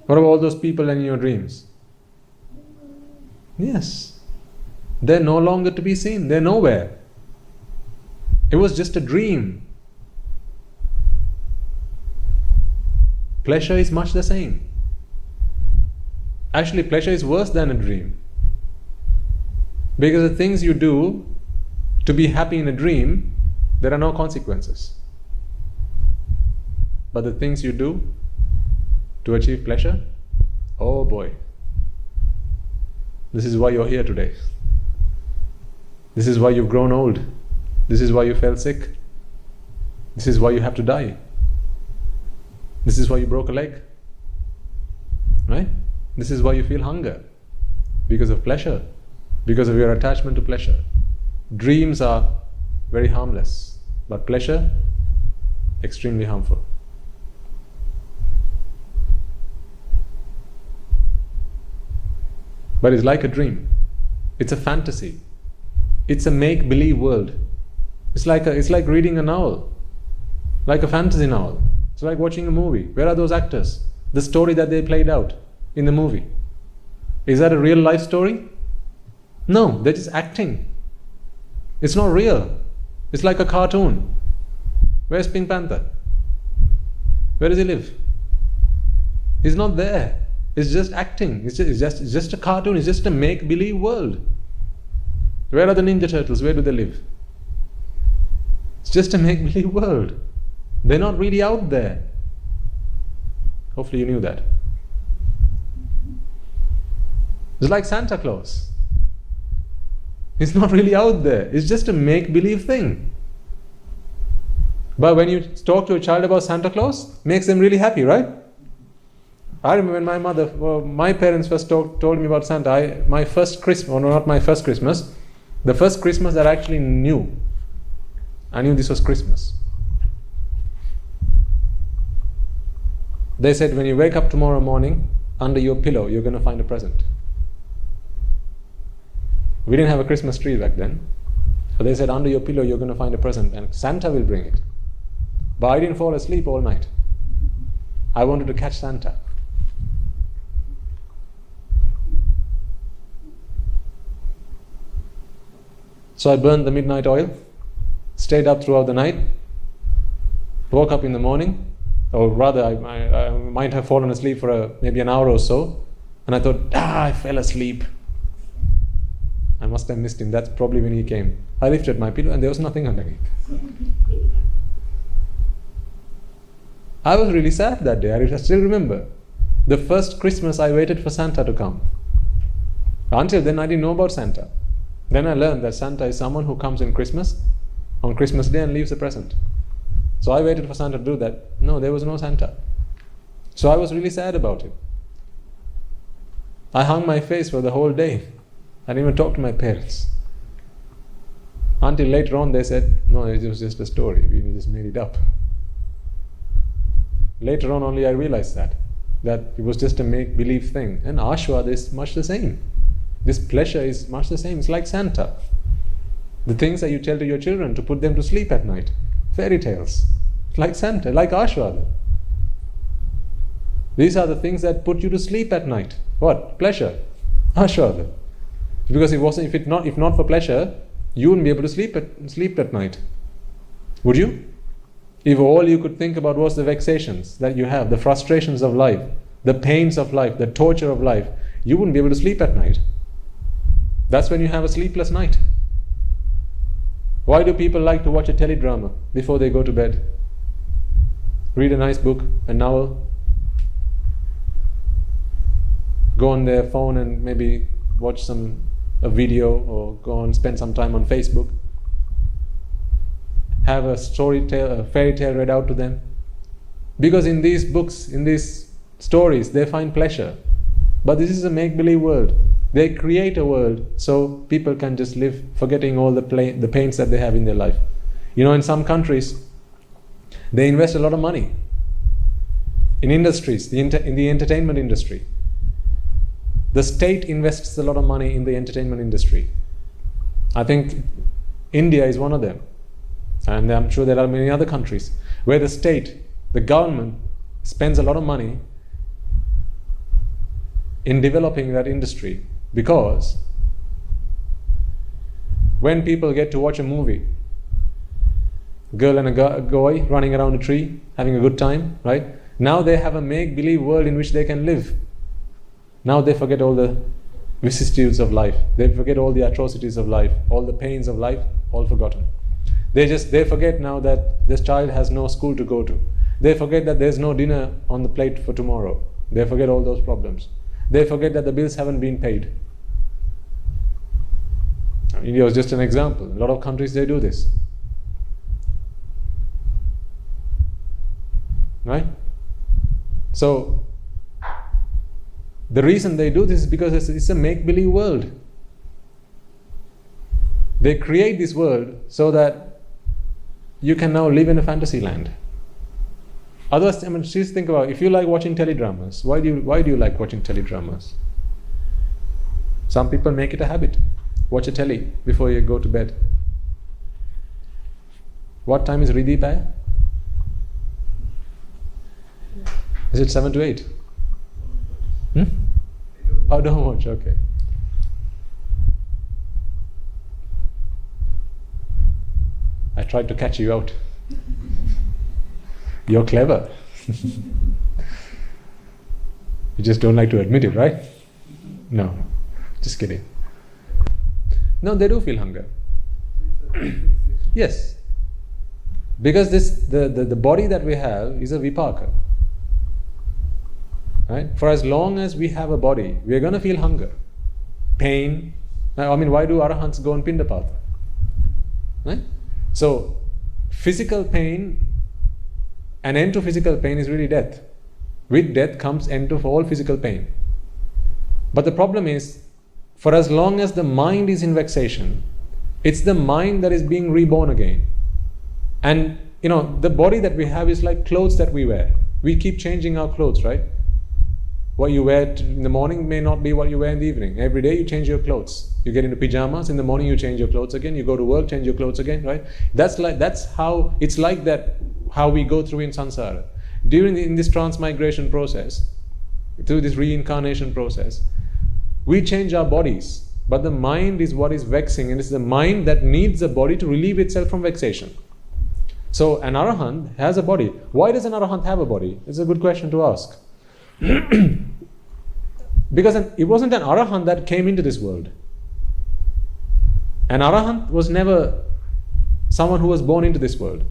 What about all those people in your dreams? Yes. They're no longer to be seen. They're nowhere. It was just a dream. Pleasure is much the same. Actually, pleasure is worse than a dream. Because the things you do to be happy in a dream, there are no consequences. But the things you do to achieve pleasure, oh boy. This is why you're here today. This is why you've grown old. This is why you fell sick. This is why you have to die. This is why you broke a leg. Right? This is why you feel hunger. Because of pleasure. Because of your attachment to pleasure. Dreams are very harmless. But pleasure, extremely harmful. But it's like a dream. It's a fantasy. It's a make-believe world. It's like reading a novel. Like a fantasy novel. It's like watching a movie. Where are those actors? The story that they played out in the movie. Is that a real life story? No, they're just acting. It's not real. It's like a cartoon. Where's Pink Panther? Where does he live? He's not there. It's just acting. It's just a cartoon. It's just a make-believe world. Where are the Ninja Turtles? Where do they live? It's just a make-believe world. They're not really out there. Hopefully you knew that. It's like Santa Claus. He's not really out there. It's just a make-believe thing. But when you talk to a child about Santa Claus, makes them really happy, right? I remember when my parents first told me about Santa, my first Christmas, or not my first Christmas, the first Christmas that I actually knew. I knew this was Christmas. They said, when you wake up tomorrow morning, under your pillow, you're going to find a present. We didn't have a Christmas tree back then. So they said, under your pillow, you're going to find a present, and Santa will bring it. But I didn't fall asleep all night. I wanted to catch Santa. So I burned the midnight oil, stayed up throughout the night, woke up in the morning, or rather I might have fallen asleep for maybe an hour or so, and I thought, I fell asleep. I must have missed him. That's probably when he came. I lifted my pillow and there was nothing underneath. I was really sad that day. I still remember. The first Christmas I waited for Santa to come. Until then I didn't know about Santa. Then I learned that Santa is someone who comes on Christmas Day and leaves a present. So I waited for Santa to do that. No, there was no Santa. So I was really sad about it. I hung my face for the whole day. I didn't even talk to my parents. Until later on they said, no, it was just a story. We just made it up. Later on only I realized that it was just a make-believe thing. And Ashwada is much the same. This pleasure is much the same. It's like Santa. The things that you tell to your children to put them to sleep at night. Fairy tales. Like Santa, like Ashwada. These are the things that put you to sleep at night. What? Pleasure. Ashwada. Because if not for pleasure, you wouldn't be able to sleep at night. Would you? If all you could think about was the vexations that you have, the frustrations of life, the pains of life, the torture of life, you wouldn't be able to sleep at night. That's when you have a sleepless night. Why do people like to watch a teledrama before they go to bed? Read a nice book, a novel. go on their phone and maybe watch a video, or go and spend some time on Facebook, have a fairy tale read out to them. Because in these books, in these stories, they find pleasure. But this is a make-believe world. They create a world so people can just live forgetting all the pains that they have in their life. In some countries, they invest a lot of money in industries, in the entertainment industry. The state invests a lot of money in the entertainment industry. I think India is one of them. And I'm sure there are many other countries where the state, the government, spends a lot of money in developing that industry, because when people get to watch a movie, girl and a guy running around a tree, having a good time, right? Now they have a make-believe world in which they can live. Now they forget all the vicissitudes of life. They forget all the atrocities of life, all the pains of life, all forgotten. They forget now that this child has no school to go to. They forget that there's no dinner on the plate for tomorrow. They forget all those problems. They forget that the bills haven't been paid. India was just an example. A lot of countries, they do this. Right? So, the reason they do this is because it's a make-believe world. They create this world so that you can now live in a fantasy land. Otherwise, just think about, if you like watching teledramas, why do you like watching teledramas? Some people make it a habit. Watch a telly before you go to bed. What time is Riddhi Pai? Is it 7 to 8? Oh, don't watch, okay. I tried to catch you out. You're clever. You just don't like to admit it, right? No, just kidding. No, they do feel hunger. Yes. Because the body that we have is a vipaka. Right? For as long as we have a body, we are going to feel hunger, pain. Why do arahants go on pindapata? Right? So, physical pain, an end to physical pain is really death. With death comes end to all physical pain. But the problem is, for as long as the mind is in vexation, it's the mind that is being reborn again. And, the body that we have is like clothes that we wear. We keep changing our clothes, right? What you wear in the morning may not be what you wear in the evening. Every day you change your clothes. You get into pajamas, in the morning you change your clothes again, you go to work, change your clothes again, right? That's how, it's like that, how we go through in samsara. In this transmigration process, through this reincarnation process, we change our bodies, but the mind is what is vexing, and it's the mind that needs the body to relieve itself from vexation. So an arahant has a body. Why does an arahant have a body? It's a good question to ask. Because it wasn't an arahant that came into this world. An arahant was never someone who was born into this world.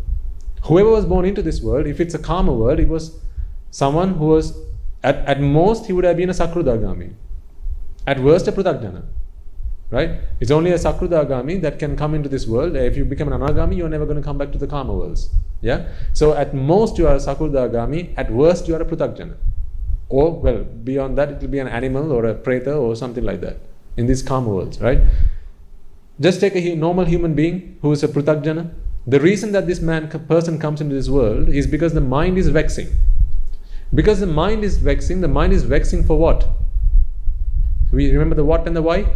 Whoever was born into this world, if it's a karma world, it was someone who was, at most, he would have been a sakrudagami. At worst, a prutakjana. Right? It's only a sakrudagami that can come into this world. If you become an anagami, you're never going to come back to the karma worlds. Yeah? So at most, you are a sakrudagami. At worst, you are a prutakjana. Or, well, beyond that, it will be an animal or a preta or something like that in these karma worlds, right? Just take a normal human being who is a prutakjana. The reason that this person comes into this world is because the mind is vexing. Because the mind is vexing for what? We remember the what and the why?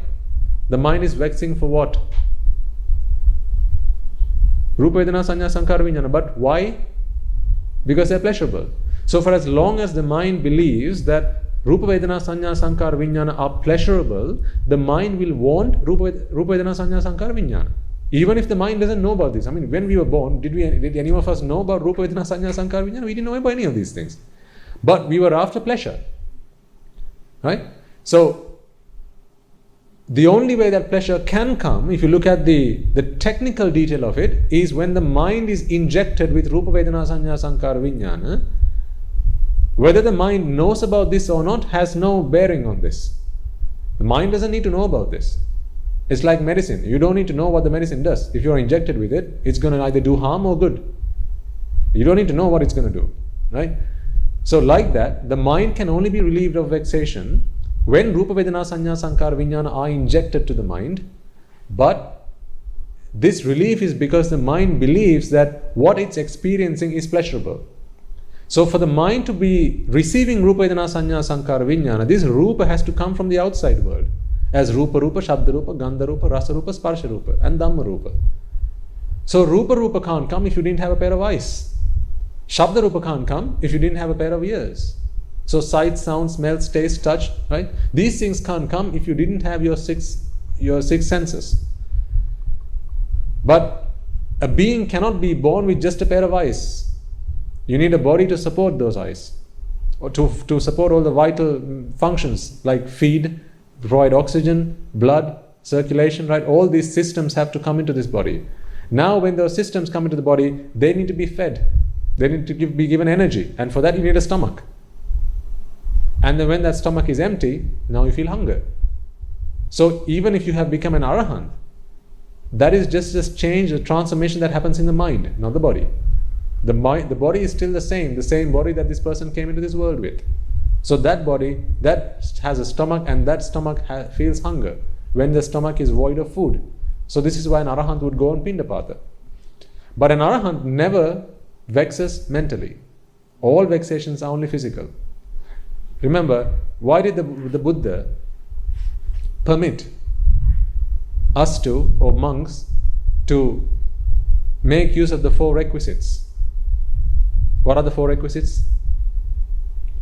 The mind is vexing for what? Rupa Vedana Sanya Sankara Vijnana. But why? Because they're pleasurable. So for as long as the mind believes that Rupa Vedana Sanya Sankara Vijnana are pleasurable, the mind will want Rupa Vedana Sanya Sankara Vijnana. Even if the mind doesn't know about this. when we were born, did any of us know about Rupa Vedana Sanya Sankara Vijnana? We didn't know about any of these things. But we were after pleasure. Right? So the only way that pleasure can come, if you look at the technical detail of it, is when the mind is injected with Rupa Vedana Sanya Sankara Vijnana, Whether the mind knows about this or not has no bearing on this. The mind doesn't need to know about this. It's like medicine. You don't need to know what the medicine does. If you're injected with it, it's going to either do harm or good. You don't need to know what it's going to do, right? So like that, the mind can only be relieved of vexation when Rupa Vedana Sanya Sankara Vijnana are injected to the mind. But this relief is because the mind believes that what it's experiencing is pleasurable. So for the mind to be receiving Rupa Vedana Sanya Sankara Vijnana, this Rupa has to come from the outside world. As Rupa Rupa, Shabda Rupa, Gandha Rupa, Rasa Rupa, Sparsha Rupa and Dhamma Rupa. So Rupa Rupa can't come if you didn't have a pair of eyes. Shabda Rupa can't come if you didn't have a pair of ears. So sight, sound, smell, taste, touch, right? These things can't come if you didn't have your six senses. But a being cannot be born with just a pair of eyes. You need a body to support those eyes, or to support all the vital functions like feed, provide oxygen, blood, circulation, right? All these systems have to come into this body. Now when those systems come into the body, they need to be fed. They need to be given energy. And for that you need a stomach. And then when that stomach is empty, now you feel hunger. So even if you have become an arahant, that is just this change, the transformation that happens in the mind, not the body. The body is still the same body that this person came into this world with. So that body, that has a stomach, and that stomach feels hunger when the stomach is void of food. So this is why an arahant would go on pindapata. But an arahant never vexes mentally. All vexations are only physical. Remember, why did the Buddha permit us to, or monks, to make use of the 4 requisites? What are the 4 requisites?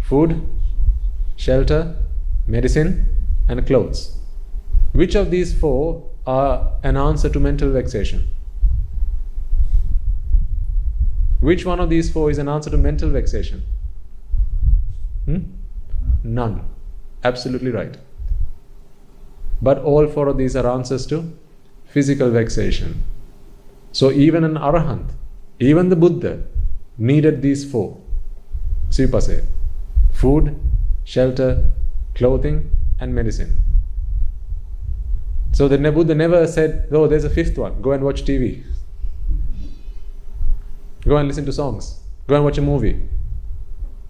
Food, shelter, medicine, and clothes. Which of these 4 are an answer to mental vexation? Which one of these 4 is an answer to mental vexation? None. Absolutely right. But all 4 of these are answers to physical vexation. So even an arahant, even the Buddha, needed these 4. Sivapase: food, shelter, clothing, and medicine. So the Buddha never said, oh, there's a 5th one, go and watch TV. Go and listen to songs. Go and watch a movie.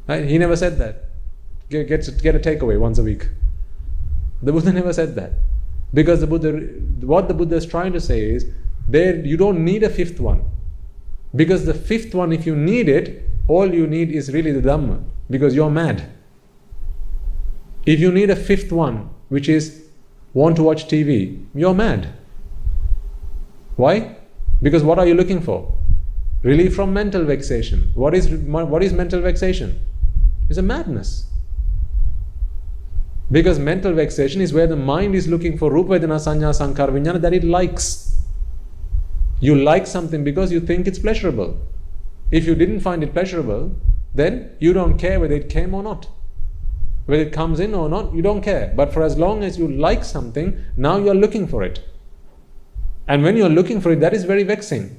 Right? He never said that. Get a takeaway once a week. The Buddha never said that. Because what the Buddha is trying to say is, you don't need a 5th one. Because the 5th one, if you need it, all you need is really the Dhamma. Because you're mad. If you need a 5th one, which is want to watch TV, you're mad. Why? Because what are you looking for? Relief from mental vexation. What is mental vexation? It's a madness. Because mental vexation is where the mind is looking for Rupa Vedana Sanya Sankara Vijnana that it likes. You like something because you think it's pleasurable. If you didn't find it pleasurable, then you don't care whether it came or not. Whether it comes in or not, you don't care. But for as long as you like something, now you are looking for it. And when you are looking for it, that is very vexing.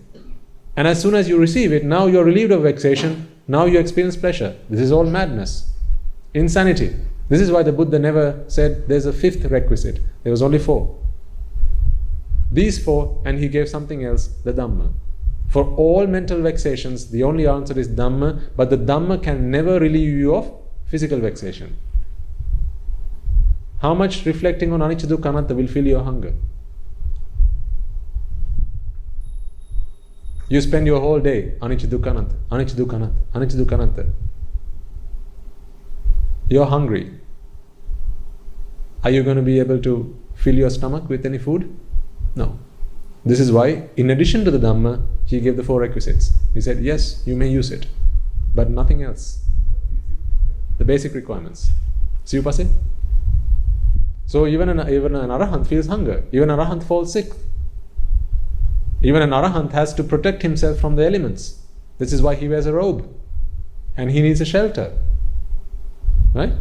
And as soon as you receive it, now you are relieved of vexation, now you experience pleasure. This is all madness. Insanity. This is why the Buddha never said there's a 5th requisite. There was only 4. These 4, and he gave something else, the Dhamma. For all mental vexations, the only answer is Dhamma, but the Dhamma can never relieve you of physical vexation. How much reflecting on Anicca Dukkha Anatta will fill your hunger? You spend your whole day, Anicca Dukkha Anatta, Anicca Dukkha Anatta, Anicca Dukkha Anatta. You're hungry. Are you going to be able to fill your stomach with any food? No. This is why, in addition to the Dhamma, he gave the 4 requisites. He said, yes, you may use it, but nothing else. The basic requirements. Sivapase? So even an arahant feels hunger. Even an arahant falls sick. Even an arahant has to protect himself from the elements. This is why he wears a robe. And he needs a shelter. Right?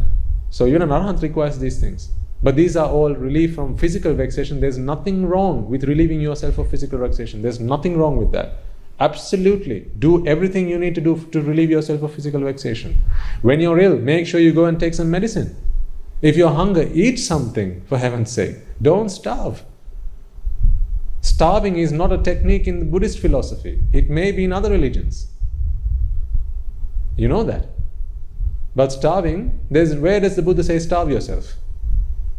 So even an arahant requires these things. But these are all relief from physical vexation. There's nothing wrong with relieving yourself of physical vexation. There's nothing wrong with that. Absolutely. Do everything you need to do to relieve yourself of physical vexation. When you're ill, make sure you go and take some medicine. If you're hungry, eat something, for heaven's sake. Don't starve. Starving is not a technique in the Buddhist philosophy. It may be in other religions. You know that. But starving, where does the Buddha say starve yourself?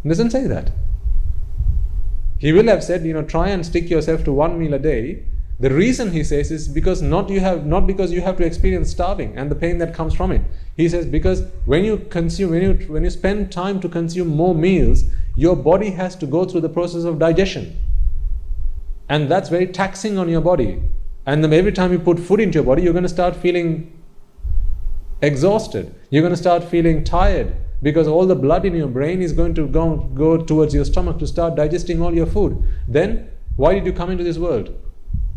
He doesn't say that. He will have said, try and stick yourself to 1 meal a day. The reason he says is because not because you have to experience starving and the pain that comes from it. He says because when you spend time to consume more meals, your body has to go through the process of digestion. And that's very taxing on your body. And then every time you put food into your body, you're going to start feeling exhausted. You're going to start feeling tired because all the blood in your brain is going to go towards your stomach to start digesting all your food. Then, why did you come into this world?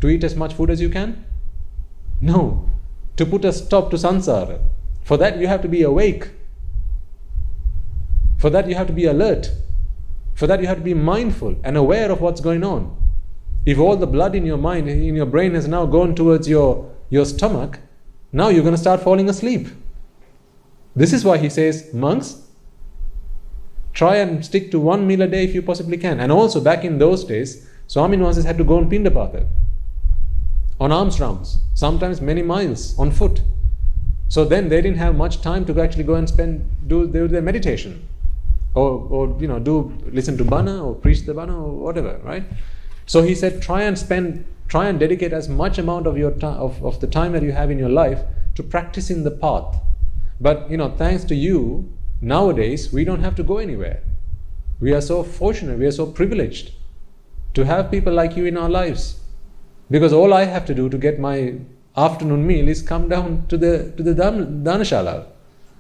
To eat as much food as you can? No. To put a stop to samsara. For that you have to be awake. For that you have to be alert. For that you have to be mindful and aware of what's going on. If all the blood in your mind, in your brain has now gone towards your stomach, now you're going to start falling asleep. This is why he says, monks, try and stick to 1 meal a day if you possibly can. And also back in those days, Swaminwasis had to go on Pindapata, on alms rounds, sometimes many miles on foot. So then they didn't have much time to actually go and do their meditation, or listen to bana or preach the bana or whatever, right? So he said, try and dedicate as much amount of your of the time that you have in your life to practicing the path. But thanks to you, nowadays we don't have to go anywhere. We are so fortunate, we are so privileged to have people like you in our lives. Because all I have to do to get my afternoon meal is come down to the Dhanashala.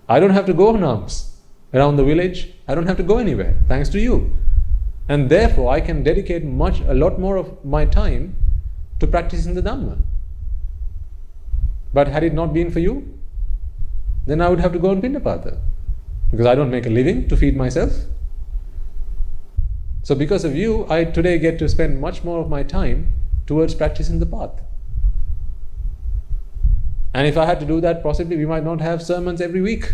I don't have to go on alms around the village. I don't have to go anywhere, thanks to you. And therefore I can dedicate a lot more of my time to practicing the Dhamma. But had it not been for you, then I would have to go on Pindapata. Because I don't make a living to feed myself. So because of you, I today get to spend much more of my time towards practicing the path. And if I had to do that, possibly we might not have sermons every week.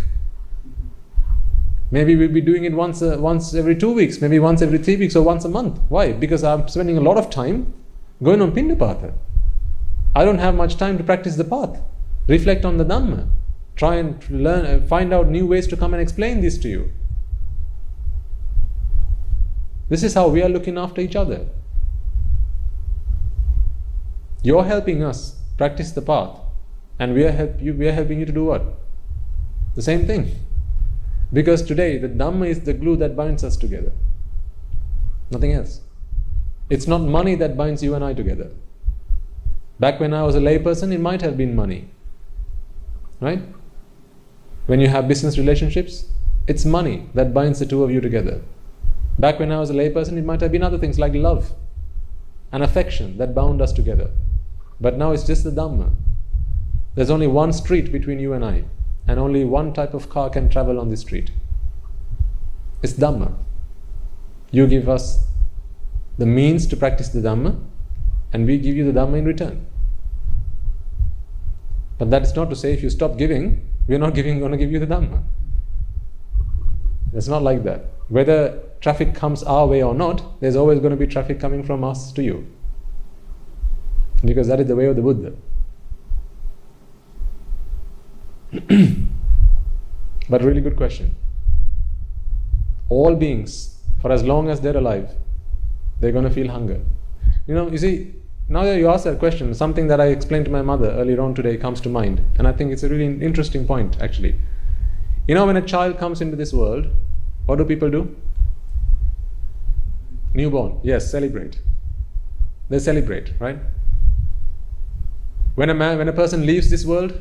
Maybe we'll be doing it once every 2 weeks, maybe once every 3 weeks or once a month. Why? Because I'm spending a lot of time going on Pindapata. I don't have much time to practice the path, reflect on the Dhamma, try and learn, find out new ways to come and explain this to you. This is how we are looking after each other. You're helping us practice the path, and we are helping you to do what? The same thing. Because today the Dhamma is the glue that binds us together. Nothing else. It's not money that binds you and I together. Back when I was a layperson, it might have been money. Right? When you have business relationships, it's money that binds the two of you together. Back when I was a layperson, it might have been other things like love and affection that bound us together. But now it's just the Dhamma. There's only one street between you and I, and only one type of car can travel on this street. It's Dhamma. You give us the means to practice the Dhamma, and we give you the Dhamma in return. But that is not to say if you stop giving, we're not going to give you the Dhamma. It's not like that. Whether traffic comes our way or not, there's always going to be traffic coming from us to you. Because that is the way of the Buddha. But really good question. All beings, for as long as they're alive, they're going to feel hunger. You see, now that you ask that question, something that I explained to my mother earlier on today comes to mind. And I think it's a really interesting point, actually. When a child comes into this world, what do people do? Newborn, yes, celebrate. They celebrate, right? When a person leaves this world,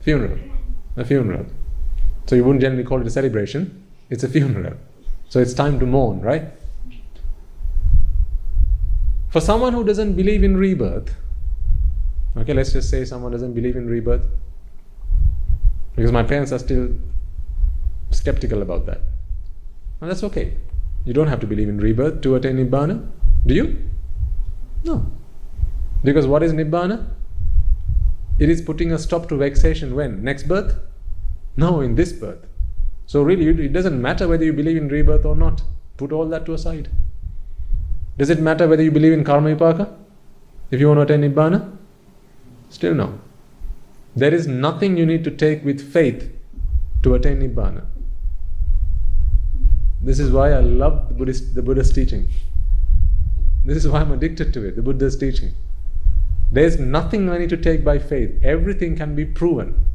funeral, a funeral. So you wouldn't generally call it a celebration, it's a funeral. So it's time to mourn, right? For someone who doesn't believe in rebirth, okay, let's just say someone doesn't believe in rebirth, because my parents are still skeptical about that. And that's okay. You don't have to believe in rebirth to attain Nibbana. Do you? No. Because what is Nibbana? It is putting a stop to vexation when? Next birth? No, in this birth. So really, it doesn't matter whether you believe in rebirth or not. Put all that to aside. Does it matter whether you believe in karma vipaka? If you want to attain Nibbana? Still no. There is nothing you need to take with faith to attain Nibbana. This is why I love the Buddha's teaching. This is why I'm addicted to it, the Buddha's teaching. There is nothing I need to take by faith. Everything can be proven.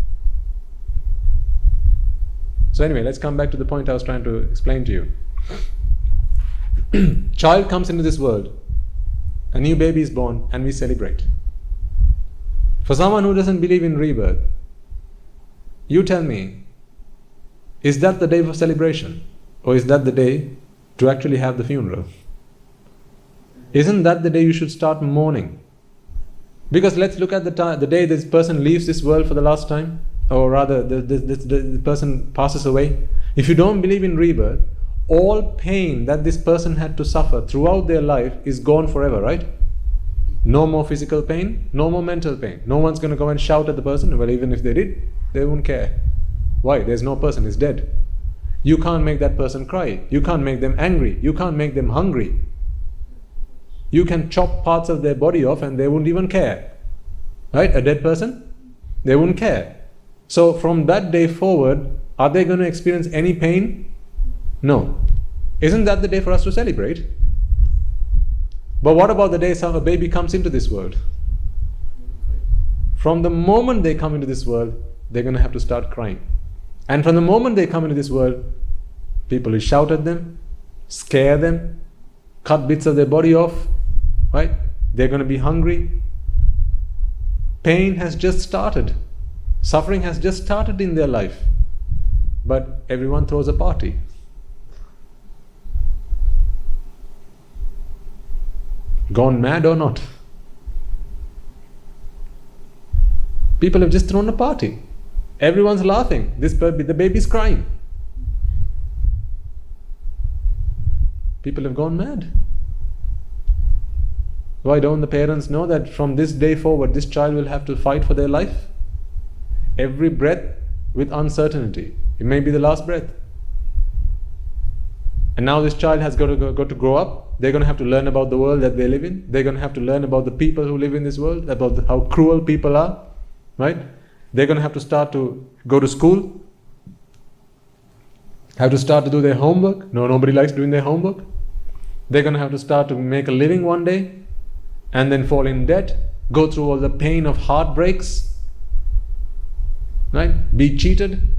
So anyway, let's come back to the point I was trying to explain to you. Child comes into this world, a new baby is born, and we celebrate. For someone who doesn't believe in rebirth, you tell me, is that the day for celebration? Or is that the day to actually have the funeral? Isn't that the day you should start mourning? Because let's look at the day this person leaves this world for the last time, or rather the person passes away. If you don't believe in rebirth, all pain that this person had to suffer throughout their life is gone forever, right? No more physical pain, no more mental pain. No one's going to go and shout at the person. Well, even if they did, they won't care. Why? There's no person, he's dead. You can't make that person cry. You can't make them angry. You can't make them hungry. You can chop parts of their body off and they won't even care. Right? A dead person? They won't care. So from that day forward, are they going to experience any pain? No. Isn't that the day for us to celebrate? But what about the day a baby comes into this world? From the moment they come into this world, they're going to have to start crying. And from the moment they come into this world, people will shout at them, scare them, cut bits of their body off, right? They're going to be hungry. Pain has just started. Suffering has just started in their life. But everyone throws a party. Gone mad or not? People have just thrown a party. Everyone's laughing. The baby's crying. People have gone mad. Why don't the parents know that from this day forward, this child will have to fight for their life? Every breath with uncertainty. It may be the last breath. And now this child has got to grow up. They're going to have to learn about the world that they live in. They're going to have to learn about the people who live in this world, about how cruel people are, right? They're going to have to start to go to school, have to start to do their homework. No, nobody likes doing their homework. They're going to have to start to make a living one day and then fall in debt, go through all the pain of heartbreaks, right? Be cheated,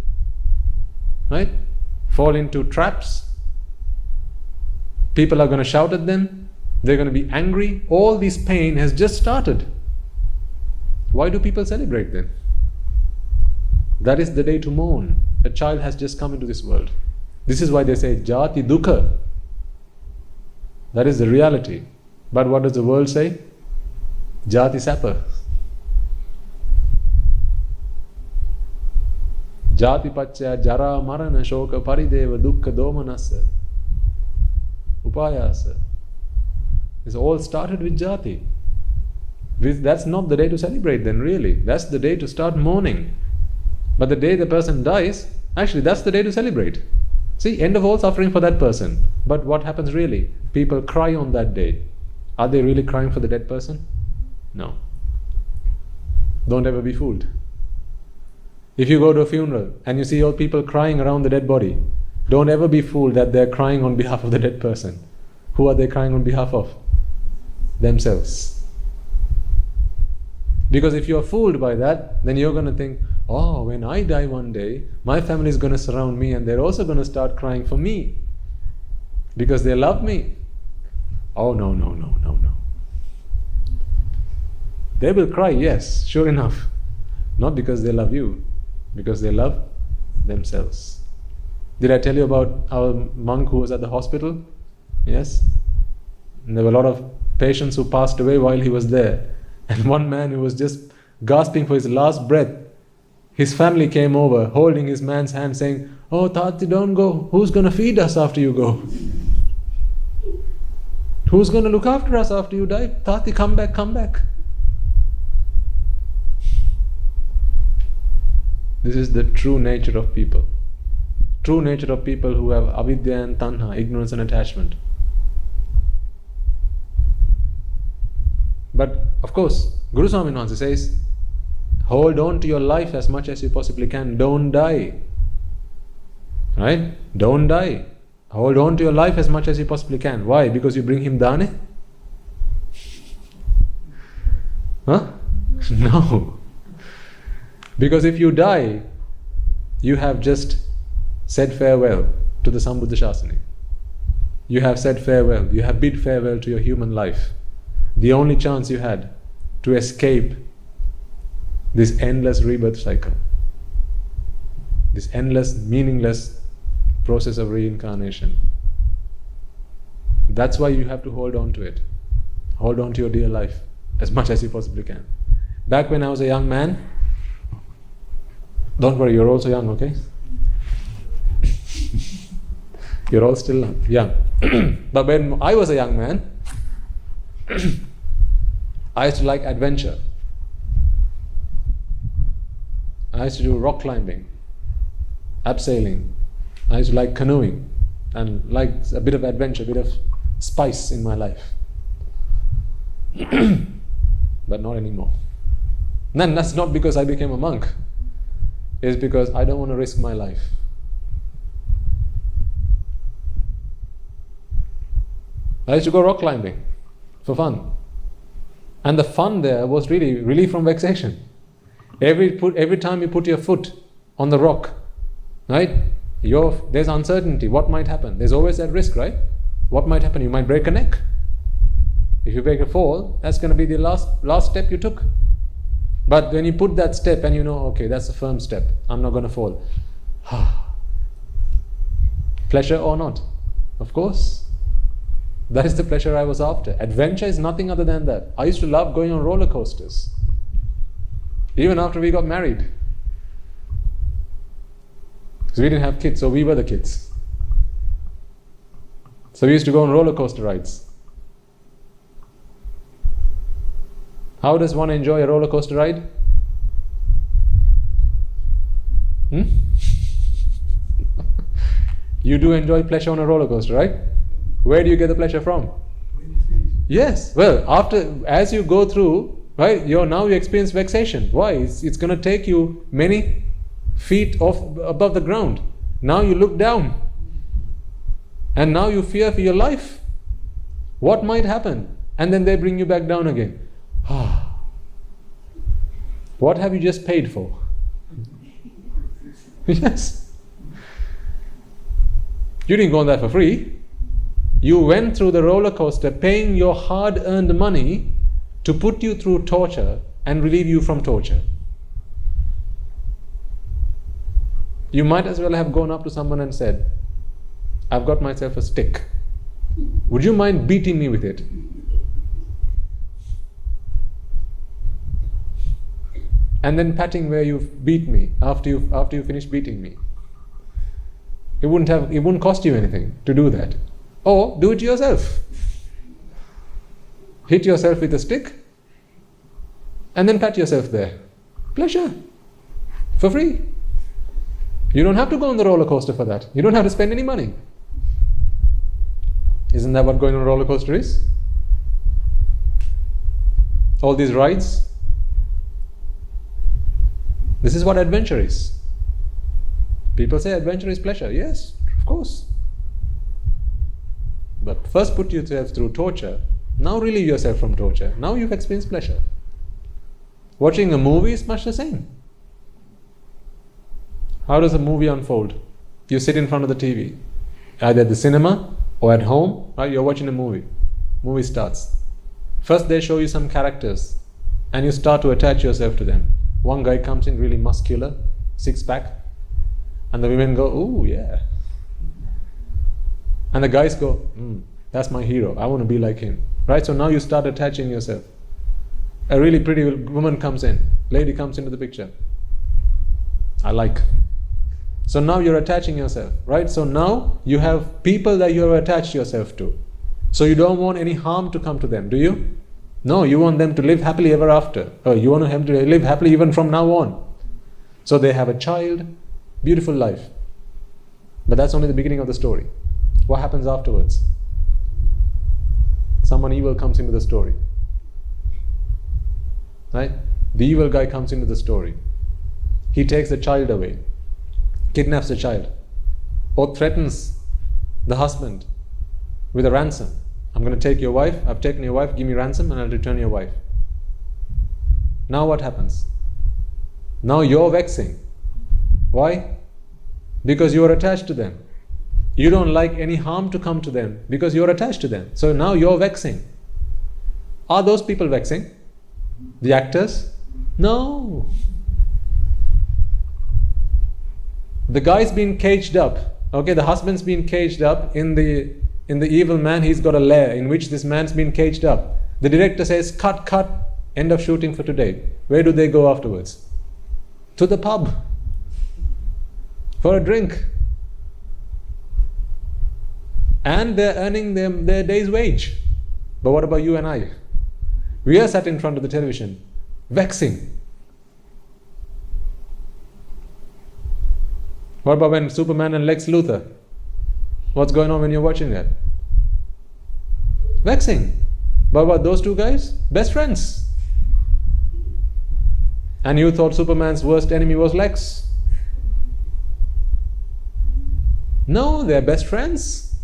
right? Fall into traps. People are going to shout at them. They're going to be angry. All this pain has just started. Why do people celebrate then? That is the day to mourn. A child has just come into this world. This is why they say Jati Dukkha. That is the reality. But what does the world say? Jati Sapa. Jati Pacchaya Jara Marana Shoka Parideva Dukkha Domanasa Upayasa. It's all started with Jati. That's not the day to celebrate then, really. That's the day to start mourning. But the day the person dies, actually that's the day to celebrate. See, end of all suffering for that person. But what happens really? People cry on that day. Are they really crying for the dead person? No. Don't ever be fooled. If you go to a funeral and you see all people crying around the dead body, don't ever be fooled that they're crying on behalf of the dead person. Who are they crying on behalf of? Themselves. Because if you're fooled by that, then you're going to think, oh, when I die one day, my family is going to surround me and they're also going to start crying for me because they love me. Oh, no. They will cry, yes, sure enough. Not because they love you, because they love themselves. Did I tell you about our monk who was at the hospital? Yes. And there were a lot of patients who passed away while he was there. And one man who was just gasping for his last breath, his family came over holding his man's hand saying, oh Tati, don't go. Who's going to feed us after you go? Who's going to look after us after you die? Tati, come back. This is the true nature of people. True nature of people who have avidya and tanha, ignorance and attachment. But of course, Guru Swaminathan says, hold on to your life as much as you possibly can. Don't die. Right? Don't die. Hold on to your life as much as you possibly can. Why? Because you bring him dane? Huh? No. Because if you die, you have just said farewell to the Sambuddha Shasana. You have said farewell. You have bid farewell to your human life. The only chance you had to escape this endless rebirth cycle, this endless, meaningless process of reincarnation. That's why you have to hold on to it. Hold on to your dear life as much as you possibly can. Back when I was a young man, don't worry, you're also young, okay? You're all still young. But when I was a young man, I used to like adventure. I used to do rock climbing, abseiling. I used to like canoeing and like a bit of adventure, a bit of spice in my life. But not anymore. And that's not because I became a monk. It's because I don't want to risk my life. I used to go rock climbing for fun. And the fun there was really relief from vexation. Every time you put your foot on the rock, right? There's uncertainty. What might happen? There's always that risk, right? What might happen? You might break a neck. If you break a fall, that's going to be the last step you took. But when you put that step and you know, okay, that's a firm step, I'm not going to fall. Pleasure or not? Of course. That is the pleasure I was after. Adventure is nothing other than that. I used to love going on roller coasters. Even after we got married. Because we didn't have kids, so we were the kids. So we used to go on roller coaster rides. How does one enjoy a roller coaster ride? You do enjoy pleasure on a roller coaster, right? Where do you get the pleasure from? Yes. Well, as you go through, right, now you experience vexation. Why? It's going to take you many feet above the ground. Now you look down. And now you fear for your life. What might happen? And then they bring you back down again. What have you just paid for? Yes. You didn't go on that for free. You went through the roller coaster paying your hard-earned money to put you through torture and relieve you from torture. You might as well have gone up to someone and said, I've got myself a stick. Would you mind beating me with it? And then patting where you've beat me after you finish beating me. It wouldn't cost you anything to do that. Or do it yourself. Hit yourself with a stick and then pat yourself there. Pleasure. For free. You don't have to go on the roller coaster for that. You don't have to spend any money. Isn't that what going on a roller coaster is? All these rides. This is what adventure is. People say adventure is pleasure. Yes, of course. But first put yourself through torture. Now relieve yourself from torture. Now you've experienced pleasure. Watching a movie is much the same. How does a movie unfold? You sit in front of the TV, either at the cinema or at home, right? You're watching a movie. Movie starts. First they show you some characters and you start to attach yourself to them. One guy comes in really muscular, six-pack, and the women go, ooh, yeah. And the guys go, that's my hero. I want to be like him. Right? So now you start attaching yourself. A really pretty woman comes in. Lady comes into the picture. I like. So now you're attaching yourself. Right? So now you have people that you have attached yourself to. So you don't want any harm to come to them, do you? No, you want them to live happily ever after. Or you want them to live happily even from now on. So they have a child, beautiful life. But that's only the beginning of the story. What happens afterwards? Someone evil comes into the story. Right? The evil guy comes into the story. He takes the child away, kidnaps the child, or threatens the husband with a ransom. I'm going to take your wife, I've taken your wife, give me ransom and I'll return your wife. Now what happens? Now you're vexing. Why? Because you are attached to them. You don't like any harm to come to them because you're attached to them. So now you're vexing. Are those people vexing? The actors? No. The guy's been caged up. Okay, the husband's been caged up in the evil man. He's got a lair in which this man's been caged up. The director says, cut, end of shooting for today. Where do they go afterwards? To the pub for a drink. And they're earning their day's wage. But what about you and I? We are sat in front of the television, vexing. What about when Superman and Lex Luthor? What's going on when you're watching that? Vexing. What about those two guys? Best friends. And you thought Superman's worst enemy was Lex? No, they're best friends.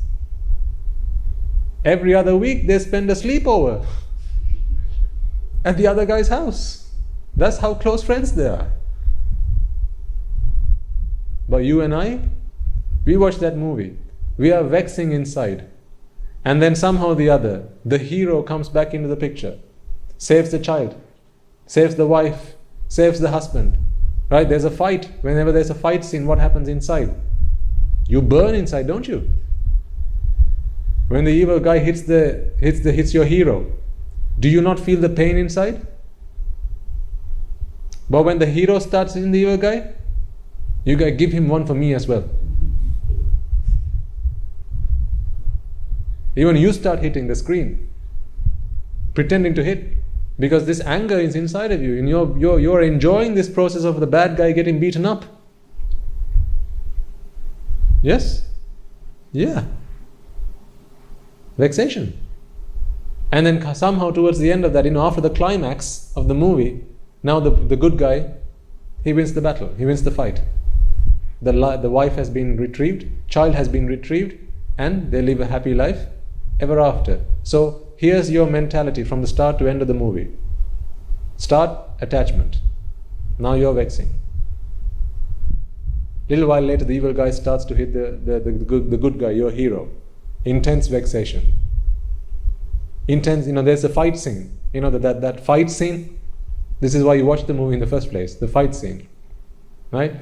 Every other week they spend a sleepover at the other guy's house. That's how close friends they are. But you and I, we watch that movie. We are vexing inside. And then somehow or the other, the hero comes back into the picture. Saves the child. Saves the wife. Saves the husband. Right? There's a fight. Whenever there's a fight scene, what happens inside? You burn inside, don't you? When the evil guy hits your hero, do you not feel the pain inside? But when the hero starts hitting the evil guy, you gotta give him one for me as well. Even you start hitting the screen, pretending to hit, because this anger is inside of you, and you're enjoying this process of the bad guy getting beaten up. Yes? Yeah. Vexation. And then somehow towards the end of that, after the climax of the movie, now the good guy, he wins the battle, he wins the fight. The wife has been retrieved, child has been retrieved, and they live a happy life ever after. So here's your mentality from the start to end of the movie. Start, attachment. Now you're vexing. Little while later, the evil guy starts to hit the good guy, your hero. Intense vexation. Intense, there's a fight scene. That fight scene, this is why you watch the movie in the first place, the fight scene. Right?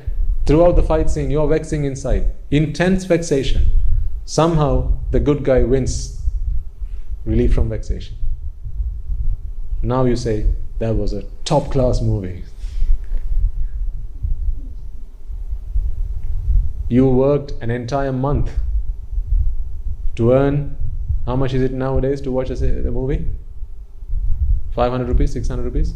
Throughout the fight scene, you're vexing inside. Intense vexation. Somehow, the good guy wins. Relief from vexation. Now you say, that was a top-class movie. You worked an entire month to earn, how much is it nowadays to watch a movie? 500 rupees, 600 rupees?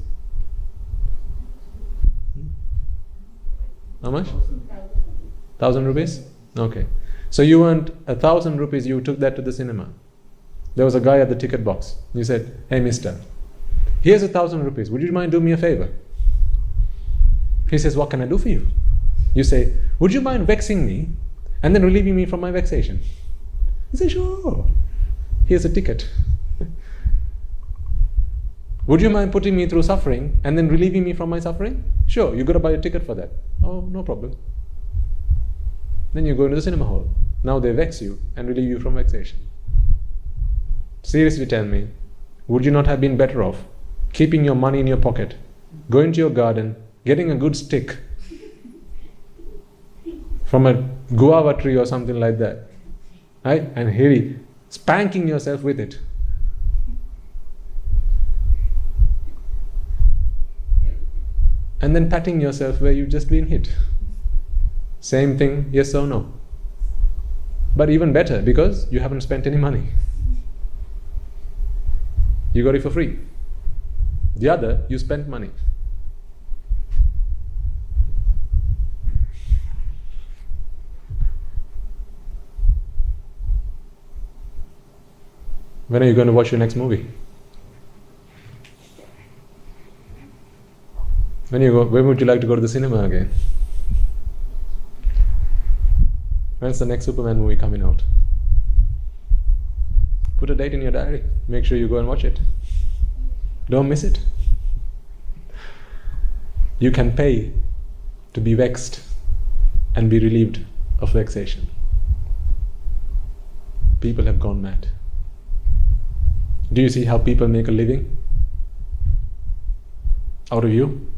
How much? 1,000 rupees? Okay. So you earned 1,000 rupees, you took that to the cinema. There was a guy at the ticket box. You said, hey mister, here's 1,000 rupees. Would you mind doing me a favor? He says, what can I do for you? You say, would you mind vexing me and then relieving me from my vexation? He says, sure. Here's a ticket. Would you mind putting me through suffering and then relieving me from my suffering? Sure, you got to buy a ticket for that. Oh, no problem. Then you go into the cinema hall. Now they vex you and relieve you from vexation. Seriously tell me, would you not have been better off keeping your money in your pocket, going to your garden, getting a good stick from a guava tree or something like that, right? And really spanking yourself with it. And then patting yourself where you've just been hit. Same thing, yes or no. But even better, because you haven't spent any money. You got it for free. The other, you spent money. When are you going to watch your next movie? When would you like to go to the cinema again? When's the next Superman movie coming out? Put a date in your diary. Make sure you go and watch it. Don't miss it. You can pay to be vexed and be relieved of vexation. People have gone mad. Do you see how people make a living out of you?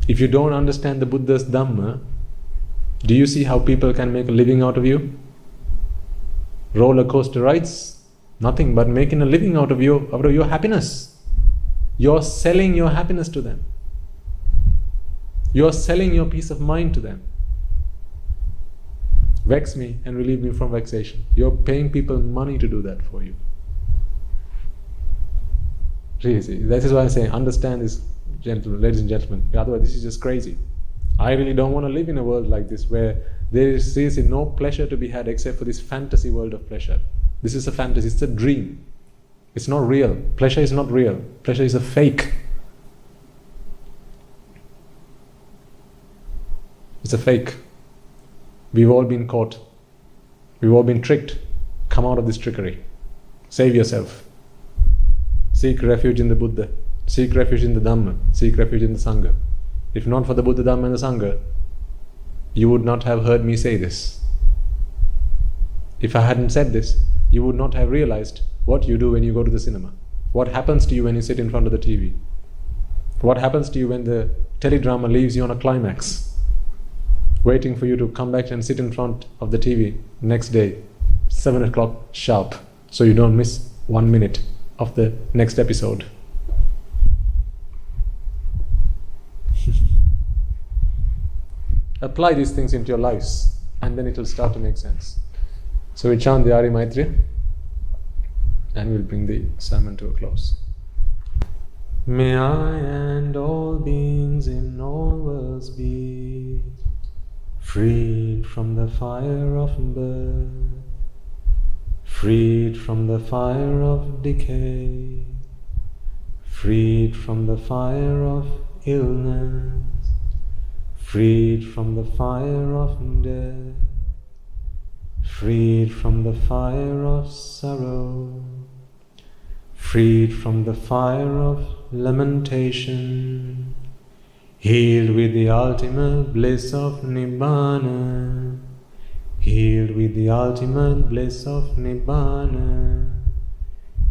If you don't understand the Buddha's Dhamma, do you see how people can make a living out of you? Roller coaster rides, nothing but making a living out of your happiness. You're selling your happiness to them. You're selling your peace of mind to them. Vex me and relieve me from vexation. You're paying people money to do that for you. Really, this is why I'm saying, understand this, gentlemen, ladies and gentlemen. Otherwise, this is just crazy. I really don't want to live in a world like this where there is seriously no pleasure to be had except for this fantasy world of pleasure. This is a fantasy, it's a dream. It's not real. Pleasure is not real. Pleasure is a fake. It's a fake. We've all been caught. We've all been tricked. Come out of this trickery. Save yourself. Seek refuge in the Buddha. Seek refuge in the Dhamma. Seek refuge in the Sangha. If not for the Buddha, Dhamma and the Sangha, you would not have heard me say this. If I hadn't said this, you would not have realized what you do when you go to the cinema. What happens to you when you sit in front of the TV? What happens to you when the teledrama leaves you on a climax, waiting for you to come back and sit in front of the TV next day, 7 o'clock sharp, so you don't miss 1 minute of the next episode. Apply these things into your lives, and then it will start to make sense. So we chant the Arya Maitreya, and we'll bring the sermon to a close. May I and all beings in all worlds be freed from the fire of birth, freed from the fire of decay, freed from the fire of illness, freed from the fire of death, freed from the fire of sorrow, freed from the fire of lamentation, healed with the ultimate bliss of Nibbana, healed with the ultimate bliss of Nibbana,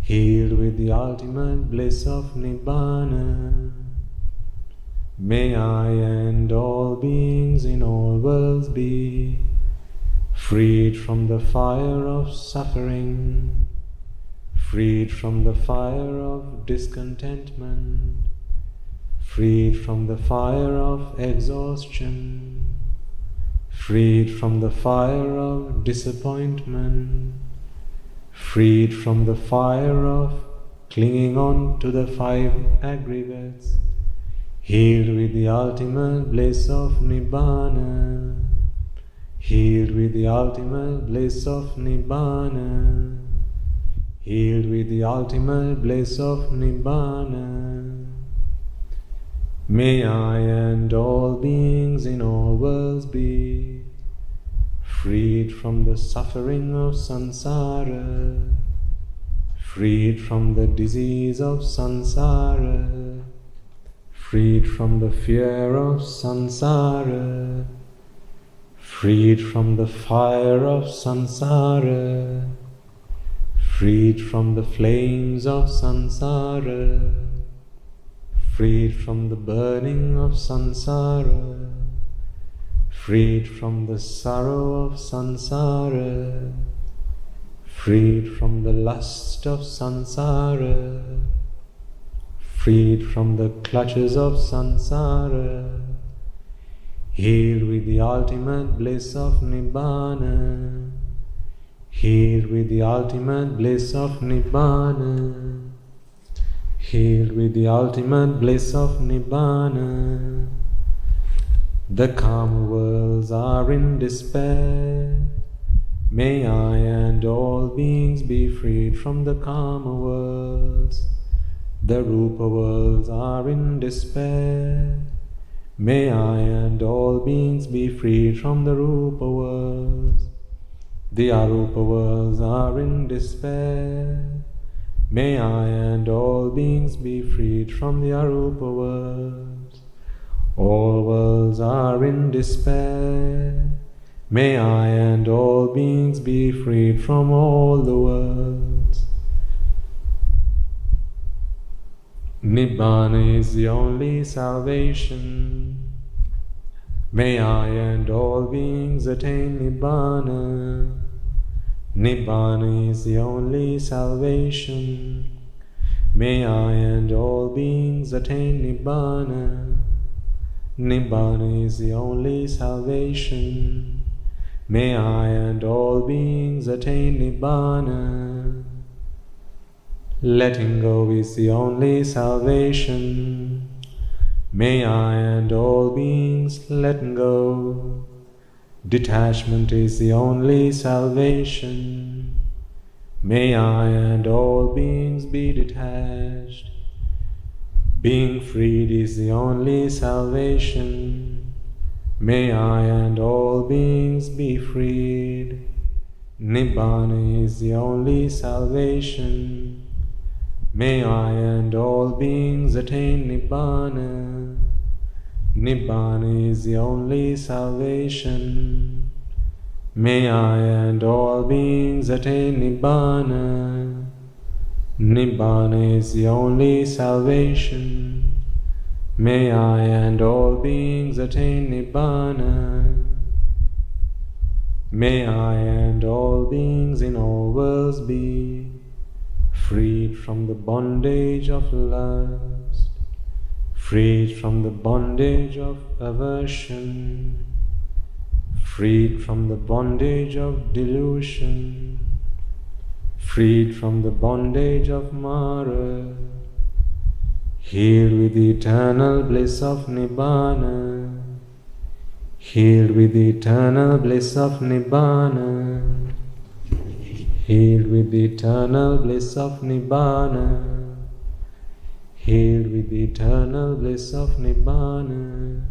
healed with the ultimate bliss of Nibbana. May I and all beings in all worlds be freed from the fire of suffering, freed from the fire of discontentment, freed from the fire of exhaustion, freed from the fire of disappointment, freed from the fire of clinging on to the 5 aggregates, healed with the ultimate bliss of Nibbana, healed with the ultimate bliss of Nibbana, healed with the ultimate bliss of Nibbana. May I and all beings in all worlds be freed from the suffering of samsara, freed from the disease of samsara, freed from the fear of samsara, freed from the fire of samsara, freed from the flames of samsara, freed from the burning of samsara, freed from the sorrow of samsara, freed from the lust of samsara, freed from the clutches of samsara, healed with the ultimate bliss of Nibbana, healed with the ultimate bliss of Nibbana, healed with the ultimate bliss of Nibbana. The calm worlds are in despair, May I and all beings be freed from the Kama worlds. The Rupa worlds are in despair. May I and all beings be freed from the Rupa worlds. The Arupa worlds are in despair. May I and all beings be freed from the Arupa worlds. All worlds are in despair. May I and all beings be freed from all the worlds. Nibbana is the only salvation. May I and all beings attain Nibbana. Nibbana is the only salvation. May I and all beings attain Nibbana. Nibbana is the only salvation. May I and all beings attain Nibbana. Letting go is the only salvation. May I and all beings let go. Detachment is the only salvation. May I and all beings be detached. Being freed is the only salvation. May I and all beings be freed. Nibbana is the only salvation. May I and all beings attain Nibbana. Nibbana is the only salvation. May I and all beings attain Nibbana. Nibbana is the only salvation. May I and all beings attain Nibbana. May I and all beings in all worlds be freed from the bondage of lust, freed from the bondage of aversion, freed from the bondage of delusion, freed from the bondage of Mara, healed with the eternal bliss of Nibbana, healed with the eternal bliss of Nibbana, healed with the eternal bliss of Nibbana, healed with the eternal bliss of Nibbana,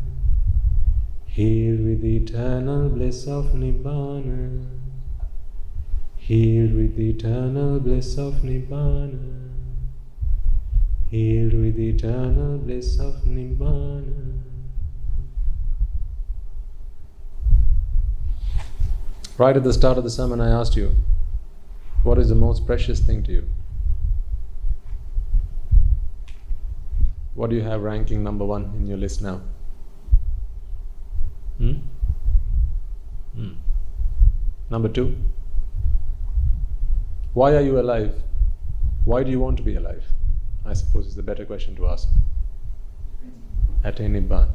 healed with the eternal bliss of Nibbana, healed with the eternal bliss of Nibbana, healed with the eternal bliss of Nibbana. Right at the start of the sermon I asked you, what is the most precious thing to you? What do you have ranking number 1 in your list now? Number 2? Why are you alive? Why do you want to be alive? I suppose is the better question to ask. Attain Nibbana.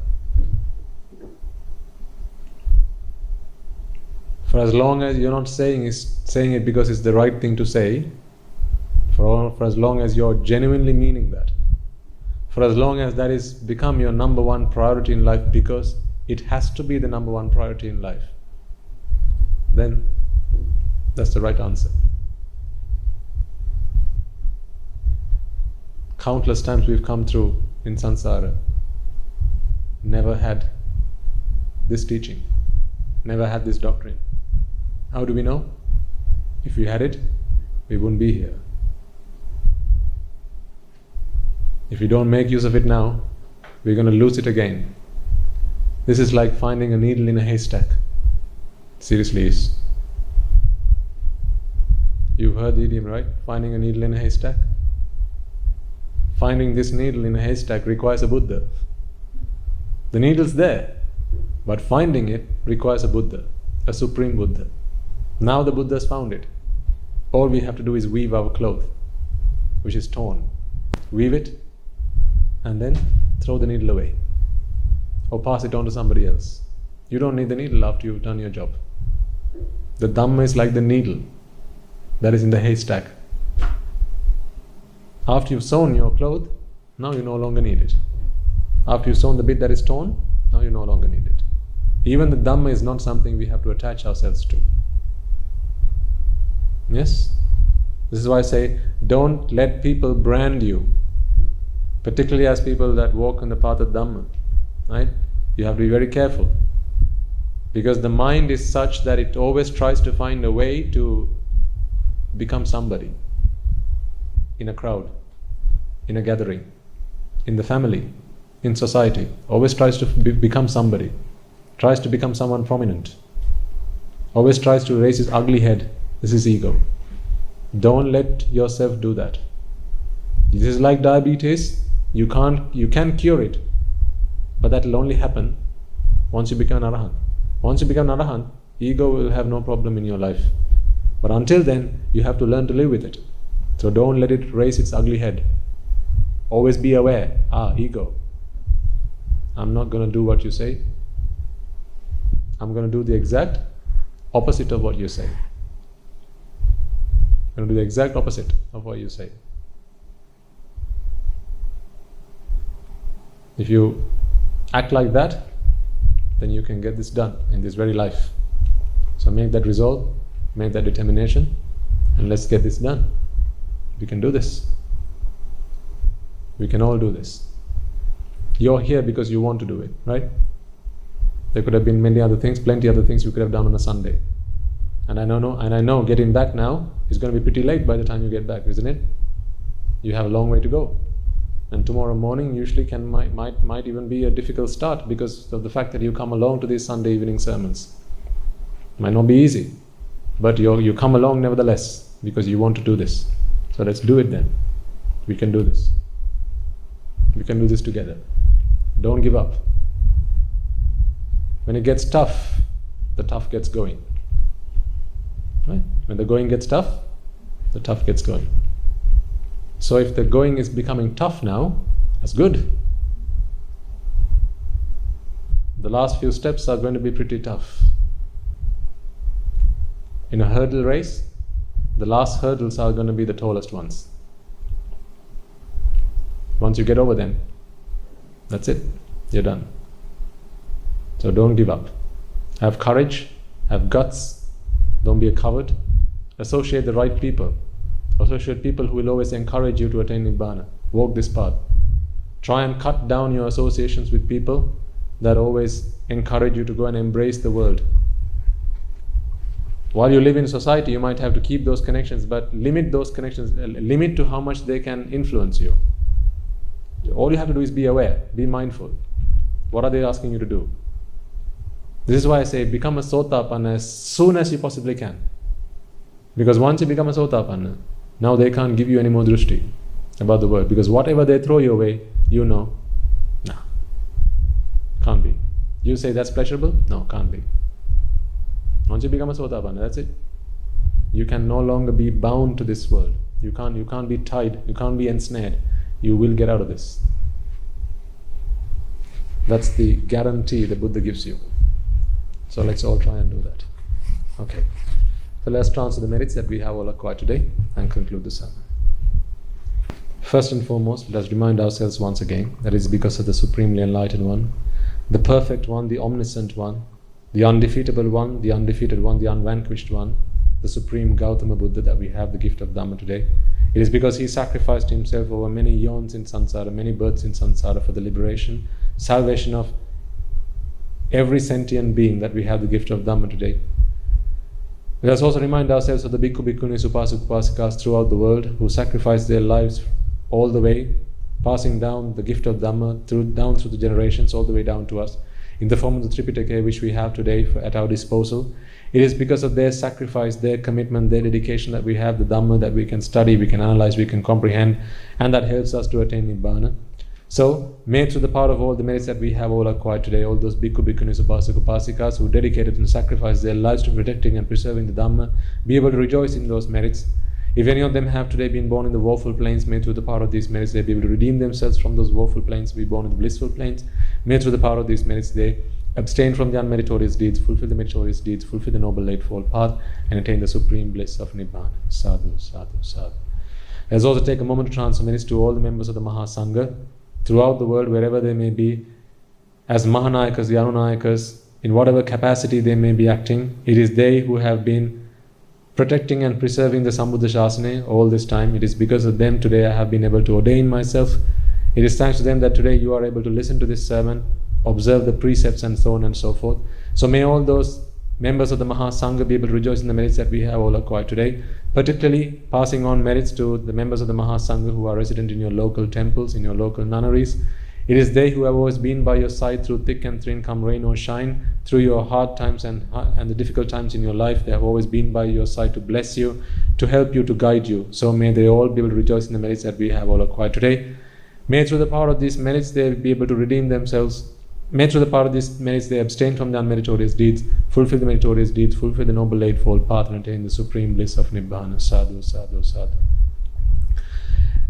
For as long as you're not saying it because it's the right thing to say, for as long as you're genuinely meaning that, for as long as that is become your number 1 priority in life because it has to be the number 1 priority in life, then that's the right answer. Countless times we've come through in samsara, never had this teaching, never had this doctrine. How do we know? If we had it, we wouldn't be here. If we don't make use of it now, we're going to lose it again. This is like finding a needle in a haystack. Seriously is. You've heard the idiom, right? Finding a needle in a haystack. Finding this needle in a haystack requires a Buddha. The needle's there, but finding it requires a Buddha, a supreme Buddha. Now the Buddha's found it. All we have to do is weave our cloth, which is torn. Weave it, and then throw the needle away. Or pass it on to somebody else. You don't need the needle after you've done your job. The Dhamma is like the needle that is in the haystack. After you've sewn your cloth, now you no longer need it. After you've sewn the bit that is torn, now you no longer need it. Even the Dhamma is not something we have to attach ourselves to. Yes? This is why I say, don't let people brand you, particularly as people that walk in the path of Dhamma. Right? You have to be very careful. Because the mind is such that it always tries to find a way to become somebody in a crowd, in a gathering, in the family, in society. Always tries to become somebody, tries to become someone prominent, always tries to raise his ugly head. This is ego. Don't let yourself do that. This is like diabetes. You can cure it, but that will only happen once you become an Arahant. Once you become an Arahant, ego will have no problem in your life. But until then, you have to learn to live with it. So don't let it raise its ugly head. Always be aware, ego. I'm not going to do what you say. I'm going to do the exact opposite of what you say. I'm going to do the exact opposite of what you say. If you act like that, then you can get this done in this very life. So make that resolve, make that determination, and let's get this done. We can do this. We can all do this. You're here because you want to do it, right? There could have been many other things, plenty other things you could have done on a Sunday. And I know getting back now is going to be pretty late by the time you get back, isn't it? You have a long way to go. And tomorrow morning usually might even be a difficult start because of the fact that you come along to these Sunday evening sermons. Might not be easy, but you come along nevertheless because you want to do this. So let's do it then. We can do this. We can do this together. Don't give up. When it gets tough, the tough gets going. Right? When the going gets tough, the tough gets going. So if the going is becoming tough now, that's good. The last few steps are going to be pretty tough. In a hurdle race, the last hurdles are going to be the tallest ones. Once you get over them, that's it. You're done. So don't give up. Have courage, have guts, don't be a coward. Associate the right people. Associate people who will always encourage you to attain Nibbana. Walk this path. Try and cut down your associations with people that always encourage you to go and embrace the world. While you live in society, you might have to keep those connections, but limit those connections, limit to how much they can influence you. All you have to do is be aware, be mindful. What are they asking you to do? This is why I say become a Sotapanna as soon as you possibly can. Because once you become a Sotapanna, now they can't give you any more drushti about the world. Because whatever they throw your way, you know, no, can't be. You say that's pleasurable? No, can't be. Once you become a Sotapanna, that's it. You can no longer be bound to this world. You can't be tied, you can't be ensnared. You will get out of this. That's the guarantee the Buddha gives you. So let's all try and do that. Okay. So let's transfer the merits that we have all acquired today and conclude the sermon. First and foremost, let's remind ourselves once again that it's because of the Supremely Enlightened One, the Perfect One, the Omniscient One, the Undefeatable One, the Undefeated One, the Unvanquished One, the Supreme Gautama Buddha, that we have the gift of Dhamma today. It is because he sacrificed himself over many yawns in samsara, many births in samsara, for the liberation, salvation of every sentient being, that we have the gift of Dhamma today. Let us also remind ourselves of the Bhikkhu, Bhikkhunis, Upasaka, Upasikas throughout the world who sacrificed their lives all the way, passing down the gift of Dhamma down through the generations, all the way down to us, in the form of the Tripitaka, which we have today at our disposal. It is because of their sacrifice, their commitment, their dedication that we have the Dhamma that we can study, we can analyze, we can comprehend, and that helps us to attain Nibbana. So, may through the power of all the merits that we have all acquired today, all those Bhikkhu, Bhikkhunis, Upasaka, Upasikas who dedicated and sacrificed their lives to protecting and preserving the Dhamma, be able to rejoice in those merits. If any of them have today been born in the woeful planes, may through the power of these merits they be able to redeem themselves from those woeful planes, be born in the blissful planes. May through the power of these merits they abstain from the unmeritorious deeds, fulfill the meritorious deeds, fulfill the Noble Eightfold Path, and attain the supreme bliss of Nibbana. Sadhu, sadhu, sadhu. Let us also take a moment to transfer merits to all the members of the Mahasangha throughout the world, wherever they may be, as Mahanayakas, the Anunayakas, in whatever capacity they may be acting. It is they who have been protecting and preserving the Sambuddha Shasana all this time. It is because of them today I have been able to ordain myself. It is thanks to them that today you are able to listen to this sermon, observe the precepts and so on and so forth. So may all those members of the Mahasangha be able to rejoice in the merits that we have all acquired today, particularly passing on merits to the members of the Mahasangha who are resident in your local temples, in your local nunneries. It is they who have always been by your side through thick and thin, come rain or shine, through your hard times and the difficult times in your life. They have always been by your side to bless you, to help you, to guide you. So may they all be able to rejoice in the merits that we have all acquired today. May through the power of these merits they be able to redeem themselves. May through the power of these merits they abstain from the unmeritorious deeds, fulfill the meritorious deeds, fulfill the noble eightfold path, and attain the supreme bliss of Nibbana. Sadhu, sadhu, sadhu.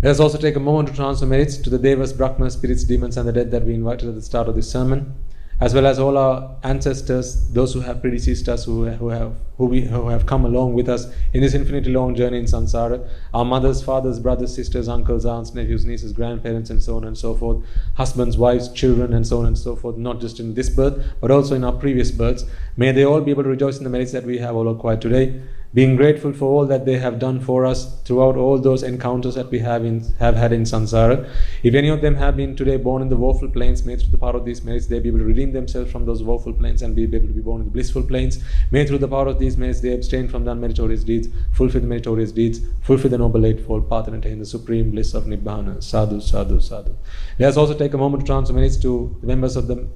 Let us also take a moment to transfer merits to the Devas, Brahmas, spirits, demons and the dead that we invited at the start of this sermon, as well as all our ancestors, those who have predeceased us, who have come along with us in this infinitely long journey in samsara, our mothers, fathers, brothers, sisters, uncles, aunts, nephews, nieces, grandparents and so on and so forth, husbands, wives, children and so on and so forth, not just in this birth but also in our previous births. May they all be able to rejoice in the merits that we have all acquired today, being grateful for all that they have done for us throughout all those encounters that we have had in samsara. If any of them have been today born in the woeful planes, may through the power of these merits they be able to redeem themselves from those woeful planes and be able to be born in the blissful planes. May through the power of these merits they abstain from the unmeritorious deeds, fulfill the meritorious deeds, fulfill the noble eightfold path and attain the supreme bliss of Nibbana. Sadhu, sadhu, sadhu. Let us also take a moment to transfer merits to the members of the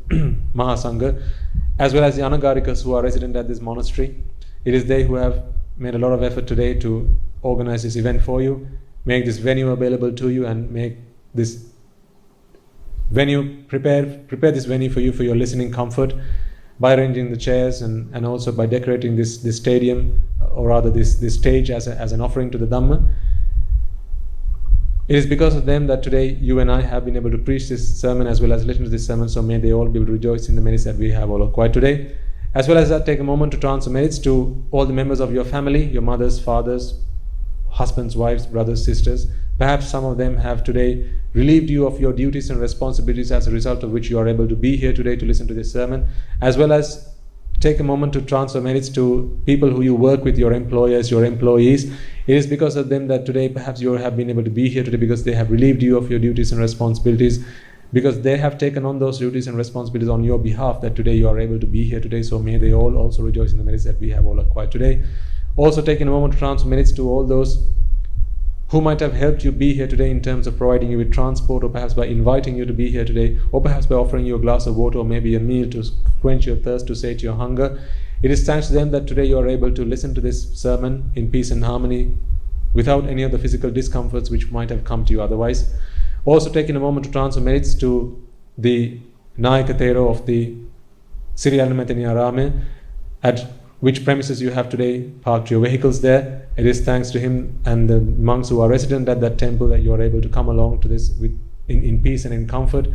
Mahasangha, as well as the Anagarikas who are resident at this monastery. It is they who have made a lot of effort today to organize this event for you, make this venue available to you, and make this venue, prepare this venue for you for your listening comfort by arranging the chairs and also by decorating this stadium, or rather this stage as an offering to the Dhamma. It is because of them that today you and I have been able to preach this sermon as well as listen to this sermon, so may they all be able to rejoice in the merits that we have all acquired today. As well as that, take a moment to transfer merits to all the members of your family, your mothers, fathers, husbands, wives, brothers, sisters. Perhaps some of them have today relieved you of your duties and responsibilities, as a result of which you are able to be here today to listen to this sermon. As well as take a moment to transfer merits to people who you work with, your employers, your employees. It is because of them that today perhaps you have been able to be here today, because they have relieved you of your duties and responsibilities, because they have taken on those duties and responsibilities on your behalf, that today you are able to be here today. So may they all also rejoice in the merits that we have all acquired today. Also taking a moment to transfer merits to all those who might have helped you be here today in terms of providing you with transport, or perhaps by inviting you to be here today, or perhaps by offering you a glass of water or maybe a meal to quench your thirst, to sate your hunger. It is thanks to them that today you are able to listen to this sermon in peace and harmony without any of the physical discomforts which might have come to you otherwise. Also taking a moment to transfer merits to the Nayakatero of the Sri Anumatani Arame, at which premises you have today parked your vehicles there. It is thanks to him and the monks who are resident at that temple that you are able to come along to this in peace and in comfort,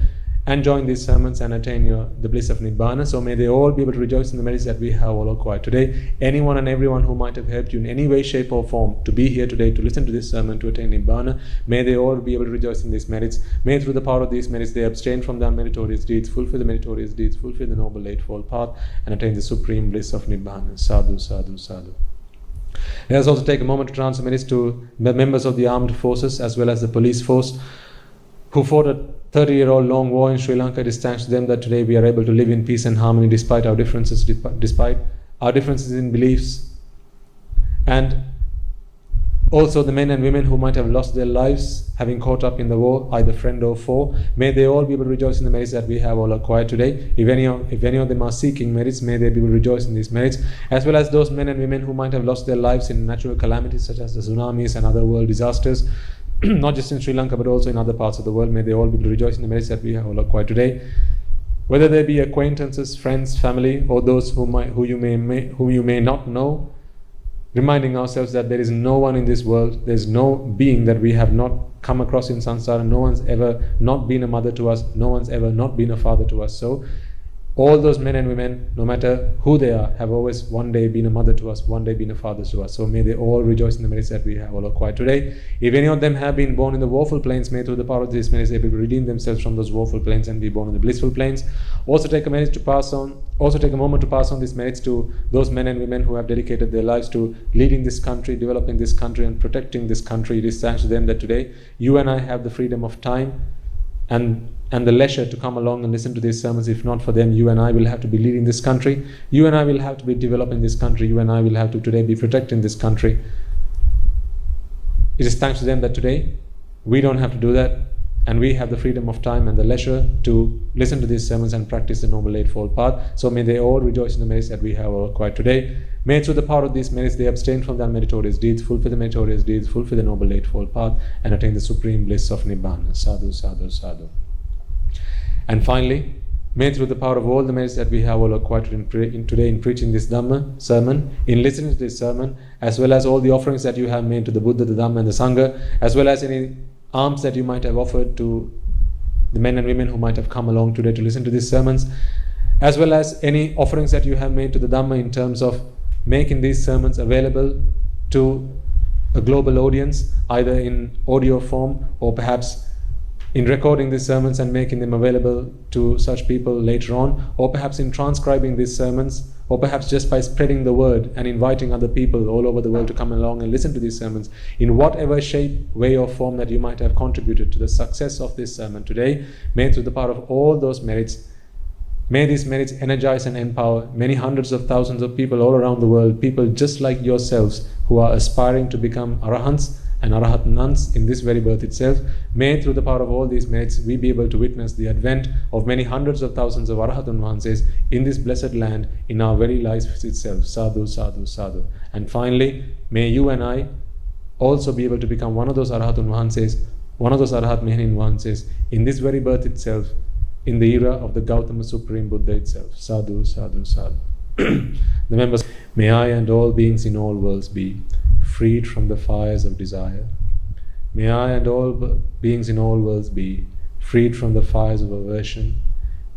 and join these sermons and attain the bliss of Nibbana. So may they all be able to rejoice in the merits that we have all acquired today. Anyone and everyone who might have helped you in any way, shape or form to be here today to listen to this sermon, to attain Nibbana, may they all be able to rejoice in these merits. May through the power of these merits they abstain from the unmeritorious deeds, fulfill the meritorious deeds, fulfill the noble eightfold path, and attain the supreme bliss of Nibbana. Sadhu, sadhu, sadhu. Let us also take a moment to transfer merits to the members of the armed forces as well as the police force who fought a 30-year-old long war in Sri Lanka. It is thanks to them that today we are able to live in peace and harmony despite our differences, in beliefs. And also the men and women who might have lost their lives having caught up in the war, either friend or foe, may they all be able to rejoice in the merits that we have all acquired today. If any of them are seeking merits, may they be able to rejoice in these merits, as well as those men and women who might have lost their lives in natural calamities such as the tsunamis and other world disasters, not just in Sri Lanka but also in other parts of the world. May they all be able to rejoice in the merits that we have all acquired today. Whether they be acquaintances, friends, family, or those who you may not know, reminding ourselves that there is no one in this world, there is no being that we have not come across in samsara. No one's ever not been a mother to us, no one's ever not been a father to us. So all those men and women, no matter who they are, have always one day been a mother to us, one day been a father to us. So may they all rejoice in the merits that we have all acquired today. If any of them have been born in the woeful plains, may through the power of these merits they be able to redeem themselves from those woeful plains and be born in the blissful plains. Also take a moment to pass on these merits to those men and women who have dedicated their lives to leading this country, developing this country, and protecting this country. It is thanks to them that today you and I have the freedom of time and the leisure to come along and listen to these sermons. If not for them, you and I will have to be leading this country. You and I will have to be developing this country. You and I will have to today be protecting this country. It is thanks to them that today we don't have to do that, and we have the freedom of time and the leisure to listen to these sermons and practice the Noble Eightfold Path. So may they all rejoice in the merits that we have all acquired today. May through the power of these merits they abstain from their meritorious deeds, fulfill the meritorious deeds, fulfill the Noble Eightfold Path, and attain the supreme bliss of Nibbana. Sadhu, sadhu, sadhu. And finally, may through the power of all the merits that we have all acquired today in preaching this Dhamma sermon, in listening to this sermon, as well as all the offerings that you have made to the Buddha, the Dhamma, and the Sangha, as well as any alms that you might have offered to the men and women who might have come along today to listen to these sermons, as well as any offerings that you have made to the Dhamma in terms of making these sermons available to a global audience, either in audio form or perhaps in recording these sermons and making them available to such people later on, or perhaps in transcribing these sermons, or perhaps just by spreading the word and inviting other people all over the world to come along and listen to these sermons. In whatever shape, way or form that you might have contributed to the success of this sermon today, may through the power of all those merits, may these merits energize and empower many hundreds of thousands of people all around the world, people just like yourselves who are aspiring to become Arahants and Arahatans in this very birth itself. May through the power of all these merits we be able to witness the advent of many hundreds of thousands of Arahatun Vahanses in this blessed land, in our very lives itself. Sadhu, sadhu, sadhu. And finally, may you and I also be able to become one of those Arahatun Vahanses, one of those Arahat Mehanin Vahanses in this very birth itself, in the era of the Gautama Supreme Buddha itself. Sadhu, sadhu, sadhu. The members, may I and all beings in all worlds be freed from the fires of desire. May I and all beings in all worlds be freed from the fires of aversion.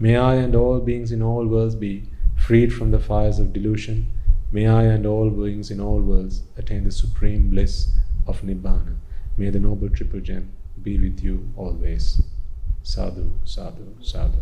May I and all beings in all worlds be freed from the fires of delusion. May I and all beings in all worlds attain the supreme bliss of Nibbana. May the Noble Triple Gem be with you always. Sadhu, sadhu, sadhu.